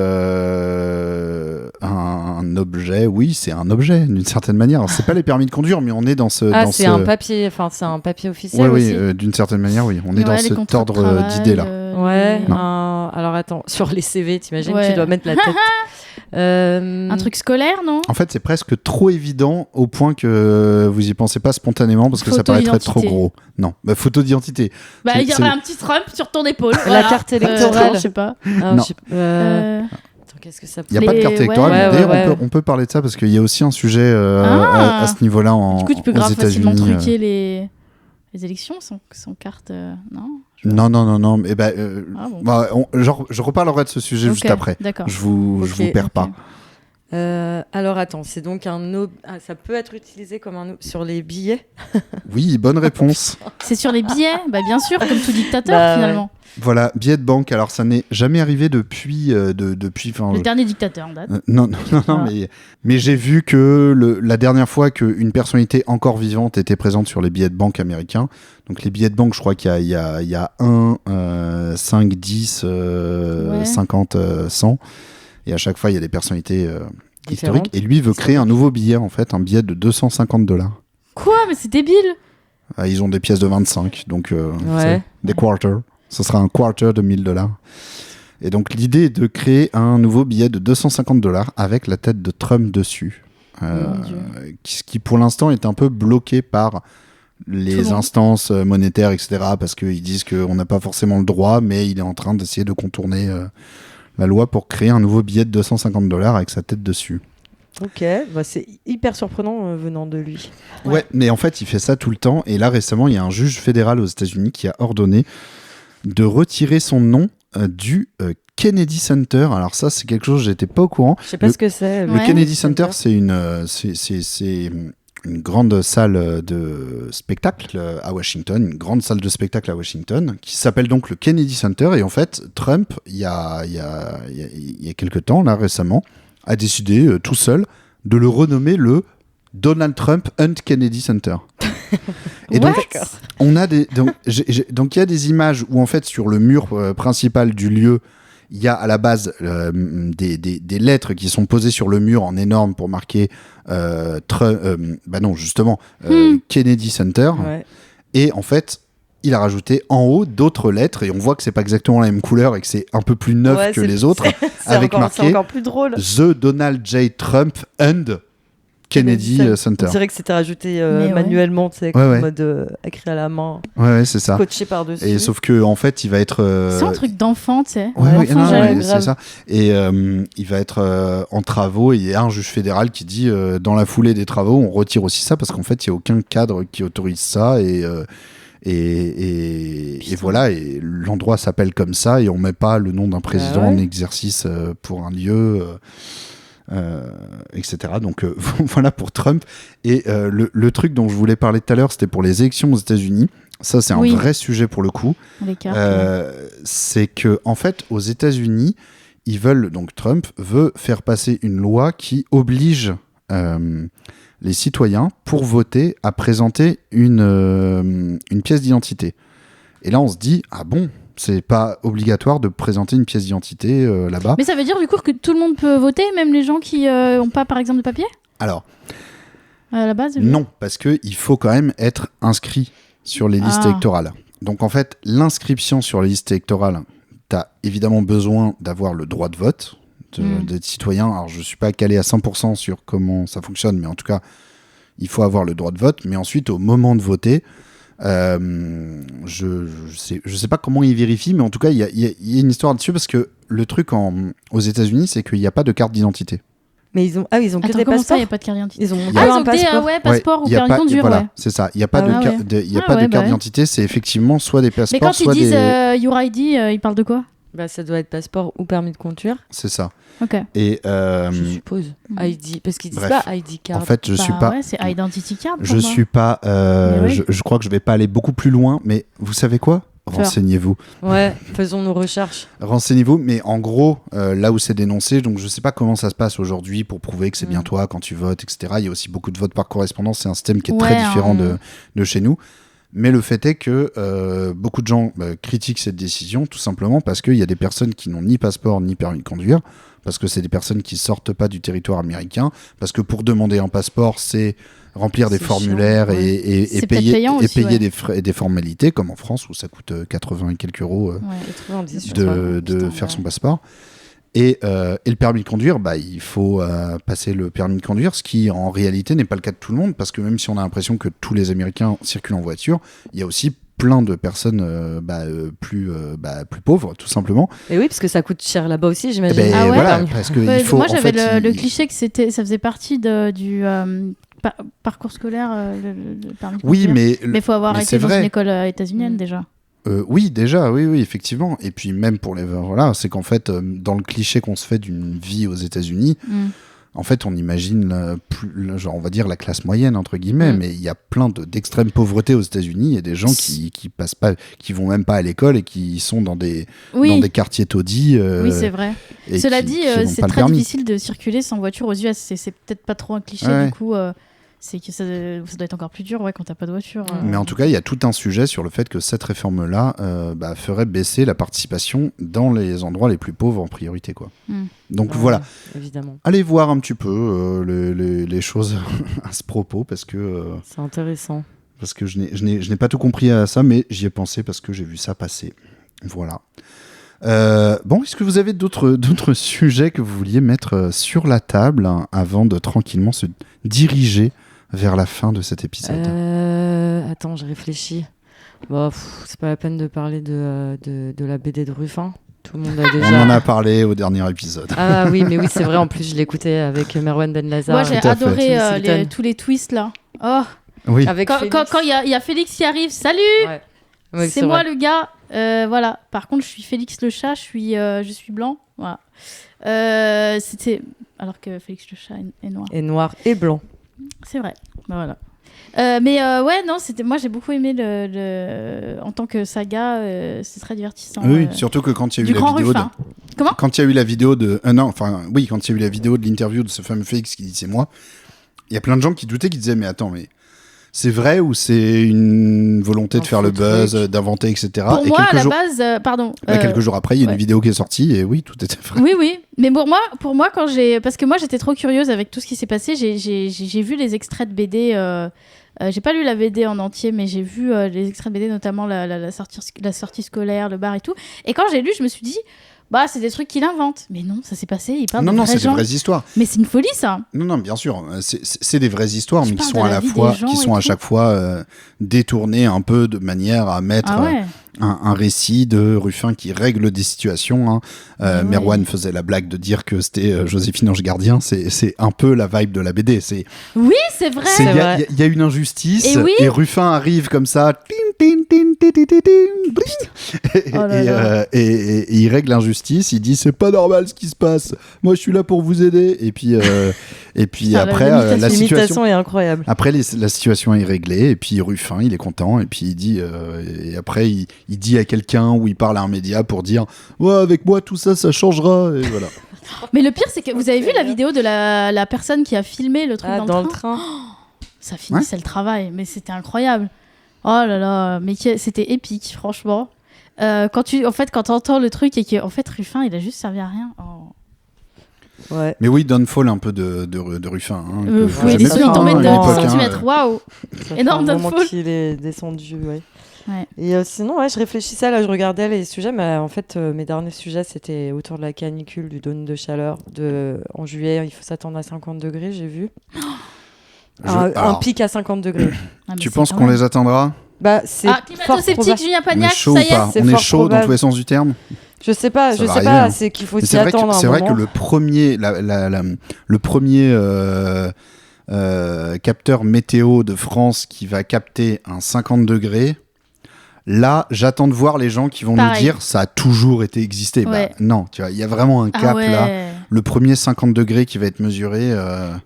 Speaker 6: un objet, oui, c'est un objet d'une certaine manière. C'est pas les permis de conduire, mais on est dans ce.
Speaker 7: Ah,
Speaker 6: dans
Speaker 7: c'est
Speaker 6: ce...
Speaker 7: un papier. Enfin, c'est un papier officiel
Speaker 6: Ouais,
Speaker 7: aussi.
Speaker 6: oui, d'une certaine manière, oui. On est
Speaker 8: Ouais,
Speaker 6: dans
Speaker 8: les
Speaker 6: cet
Speaker 8: contrats de
Speaker 6: ordre
Speaker 8: travail,
Speaker 6: d'idées-là.
Speaker 7: Ouais.
Speaker 8: les-
Speaker 7: Alors attends, sur les CV, t'imagines,
Speaker 8: Ouais.
Speaker 7: tu dois mettre la tête.
Speaker 8: Un truc scolaire non?
Speaker 6: En fait, c'est presque trop évident au point que vous y pensez pas spontanément parce que ça
Speaker 8: Photo
Speaker 6: paraîtrait trop
Speaker 8: d'identité.
Speaker 6: gros. Non, photo d'identité.
Speaker 8: Bah
Speaker 6: C'est-
Speaker 8: il y
Speaker 6: c'est-
Speaker 8: aurait un petit Trump sur ton épaule.
Speaker 7: La
Speaker 8: voilà.
Speaker 7: carte électorale.
Speaker 8: Je sais pas.
Speaker 7: Ah,
Speaker 6: Non.
Speaker 7: je sais-
Speaker 8: Euh,
Speaker 7: Attends, qu'est-ce que ça peut
Speaker 6: Il n'y a pas de carte
Speaker 8: Les-
Speaker 6: électorale.
Speaker 8: ouais,
Speaker 6: mais
Speaker 7: ouais,
Speaker 6: D'ailleurs,
Speaker 7: ouais.
Speaker 6: on peut parler de ça parce qu'il y a aussi un sujet
Speaker 8: Ah.
Speaker 6: à ce niveau-là
Speaker 8: Du coup tu peux
Speaker 6: aux
Speaker 8: grave facilement
Speaker 6: États-Unis.
Speaker 8: truquer les élections sans carte. Non.
Speaker 6: Non. Mais
Speaker 8: Ah bon.
Speaker 6: je reparlerai de ce sujet juste
Speaker 8: Ok,
Speaker 6: après.
Speaker 8: D'accord.
Speaker 6: Je vous
Speaker 7: Ok,
Speaker 6: perds
Speaker 8: ok.
Speaker 6: pas.
Speaker 7: Alors attends, c'est donc ça peut être utilisé comme sur les billets.
Speaker 6: Oui, bonne réponse.
Speaker 8: C'est sur les billets, bah bien sûr, comme tout dictateur
Speaker 7: Bah,
Speaker 8: finalement.
Speaker 6: Voilà, billet de banque. Alors, ça n'est jamais arrivé depuis.
Speaker 8: Le dernier dictateur en date.
Speaker 6: Non,
Speaker 8: Voilà.
Speaker 6: mais j'ai vu que la dernière fois qu'une personnalité encore vivante était présente sur les billets de banque américains, donc les billets de banque, je crois qu'il y a 1, 5, 10,
Speaker 8: Ouais.
Speaker 6: 50, 100, et à chaque fois, il y a des personnalités historiques,
Speaker 7: Différentes.
Speaker 6: et lui veut créer un nouveau billet, en fait, un billet de $250.
Speaker 8: Quoi? Mais c'est débile.
Speaker 6: Ah, ils ont des pièces de 25, donc
Speaker 7: Ouais.
Speaker 6: c'est des quarters. Ce sera un quarter de $1000. Et donc l'idée est de créer un nouveau billet de $250 avec la tête de Trump dessus.
Speaker 8: Mon Dieu.
Speaker 6: Ce qui pour l'instant est un peu bloqué par
Speaker 8: Tout
Speaker 6: les
Speaker 8: le monde.
Speaker 6: instances monétaires, etc. Parce qu'ils disent qu'on n'a pas forcément le droit, mais il est en train d'essayer de contourner la loi pour créer un nouveau billet de $250 avec sa tête dessus.
Speaker 7: Ok, bah c'est hyper surprenant venant de lui.
Speaker 6: Ouais, mais en fait, il fait ça tout le temps. Et là, récemment, il y a un juge fédéral aux États-Unis qui a ordonné de retirer son nom du Kennedy Center. Alors ça, c'est quelque chose, j'étais pas au courant.
Speaker 7: Je sais pas ce que c'est.
Speaker 6: Le
Speaker 8: Ouais.
Speaker 6: Kennedy Center, c'est une grande salle de spectacle à Washington, une grande salle de spectacle à Washington, qui s'appelle donc le Kennedy Center. Et en fait, Trump, il y a quelques temps, là récemment, a décidé tout seul de le renommer le Donald Trump and Kennedy Center. Et donc,
Speaker 8: What
Speaker 6: on a donc il y a des images où en fait sur le mur principal du lieu, il y a à la base des lettres qui sont posées sur le mur en énorme pour marquer Kennedy Center.
Speaker 7: Ouais.
Speaker 6: Et en fait, il a rajouté en haut d'autres lettres et on voit que c'est pas exactement la même couleur et que c'est un peu plus neuf
Speaker 7: Ouais,
Speaker 6: que
Speaker 7: c'est-
Speaker 6: les autres,
Speaker 7: c'est
Speaker 6: avec
Speaker 7: encore, c'est
Speaker 6: marqué
Speaker 7: encore plus drôle.
Speaker 6: The Donald J. Trump and Kennedy Center.
Speaker 7: On dirait que c'était rajouté
Speaker 8: Mais ouais.
Speaker 7: manuellement, tu sais,
Speaker 6: Ouais,
Speaker 7: en
Speaker 6: ouais.
Speaker 7: mode écrit à la main,
Speaker 6: Ouais, c'est ça.
Speaker 7: coaché par-dessus.
Speaker 6: Et sauf que en fait, il va être
Speaker 8: C'est un truc d'enfant, tu sais.
Speaker 6: Ouais,
Speaker 7: Ouais,
Speaker 6: oui,
Speaker 7: enfin,
Speaker 6: non,
Speaker 7: ouais,
Speaker 6: mais
Speaker 7: grave.
Speaker 6: c'est ça. Et il va être en travaux. Et il y a un juge fédéral qui dit dans la foulée des travaux, on retire aussi ça parce qu'en fait, il n'y a aucun cadre qui autorise ça. Et voilà. Et l'endroit s'appelle comme ça. Et on met pas le nom d'un président
Speaker 7: ouais.
Speaker 6: en exercice pour un lieu. Etc. Donc voilà pour Trump. Et le truc dont je voulais parler tout à l'heure, c'était pour les élections aux États-Unis. Ça, c'est un
Speaker 8: Oui.
Speaker 6: vrai sujet pour le coup.
Speaker 8: Les cartes.
Speaker 6: C'est que en fait, aux États-Unis, Trump veut faire passer une loi qui oblige les citoyens pour voter à présenter une pièce d'identité. Et là, on se dit ah bon, c'est pas obligatoire de présenter une pièce d'identité là-bas.
Speaker 8: Mais ça veut dire du coup que tout le monde peut voter, même les gens qui n'ont pas par exemple de papier
Speaker 6: Alors
Speaker 8: à la base
Speaker 6: non, parce que il faut quand même être inscrit sur les listes
Speaker 8: Ah.
Speaker 6: électorales. Donc en fait, l'inscription sur les listes électorales, tu as évidemment besoin d'avoir le droit de vote, d'être citoyen. Alors je suis pas calé à 100% sur comment ça fonctionne, mais en tout cas, il faut avoir le droit de vote. Mais ensuite, au moment de voter, je sais pas comment ils vérifient, mais en tout cas, il y a une histoire là-dessus parce que le truc aux États-Unis, c'est qu'il n'y a pas de carte d'identité.
Speaker 7: Mais ils ont que
Speaker 8: Attends,
Speaker 7: des
Speaker 8: comment ça,
Speaker 7: passeports.
Speaker 8: il n'y a pas de carte d'identité
Speaker 7: Ils ont
Speaker 8: Ah, ils
Speaker 7: un
Speaker 8: ont des
Speaker 7: passeport.
Speaker 8: passeports ou
Speaker 6: il y a
Speaker 8: permis de
Speaker 6: pas-
Speaker 8: conduire,
Speaker 6: voilà,
Speaker 8: ouais.
Speaker 6: c'est ça. Il n'y a pas
Speaker 8: Ah
Speaker 6: de,
Speaker 8: ouais,
Speaker 6: car-
Speaker 8: ouais.
Speaker 6: de- il y a
Speaker 8: Ah
Speaker 6: pas
Speaker 8: ouais,
Speaker 6: de carte
Speaker 8: bah
Speaker 6: d'identité, c'est effectivement soit des
Speaker 8: Mais
Speaker 6: passeports,
Speaker 8: quand ils
Speaker 6: soit
Speaker 8: disent
Speaker 6: des...
Speaker 8: Your ID, ils parlent de quoi
Speaker 7: Bah, ça doit être passeport ou permis de conduire,
Speaker 6: C'est ça.
Speaker 8: Ok.
Speaker 6: Et
Speaker 7: je suppose.
Speaker 8: Mhm.
Speaker 7: ID, parce qu'ils disent
Speaker 6: bref.
Speaker 7: pas ID card.
Speaker 6: en fait, je suis pas...
Speaker 8: Ouais, c'est Identity Card. pour
Speaker 6: Je
Speaker 8: moi.
Speaker 6: suis pas...
Speaker 8: Mais oui.
Speaker 6: je crois que je vais pas aller beaucoup plus loin, mais vous savez quoi ? Renseignez-vous.
Speaker 7: Ouais, faisons nos recherches.
Speaker 6: Renseignez-vous, mais en gros, là où c'est dénoncé, donc je sais pas comment ça se passe aujourd'hui pour prouver que c'est bien toi quand tu votes, etc. Il y a aussi beaucoup de votes par correspondance, c'est un système qui est très
Speaker 8: Ouais,
Speaker 6: différent de chez nous. Mais le fait est que beaucoup de gens critiquent cette décision tout simplement parce qu'il y a des personnes qui n'ont ni passeport ni permis de conduire, parce que c'est des personnes qui sortent pas du territoire américain, parce que pour demander un passeport, c'est remplir des
Speaker 7: C'est
Speaker 6: formulaires
Speaker 7: chiant, ouais.
Speaker 6: et
Speaker 8: C'est
Speaker 6: payer,
Speaker 8: peut-être payant
Speaker 6: et
Speaker 8: aussi,
Speaker 6: payer
Speaker 8: ouais.
Speaker 6: des, frais, des formalités, comme en France où ça coûte 80 et quelques euros
Speaker 7: 90, je
Speaker 6: de
Speaker 7: crois. Putain,
Speaker 6: faire
Speaker 7: ouais.
Speaker 6: son passeport. Et le permis de conduire, il faut passer le permis de conduire, ce qui en réalité n'est pas le cas de tout le monde, parce que même si on a l'impression que tous les Américains circulent en voiture, il y a aussi plein de personnes plus pauvres, tout simplement.
Speaker 7: Et oui, parce que ça coûte cher là-bas aussi,
Speaker 6: Eh
Speaker 7: j'imagine.
Speaker 6: ben,
Speaker 8: Ah ouais
Speaker 6: voilà, parce que
Speaker 8: Ouais,
Speaker 6: il faut,
Speaker 8: moi,
Speaker 6: en
Speaker 8: j'avais
Speaker 6: fait,
Speaker 8: le cliché que ça faisait partie du parcours scolaire, le permis de
Speaker 6: Oui,
Speaker 8: conduire.
Speaker 6: mais
Speaker 8: Mais il faut avoir
Speaker 6: mais
Speaker 8: été
Speaker 6: c'est
Speaker 8: dans
Speaker 6: vrai.
Speaker 8: une école états-unienne déjà.
Speaker 6: Oui, déjà, oui, effectivement. Et puis même pour les... Voilà, c'est qu'en fait, dans le cliché qu'on se fait d'une vie aux États-Unis, en fait, on imagine, genre, on va dire la classe moyenne, entre guillemets, mais il y a plein d'extrême pauvreté aux États-Unis. Il y a des gens qui passent pas, qui vont même pas à l'école et qui sont dans des quartiers taudis.
Speaker 8: Oui, c'est vrai.
Speaker 6: et
Speaker 8: Cela
Speaker 6: qui-
Speaker 8: dit,
Speaker 6: qui n'ont
Speaker 8: c'est
Speaker 6: pas le
Speaker 8: très
Speaker 6: permis.
Speaker 8: difficile de circuler sans voiture aux US. C'est peut-être pas trop un cliché,
Speaker 6: Ouais.
Speaker 8: du coup. C'est que ça doit être encore plus dur quand t'as pas de voiture.
Speaker 6: Mais en tout cas, il y a tout un sujet sur le fait que cette réforme-là ferait baisser la participation dans les endroits les plus pauvres en priorité, quoi. Donc
Speaker 7: Ouais,
Speaker 6: voilà.
Speaker 7: Évidemment.
Speaker 6: Allez voir un petit peu les choses à ce propos parce que
Speaker 7: C'est intéressant.
Speaker 6: je n'ai pas tout compris à ça, mais j'y ai pensé parce que j'ai vu ça passer. Voilà. Bon, est-ce que vous avez d'autres sujets que vous vouliez mettre sur la table avant de tranquillement se diriger vers la fin de cet épisode?
Speaker 7: Attends, je réfléchis. Bon, c'est pas la peine de parler de la BD de Ruffin. Tout le monde a déjà...
Speaker 6: On en a parlé au dernier épisode.
Speaker 7: Ah oui, mais oui, c'est vrai. En plus, je l'écoutais avec Merwan Ben Lazar.
Speaker 8: Moi, j'ai
Speaker 6: Tout à fait.
Speaker 8: adoré
Speaker 7: Timothy Dalton.
Speaker 8: tous les twists là. Oh,
Speaker 6: Oui.
Speaker 7: Avec
Speaker 8: quand
Speaker 7: Félix.
Speaker 8: il y a Félix qui arrive, salut,
Speaker 7: Ouais. Ouais,
Speaker 8: c'est moi
Speaker 7: vrai.
Speaker 8: le gars. Voilà. Par contre, je suis Félix le chat, je suis blanc. Voilà. C'était... Alors que Félix le chat est noir.
Speaker 7: Et noir et blanc.
Speaker 8: C'est vrai. Bah, voilà. Mais ouais, non, moi j'ai beaucoup aimé en tant que saga, c'est très divertissant.
Speaker 6: Oui, surtout que quand il y a eu la vidéo
Speaker 8: Ruffin. Comment ?
Speaker 6: Quand il y a eu la vidéo de quand il y a eu la vidéo de l'interview de ce fameux Félix qui dit c'est moi, il y a plein de gens qui doutaient, qui disaient mais attends, mais c'est vrai ou c'est une volonté de faire le buzz, d'inventer, etc.
Speaker 8: Pour moi, à la base, pardon.
Speaker 6: Quelques jours après, il y a une vidéo qui est sortie et oui, tout était vrai.
Speaker 8: Oui. Mais pour moi, parce que moi, j'étais trop curieuse avec tout ce qui s'est passé. J'ai vu les extraits de BD. J'ai pas lu la BD en entier, mais j'ai vu les extraits de BD, notamment la sortie scolaire, le bar et tout. Et quand j'ai lu, je me suis dit, bah, c'est des trucs qu'il invente. Mais non, ça s'est passé. Il parle de vrais
Speaker 6: c'est
Speaker 8: gens.
Speaker 6: des vraies histoires.
Speaker 8: Mais c'est une folie, ça.
Speaker 6: Non, bien sûr. C'est des vraies histoires, mais qui sont à chaque fois détournées un peu de manière à mettre un récit de Ruffin qui règle des situations. Merwan faisait la blague de dire que c'était Joséphine Ange Gardien. C'est un peu la vibe de la BD.
Speaker 8: Oui, c'est vrai.
Speaker 6: Il y a une injustice et Ruffin arrive comme ça. Et il règle l'injustice. Il dit c'est pas normal ce qui se passe. Moi je suis là pour vous aider. Et puis après la situation
Speaker 7: est incroyable.
Speaker 6: Après la situation est réglée et puis Ruffin il est content et puis il dit et après il dit à quelqu'un ou il parle à un média pour dire ouais avec moi tout ça changera et voilà.
Speaker 8: Mais le pire c'est que vous avez vu la vidéo de la personne qui a filmé le truc dans le train. Ça finissait le travail, mais c'était incroyable. Oh là là, mais c'était épique, franchement. Quand t'entends le truc et que en fait Ruffin il a juste servi à rien. Oh.
Speaker 6: Ouais. Mais oui, downfall un peu de Ruffin.
Speaker 8: Oui, il est tombé de 10 cm, waouh. Énorme downfall.
Speaker 7: Moment qu'il est descendu, ouais. Et sinon, je réfléchissais, là, je regardais les sujets, mais en fait, mes derniers sujets, c'était autour de la canicule, du dôme de chaleur. En juillet, il faut s'attendre à 50 degrés, j'ai vu. Un pic à 50 degrés.
Speaker 6: Tu penses qu'on les atteindra ?
Speaker 7: Bah, c'est
Speaker 8: climato-sceptique, Julien Pagnac,
Speaker 6: ça y est. On est chaud dans tous les sens du terme.
Speaker 7: Je sais pas, c'est qu'il faut s'y attendre.
Speaker 6: C'est vrai que le premier, capteur météo de France qui va capter un 50 degrés, là, j'attends de voir les gens qui vont nous dire ça a toujours été existé. Ouais. Bah, non, tu vois, il y a vraiment un cap là. Le premier 50 degrés qui va être mesuré.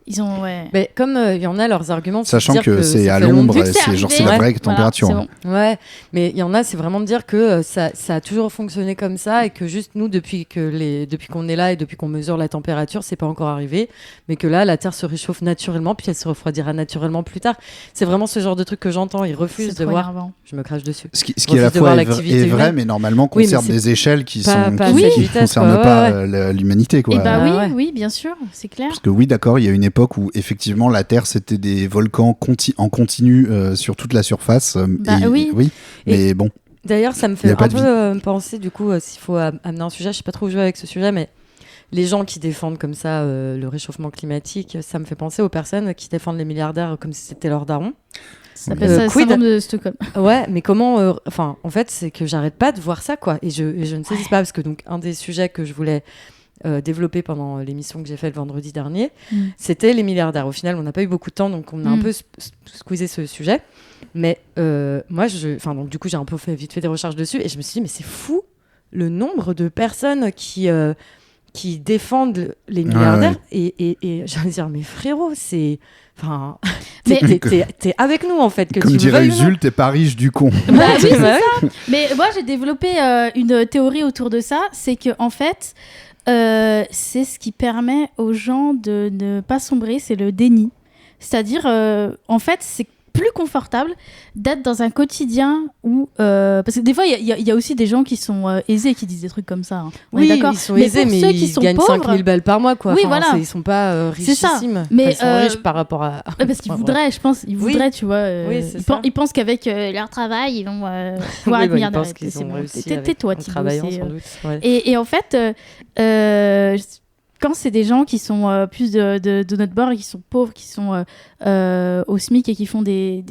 Speaker 8: Ils ont,
Speaker 7: Mais comme il y en a leurs arguments,
Speaker 6: sachant que c'est à l'ombre, c'est la vraie température.
Speaker 8: Voilà,
Speaker 7: bon. Ouais, mais il y en a, c'est vraiment de dire que ça a toujours fonctionné comme ça et que juste nous, depuis qu'on est là et depuis qu'on mesure la température, c'est pas encore arrivé, mais que là, la Terre se réchauffe naturellement, puis elle se refroidira naturellement plus tard. C'est vraiment ce genre de truc que j'entends. Ils refusent de voir. Énervant. Je me crache dessus.
Speaker 6: Ce qui est à la fois est vrai, mais normalement concerne des échelles qui ne concernent pas l'humanité, quoi.
Speaker 8: Oui, bien sûr, c'est clair.
Speaker 6: Parce que oui, d'accord, il y a une époque où effectivement la Terre c'était des volcans en continu sur toute la surface. Mais bon.
Speaker 7: D'ailleurs, ça me fait un peu penser du coup, s'il faut amener un sujet, je sais pas trop où jouer avec ce sujet, mais les gens qui défendent comme ça le réchauffement climatique, ça me fait penser aux personnes qui défendent les milliardaires comme si c'était leur daron.
Speaker 8: Ça s'appelle ça le syndrome de Stockholm.
Speaker 7: Ouais, mais comment... en fait, c'est que j'arrête pas de voir ça, quoi. Et je ne saisis pas, parce que donc, un des sujets que je voulais développé pendant l'émission que j'ai faite le vendredi dernier, c'était les milliardaires. Au final, on n'a pas eu beaucoup de temps, donc on a un peu squeezé ce sujet. Mais moi, donc, du coup, j'ai un peu vite fait des recherches dessus et je me suis dit, mais c'est fou le nombre de personnes qui défendent les milliardaires. Et j'allais dire, mais frérot, c'est... Enfin, t'es avec nous, en fait. Que
Speaker 6: comme dirait Usul, t'es pas riche du con.
Speaker 8: Bah oui, c'est ça. Mais moi, j'ai développé une théorie autour de ça. C'est que en fait... c'est ce qui permet aux gens de ne pas sombrer, c'est le déni. C'est-à-dire, en fait, c'est plus confortable d'être dans un quotidien où... parce que des fois, il y a aussi des gens qui sont aisés qui disent des trucs comme ça. Hein.
Speaker 7: Oui, ils sont aisés, mais ils gagnent 5000 balles par mois. Quoi.
Speaker 8: Oui,
Speaker 7: enfin,
Speaker 8: voilà.
Speaker 7: Ils sont pas richissimes.
Speaker 8: Mais
Speaker 7: ils sont riches par rapport à...
Speaker 8: parce qu'ils voudraient, je pense. Ils voudraient, tu vois. Ils pensent qu'avec leur travail, ils vont pouvoir être milliardaires. Tais-toi, Thibaut.
Speaker 7: Travaillant, sans doute. Ouais.
Speaker 8: Et en fait... quand c'est des gens qui sont plus de notre bord et qui sont pauvres, qui sont au SMIC et qui font des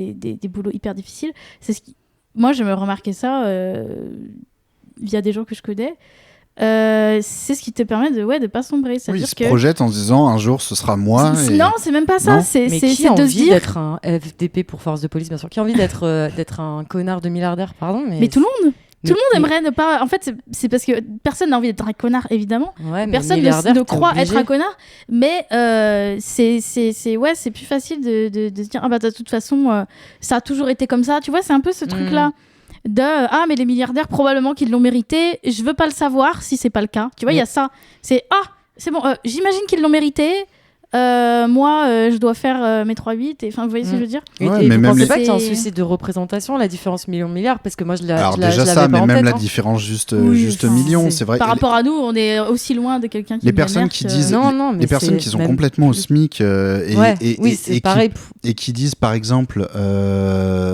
Speaker 8: boulots hyper difficiles, moi je me remarquais ça via des gens que je connais. C'est ce qui te permet de pas sombrer.
Speaker 6: Oui, ils se projettent en se disant un jour ce sera moi.
Speaker 8: Non, c'est même pas ça. C'est
Speaker 7: qui a
Speaker 8: de se
Speaker 7: envie
Speaker 8: dire
Speaker 7: d'être un FDP pour force de police, bien sûr. Qui a envie d'être un connard de milliardaire, pardon.
Speaker 8: Mais tout le monde. Tout le monde aimerait ne pas. En fait, c'est parce que personne n'a envie d'être un connard, évidemment.
Speaker 7: Ouais, mais
Speaker 8: Personne
Speaker 7: milliardaire,
Speaker 8: ne
Speaker 7: t'es
Speaker 8: croit
Speaker 7: obligé.
Speaker 8: être un connard, mais c'est plus facile de se dire de toute façon ça a toujours été comme ça. Tu vois, c'est un peu ce truc là mais les milliardaires probablement qu'ils l'ont mérité. Je veux pas le savoir si c'est pas le cas. Tu vois, il y a ça. C'est bon. J'imagine qu'ils l'ont mérité. Moi, je dois faire mes 3-8 et enfin, vous voyez ce que je veux dire.
Speaker 7: Et,
Speaker 6: Ouais,
Speaker 7: et
Speaker 6: mais
Speaker 7: vous
Speaker 6: même
Speaker 7: pensez
Speaker 6: les-
Speaker 7: pas qu'il y a un
Speaker 8: C'est-
Speaker 7: souci de représentation, la différence million-milliard, parce que moi
Speaker 6: Alors
Speaker 7: je
Speaker 6: déjà
Speaker 7: l'avais
Speaker 6: ça,
Speaker 7: pas
Speaker 6: mais
Speaker 7: en
Speaker 6: même
Speaker 7: tête,
Speaker 6: la
Speaker 7: hein.
Speaker 6: différence juste
Speaker 8: Oui,
Speaker 6: million,
Speaker 7: c'est-
Speaker 6: c'est vrai.
Speaker 8: Par rapport à nous, on est aussi loin de quelqu'un qui
Speaker 6: Les
Speaker 8: est
Speaker 6: personnes
Speaker 8: millionnaire
Speaker 6: qui
Speaker 8: que-
Speaker 6: disent,
Speaker 7: Non, mais
Speaker 6: les personnes
Speaker 7: c'est
Speaker 6: qui sont
Speaker 7: même
Speaker 6: complètement au
Speaker 7: plus-
Speaker 6: SMIC
Speaker 7: Oui, c'est pareil.
Speaker 6: et qui disent par exemple,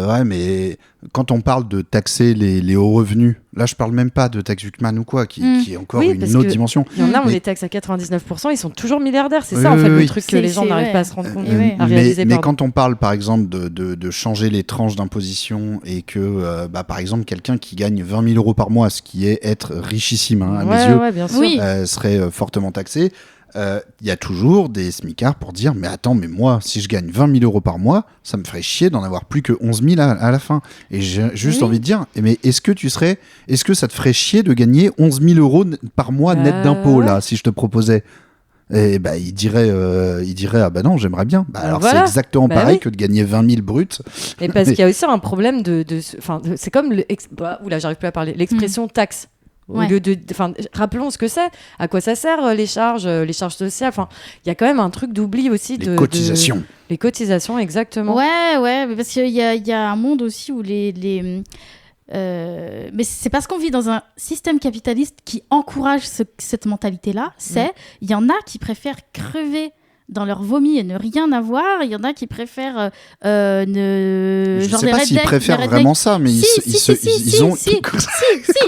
Speaker 6: ouais, mais quand on parle de taxer les hauts revenus, là je parle même pas de taxe Huckman ou quoi, qui est encore
Speaker 7: Oui,
Speaker 6: une
Speaker 7: parce
Speaker 6: autre
Speaker 7: que
Speaker 6: dimension.
Speaker 7: Il y en a, on
Speaker 6: Mais-
Speaker 7: les taxe à 99%, ils sont toujours milliardaires. C'est
Speaker 6: Oui,
Speaker 7: ça, en fait,
Speaker 6: oui,
Speaker 7: le
Speaker 6: oui.
Speaker 7: truc que
Speaker 8: C'est-
Speaker 7: les gens
Speaker 8: c'est-
Speaker 7: n'arrivent
Speaker 8: ouais.
Speaker 7: pas à se rendre compte,
Speaker 8: Ouais.
Speaker 7: à réaliser.
Speaker 6: Mais
Speaker 7: pardon.
Speaker 6: quand on parle par exemple de changer les tranches d'imposition et que par exemple quelqu'un qui gagne 20 000 euros par mois, ce qui est être richissime à mes yeux,
Speaker 7: Ouais, bien sûr.
Speaker 8: Oui.
Speaker 6: serait fortement taxé, il y a toujours des smicards pour dire mais attends, mais moi si je gagne 20 000 euros par mois, ça me ferait chier d'en avoir plus que 11 000 à la fin. Et j'ai juste
Speaker 8: Oui.
Speaker 6: envie de dire mais est-ce que ça te ferait chier de gagner 11 000 euros par mois net d'impôts
Speaker 7: ouais.
Speaker 6: là, si je te proposais? Et il dirait ah bah non, j'aimerais bien. Alors
Speaker 7: voilà.
Speaker 6: c'est exactement
Speaker 7: Bah
Speaker 6: pareil
Speaker 7: oui.
Speaker 6: que de gagner 20 000 bruts.
Speaker 7: Et parce qu'il y a aussi un problème c'est comme oula, j'arrive plus à parler. L'expression taxe. Au
Speaker 8: Ouais.
Speaker 7: lieu rappelons ce que c'est, à quoi ça sert les charges sociales. Enfin, il y a quand même un truc d'oubli aussi
Speaker 6: Les cotisations.
Speaker 7: Les cotisations, exactement.
Speaker 8: Ouais, mais parce qu'il y a un monde aussi où mais c'est parce qu'on vit dans un système capitaliste qui encourage cette mentalité-là. Il y en a qui préfèrent crever dans leur vomi et ne rien avoir. Il y en a qui préfèrent
Speaker 6: Je
Speaker 8: genre
Speaker 6: sais
Speaker 8: des
Speaker 6: pas
Speaker 8: rednecks,
Speaker 6: s'ils préfèrent
Speaker 8: des rednecks.
Speaker 6: vraiment ça, mais ils ont.
Speaker 8: Si,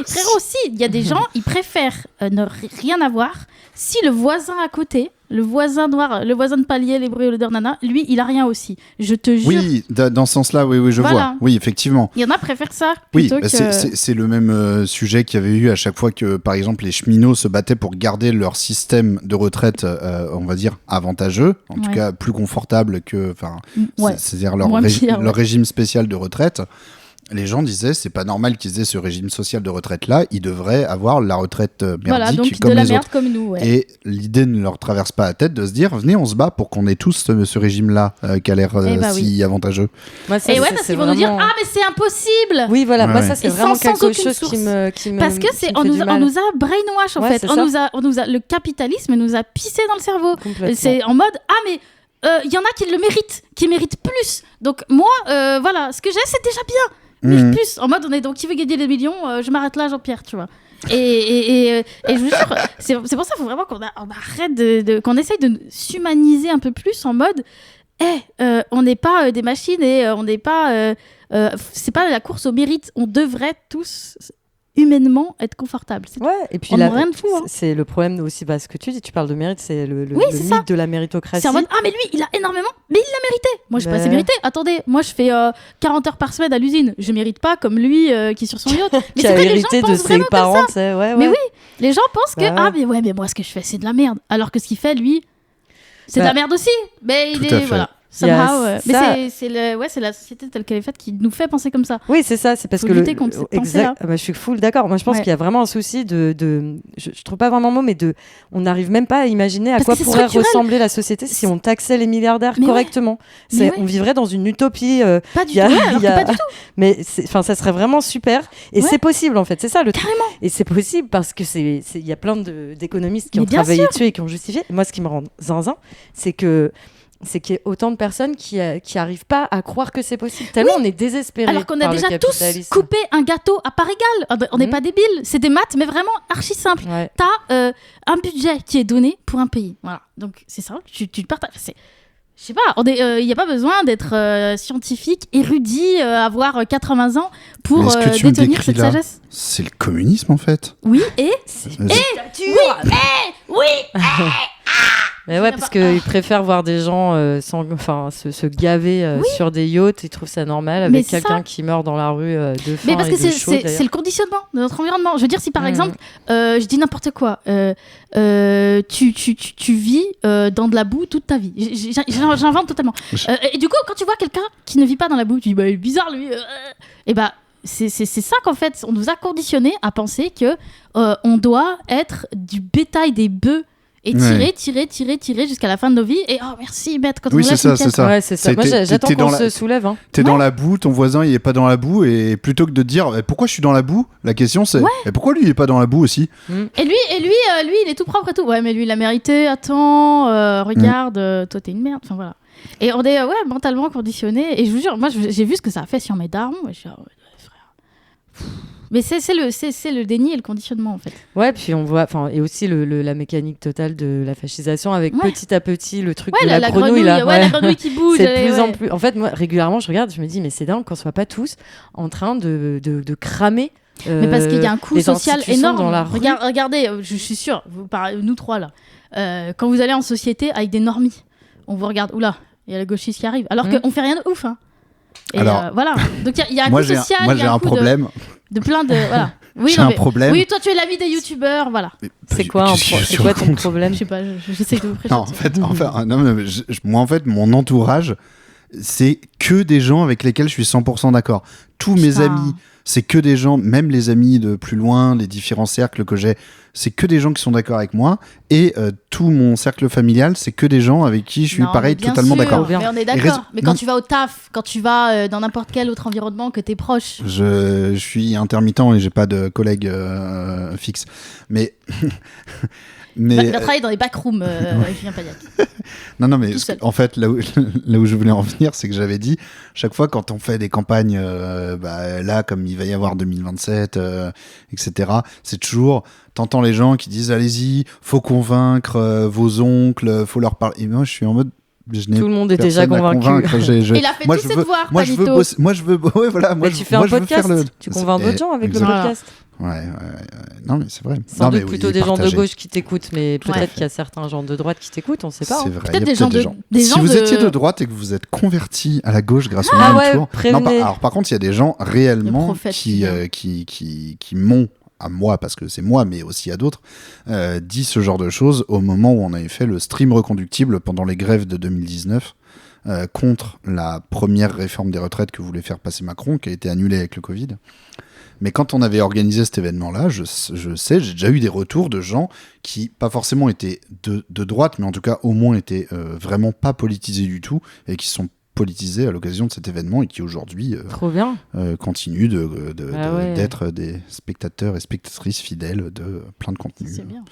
Speaker 8: frérot, il y a des gens, ils préfèrent ne rien avoir si le voisin à côté, le voisin noir, le voisin de palier, les bruits l'odeur nana, lui, il a rien aussi. Je te jure.
Speaker 6: Oui, dans ce sens-là, oui, je
Speaker 8: Voilà.
Speaker 6: vois. Oui, effectivement.
Speaker 8: Il y en a qui préfèrent ça
Speaker 6: Oui,
Speaker 8: plutôt
Speaker 6: bah,
Speaker 8: que...
Speaker 6: c'est le même sujet qu'il y avait eu à chaque fois que, par exemple, les cheminots se battaient pour garder leur système de retraite, on va dire, avantageux, en tout
Speaker 8: Ouais.
Speaker 6: cas plus confortable que,
Speaker 8: Ouais.
Speaker 6: c'est-à-dire leur,
Speaker 8: Moins pire, ouais.
Speaker 6: leur régime spécial de retraite. Les gens disaient, c'est pas normal qu'ils aient ce régime social de retraite-là, ils devraient avoir la retraite merdique
Speaker 8: Voilà, donc
Speaker 6: comme
Speaker 8: de la
Speaker 6: les
Speaker 8: merde
Speaker 6: autres.
Speaker 8: comme nous, ouais.
Speaker 6: Et l'idée ne leur traverse pas la tête de se dire, venez, on se bat pour qu'on ait tous ce régime-là qui a l'air
Speaker 8: Eh bah
Speaker 6: si avantageux.
Speaker 7: Moi, ça,
Speaker 8: Et ouais,
Speaker 7: ça,
Speaker 8: parce
Speaker 7: c'est
Speaker 8: qu'ils vont nous dire,
Speaker 7: vraiment-
Speaker 8: ah, mais c'est impossible.
Speaker 7: Oui, voilà,
Speaker 6: Ouais,
Speaker 7: moi
Speaker 6: ouais.
Speaker 7: ça c'est
Speaker 8: Et
Speaker 7: vraiment
Speaker 8: sans
Speaker 7: quelque
Speaker 8: aucune
Speaker 7: chose
Speaker 8: source.
Speaker 7: qui me
Speaker 8: Parce que
Speaker 7: qui me fait du
Speaker 8: on
Speaker 7: mal.
Speaker 8: nous a brainwash en
Speaker 7: Ouais,
Speaker 8: fait.
Speaker 7: c'est
Speaker 8: On
Speaker 7: ça.
Speaker 8: nous a, le capitalisme nous a pissé dans le cerveau.
Speaker 7: Complètement.
Speaker 8: C'est en mode, ah mais il y en a qui le méritent, qui méritent plus. Donc moi, voilà, ce que j'ai, c'est déjà bien. Mais
Speaker 6: Mhm.
Speaker 8: plus, en mode, on est donc qui veut gagner des millions, je m'arrête là, Jean-Pierre, tu vois. Et je vous jure, c'est pour ça qu'il faut vraiment qu'on arrête qu'on essaye de s'humaniser un peu plus en mode, on n'est pas des machines et on n'est pas, c'est pas la course au mérite. On devrait tous humainement être confortables. C'est tout.
Speaker 7: Ouais, et puis
Speaker 8: On
Speaker 7: là,
Speaker 8: n'a rien de fou, hein.
Speaker 7: c'est le problème aussi, ce que tu dis, tu parles de mérite, c'est le
Speaker 8: Oui, c'est
Speaker 7: mythe
Speaker 8: ça.
Speaker 7: de la méritocratie.
Speaker 8: C'est en mode, ah mais lui, il a énormément, mais il l'a mérité. Moi, je suis pas assez
Speaker 7: Ouais.
Speaker 8: mérité. Attendez, moi, je fais 40 heures par semaine à l'usine. Je mérite pas comme lui qui est sur son yacht. Mais
Speaker 7: qui
Speaker 8: c'est
Speaker 7: a
Speaker 8: vrai, les gens
Speaker 7: hérité de
Speaker 8: pensent
Speaker 7: ses
Speaker 8: vraiment comme
Speaker 7: parents,
Speaker 8: ça.
Speaker 7: tu sais, ouais,
Speaker 8: Mais
Speaker 7: ouais.
Speaker 8: oui, les gens pensent que,
Speaker 7: Bah ouais.
Speaker 8: mais moi, ce que je fais, c'est de la merde. Alors que ce qu'il fait, lui, c'est de
Speaker 7: Bah,
Speaker 8: la merde aussi. Mais il
Speaker 6: tout à
Speaker 8: est,
Speaker 6: fait.
Speaker 8: voilà.
Speaker 7: Il y a
Speaker 8: Somehow,
Speaker 7: ça.
Speaker 8: mais c'est la société telle qu'elle est faite qui nous fait penser comme ça.
Speaker 7: Oui, c'est ça, c'est parce
Speaker 8: Faut
Speaker 7: que
Speaker 8: lutter contre cette pensée-là.
Speaker 7: je suis full d'accord. Moi, je pense
Speaker 8: Ouais.
Speaker 7: qu'il y a vraiment un souci je trouve pas vraiment le mot, mais on n'arrive même pas à imaginer à
Speaker 8: Parce
Speaker 7: quoi
Speaker 8: que c'est
Speaker 7: pourrait
Speaker 8: structurel.
Speaker 7: ressembler la société si on taxait les milliardaires
Speaker 8: Mais ouais.
Speaker 7: correctement.
Speaker 8: Mais ouais.
Speaker 7: On vivrait dans une utopie.
Speaker 8: Pas du
Speaker 7: Il y a-
Speaker 8: tout. Ouais, alors
Speaker 7: il y a-
Speaker 8: que pas du tout.
Speaker 7: Mais ça serait vraiment super. Et
Speaker 8: Ouais.
Speaker 7: c'est possible, en fait. C'est ça le truc.
Speaker 8: Carrément.
Speaker 7: Et c'est possible parce que il y a plein d'économistes qui
Speaker 8: Mais
Speaker 7: ont
Speaker 8: bien
Speaker 7: travaillé
Speaker 8: sûr.
Speaker 7: dessus et qui ont justifié. Moi, ce qui me rend zinzin, c'est qu'il y ait autant de personnes qui arrivent pas à croire que c'est possible. Tellement on est désespérés.
Speaker 8: Alors qu'on a
Speaker 7: par le
Speaker 8: déjà tous
Speaker 7: capitalisme.
Speaker 8: coupé un gâteau à part égale. On n'est
Speaker 7: Mhm.
Speaker 8: pas débiles. C'est des maths, mais vraiment archi simple.
Speaker 7: Ouais.
Speaker 8: T'as un budget qui est donné pour un pays. Voilà. Donc c'est ça. Tu partages. Je sais pas. Il n'y a pas besoin d'être scientifique, érudit, avoir 80 ans pour
Speaker 6: Mais ce que tu me
Speaker 8: détenir
Speaker 6: décris
Speaker 8: cette
Speaker 6: là,
Speaker 8: sagesse.
Speaker 6: c'est le communisme en fait.
Speaker 8: Oui. Et
Speaker 7: Mais ouais, parce qu'ils préfèrent voir des gens se gaver sur des yachts. Ils trouvent ça normal
Speaker 8: Mais
Speaker 7: avec
Speaker 8: c'est
Speaker 7: quelqu'un
Speaker 8: ça.
Speaker 7: qui meurt dans la rue de faim
Speaker 8: mais parce
Speaker 7: et
Speaker 8: que
Speaker 7: de
Speaker 8: c'est
Speaker 7: chaud,
Speaker 8: c'est
Speaker 7: d'ailleurs.
Speaker 8: le conditionnement de notre environnement. Je veux dire, si par
Speaker 7: Mhm.
Speaker 8: exemple, je dis n'importe quoi, tu vis dans de la boue toute ta vie. J'invente totalement. Et du coup, quand tu vois quelqu'un qui ne vit pas dans la boue, tu dis, bah, il est bizarre lui. Et bah, c'est ça qu'en fait, on nous a conditionnés à penser que on doit être du bétail des bœufs et tirer jusqu'à la fin de nos vies. Et merci, bête, quand on
Speaker 6: Oui, c'est
Speaker 8: laisse
Speaker 6: ça,
Speaker 8: une
Speaker 6: c'est
Speaker 8: pièce.
Speaker 6: ça.
Speaker 7: Ouais, c'est ça. Moi, j'attends
Speaker 6: t'es
Speaker 7: qu'on
Speaker 6: dans
Speaker 7: se soulève. Hein.
Speaker 6: T'es dans la boue, ton voisin il est pas dans la boue, et plutôt que de te dire pourquoi je suis dans la boue, la question c'est pourquoi lui il est pas dans la boue aussi.
Speaker 8: Et lui, il est tout propre et tout. Ouais, mais lui, il a mérité. Attends, regarde, toi, t'es une merde. Enfin, voilà. Et on est mentalement conditionnés. Et je vous jure, moi, j'ai vu ce que ça a fait sur mes darons. Je suis frère. Mais c'est le déni et le conditionnement, en fait.
Speaker 7: Ouais, puis on voit, et aussi la mécanique totale de la fascisation avec petit à petit le truc de la grenouille là.
Speaker 8: La grenouille qui bouge.
Speaker 7: C'est de plus en plus. En fait, moi, régulièrement, je regarde, je me dis, mais c'est dingue qu'on soit pas tous en train de cramer.
Speaker 8: Mais parce qu'il y a un coût social énorme.
Speaker 7: Dans la rue.
Speaker 8: Regardez, je suis sûre, nous trois là, quand vous allez en société avec des normies, on vous regarde, oula, il y a la gauchiste qui arrive, alors qu'on fait rien de ouf. Hein. Et
Speaker 6: alors,
Speaker 8: voilà. Donc il y a un
Speaker 6: moi,
Speaker 8: coût social.
Speaker 6: Moi, j'ai un problème.
Speaker 8: De plein de. Voilà. Oui,
Speaker 6: j'ai un problème.
Speaker 8: Oui, toi, tu es l'ami des youtubeurs, voilà.
Speaker 7: C'est quoi ton problème?
Speaker 8: Je sais pas, j'essaie de vous prêcher.
Speaker 6: Moi, en fait, mon entourage, c'est que des gens avec lesquels je suis 100% d'accord. Tous mes amis, c'est que des gens, même les amis de plus loin, les différents cercles que j'ai, c'est que des gens qui sont d'accord avec moi. Et tout mon cercle familial, c'est que des gens avec qui je suis totalement d'accord.
Speaker 8: Mais on est d'accord. Mais quand tu vas au taf, quand tu vas dans n'importe quel autre environnement que t'es proche.
Speaker 6: Je suis intermittent et j'ai pas de collègues fixes. Mais...
Speaker 8: Il va travailler dans les backrooms, Julien Pagnac.
Speaker 6: Non, mais en fait, là où je voulais en venir, c'est que j'avais dit, chaque fois quand on fait des campagnes, là, comme il va y avoir 2027, etc., c'est toujours, t'entends les gens qui disent, allez-y, faut convaincre vos oncles, faut leur parler. Et moi, je suis en mode...
Speaker 7: Tout le monde est déjà convaincu.
Speaker 8: Il a fait tout ses devoirs, Panito.
Speaker 6: Moi, je veux... Ouais, voilà,
Speaker 7: tu fais un podcast, tu convaincs d'autres gens avec le podcast.
Speaker 6: Ouais. Non, mais c'est vrai.
Speaker 7: Sans doute plutôt des gens de gauche qui t'écoutent, mais peut-être qu'il y a certains gens de droite qui t'écoutent, on sait pas.
Speaker 6: C'est vrai.
Speaker 8: Peut-être des gens
Speaker 6: si vous étiez de droite et que vous êtes convertis à la gauche grâce au même tour. Alors par contre, il y a des gens réellement qui m'ont, à moi, parce que c'est moi, mais aussi à d'autres, dit ce genre de choses au moment où on avait fait le stream reconductible pendant les grèves de 2019 contre la première réforme des retraites que voulait faire passer Macron, qui a été annulée avec le Covid. Mais quand on avait organisé cet événement-là, je sais, j'ai déjà eu des retours de gens qui, pas forcément étaient de droite, mais en tout cas au moins étaient vraiment pas politisés du tout, et qui sont politisés à l'occasion de cet événement et qui aujourd'hui continuent d'être des spectateurs et spectatrices fidèles de plein de contenus.
Speaker 8: C'est bien.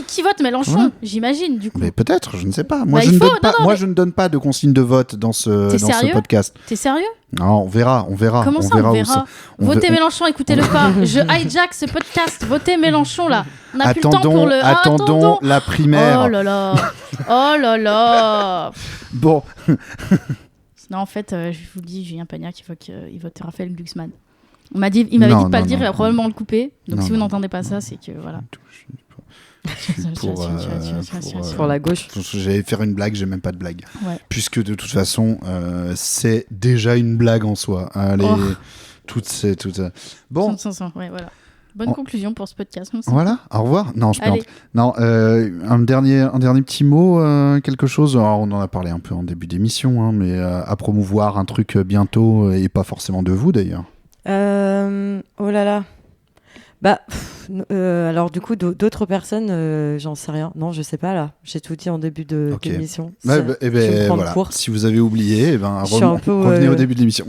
Speaker 8: Qui vote Mélenchon, j'imagine, du coup.
Speaker 6: Mais peut-être, je ne sais pas. Moi, je ne donne pas de consigne de vote dans ce podcast.
Speaker 8: T'es sérieux?
Speaker 6: Non, on verra.
Speaker 8: Comment ça, on verra? Votez Mélenchon, écoutez-le pas. Je hijack ce podcast. Votez Mélenchon, là. On a plus le temps pour le...
Speaker 6: Attendons la primaire.
Speaker 8: Oh là là.
Speaker 6: Bon.
Speaker 8: Non, en fait, je vous le dis, Julien Pagnac, il vote Raphaël Glucksmann. Il m'avait dit de pas le dire, il va probablement le couper. Donc si vous n'entendez pas ça, c'est que voilà.
Speaker 7: Pour la gauche.
Speaker 6: J'allais faire une blague, j'ai même pas de blague.
Speaker 8: Ouais.
Speaker 6: Puisque de toute façon, c'est déjà une blague en soi. Allez, Bon.
Speaker 8: Ouais, voilà. Bonne conclusion pour ce podcast.
Speaker 6: Voilà, au revoir. Non, je plante. Non, un dernier petit mot, quelque chose. Alors, on en a parlé un peu en début d'émission, hein, mais à promouvoir un truc bientôt, et pas forcément de vous d'ailleurs.
Speaker 7: Oh là là. Alors du coup, d'autres personnes, j'en sais rien. Non, je sais pas là. J'ai tout dit en début d'émission.
Speaker 6: Voilà. Si vous avez oublié, revenez au début de l'émission.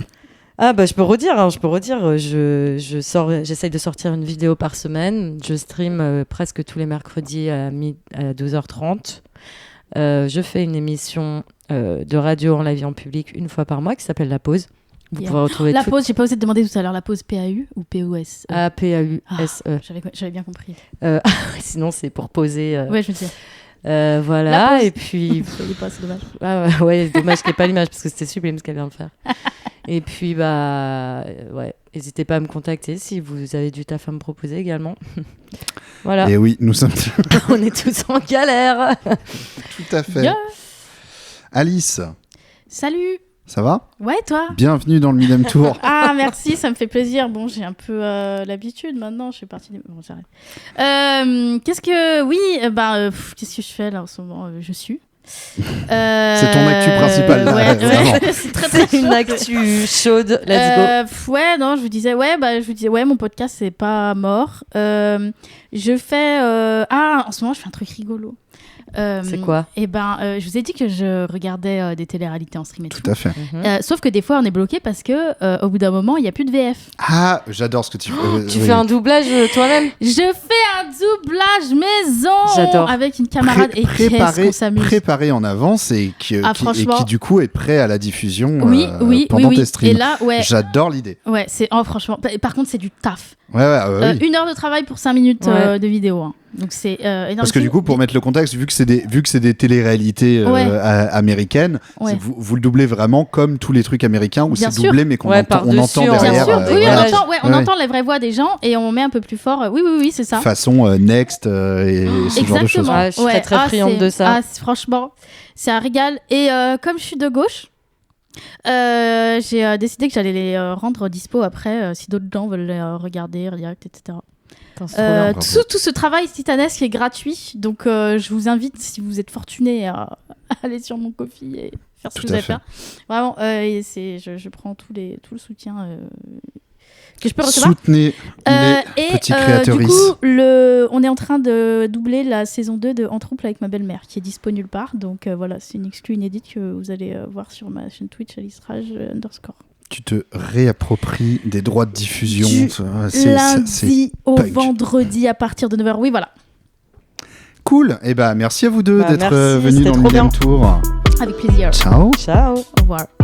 Speaker 7: Je peux redire. J'essaye de sortir une vidéo par semaine. Je stream presque tous les mercredis à 12h30. Je fais une émission de radio en live en public une fois par mois qui s'appelle La Pause. Vous pourrez retrouver
Speaker 8: la pause, j'ai pas osé te demander tout à l'heure, la pause PAU ou POS?
Speaker 7: PAUSE.
Speaker 8: J'avais bien compris.
Speaker 7: Sinon, c'est pour poser.
Speaker 8: Ouais, je me dis.
Speaker 7: Voilà, et puis.
Speaker 8: C'est dommage.
Speaker 7: Ouais, dommage qu'il n'y ait pas l'image parce que c'était sublime ce qu'elle vient de faire. Et puis, n'hésitez pas à me contacter si vous avez du taf à me proposer également. Voilà.
Speaker 6: Et oui, nous sommes.
Speaker 7: On est tous en galère.
Speaker 6: Tout à fait. Yeah. Alice.
Speaker 8: Salut.
Speaker 6: Ça va?
Speaker 8: Ouais, toi?
Speaker 6: Bienvenue dans le Millième Tour.
Speaker 8: Ah, merci, ça me fait plaisir. Bon, j'ai un peu l'habitude maintenant, je suis partie des... Bon, j'arrête. Qu'est-ce que je fais là en ce moment? Je suis.
Speaker 6: C'est ton actu principale, là, vraiment.
Speaker 8: c'est très
Speaker 7: Une actu chaude, let's go.
Speaker 8: Ouais, non, je vous disais, mon podcast, c'est pas mort. Je fais... en ce moment, je fais un truc rigolo.
Speaker 7: C'est quoi ?
Speaker 8: Je vous ai dit que je regardais des téléréalités en stream et tout.
Speaker 6: Tout à fait.
Speaker 8: Sauf que des fois, on est bloqué parce que au bout d'un moment, il n'y a plus de VF.
Speaker 6: Ah, j'adore ce que tu fais.
Speaker 7: Tu fais un doublage toi-même ?
Speaker 8: Je fais un doublage maison
Speaker 7: J'adore.
Speaker 8: avec une camarade et qu'est-ce qu'on s'amuse.
Speaker 6: Préparé en avance et qui du coup est prêt à la diffusion pendant tes streams.
Speaker 8: Et là, ouais.
Speaker 6: J'adore l'idée.
Speaker 8: Ouais, franchement. Par contre, c'est du taf.
Speaker 6: Ouais, oui.
Speaker 8: 1 heure de travail pour 5 minutes de vidéo. Hein. Donc c'est énorme.
Speaker 6: Parce que du coup, pour mettre le contexte, vu que c'est des téléréalités américaines, vous le doublez vraiment comme tous les trucs américains où
Speaker 8: Bien
Speaker 6: c'est
Speaker 8: sûr.
Speaker 6: doublé mais qu'on entend derrière.
Speaker 8: Bien sûr. On entend les vraies voix des gens et on met un peu plus fort. Oui, c'est ça.
Speaker 6: Façon Next et ce genre de choses.
Speaker 7: Ouais, je suis très friande de ça.
Speaker 8: Franchement, c'est un régal. Et comme je suis de gauche, j'ai décidé que j'allais les rendre dispo après si d'autres gens veulent les regarder, redirect, etc. Tout ce travail titanesque est gratuit, donc je vous invite, si vous êtes fortuné, à aller sur mon Ko-fi et faire ce que vous avez à faire. Vraiment, je prends tout le soutien que je peux recevoir.
Speaker 6: Soutenez les petits créateuristes.
Speaker 8: Du coup, on est en train de doubler la saison 2 de En trouble avec ma belle-mère, qui est dispo nulle part. Donc voilà, c'est une exclu inédite que vous allez voir sur ma chaîne Twitch, @alicerage_.
Speaker 6: Tu te réappropries des droits de diffusion.
Speaker 8: Lundi au vendredi à partir de 9h. Oui, voilà.
Speaker 6: Cool. Et merci à vous deux d'être
Speaker 7: merci,
Speaker 6: venus dans le 9e tour.
Speaker 8: Avec plaisir.
Speaker 6: Ciao.
Speaker 7: Ciao.
Speaker 8: Au revoir.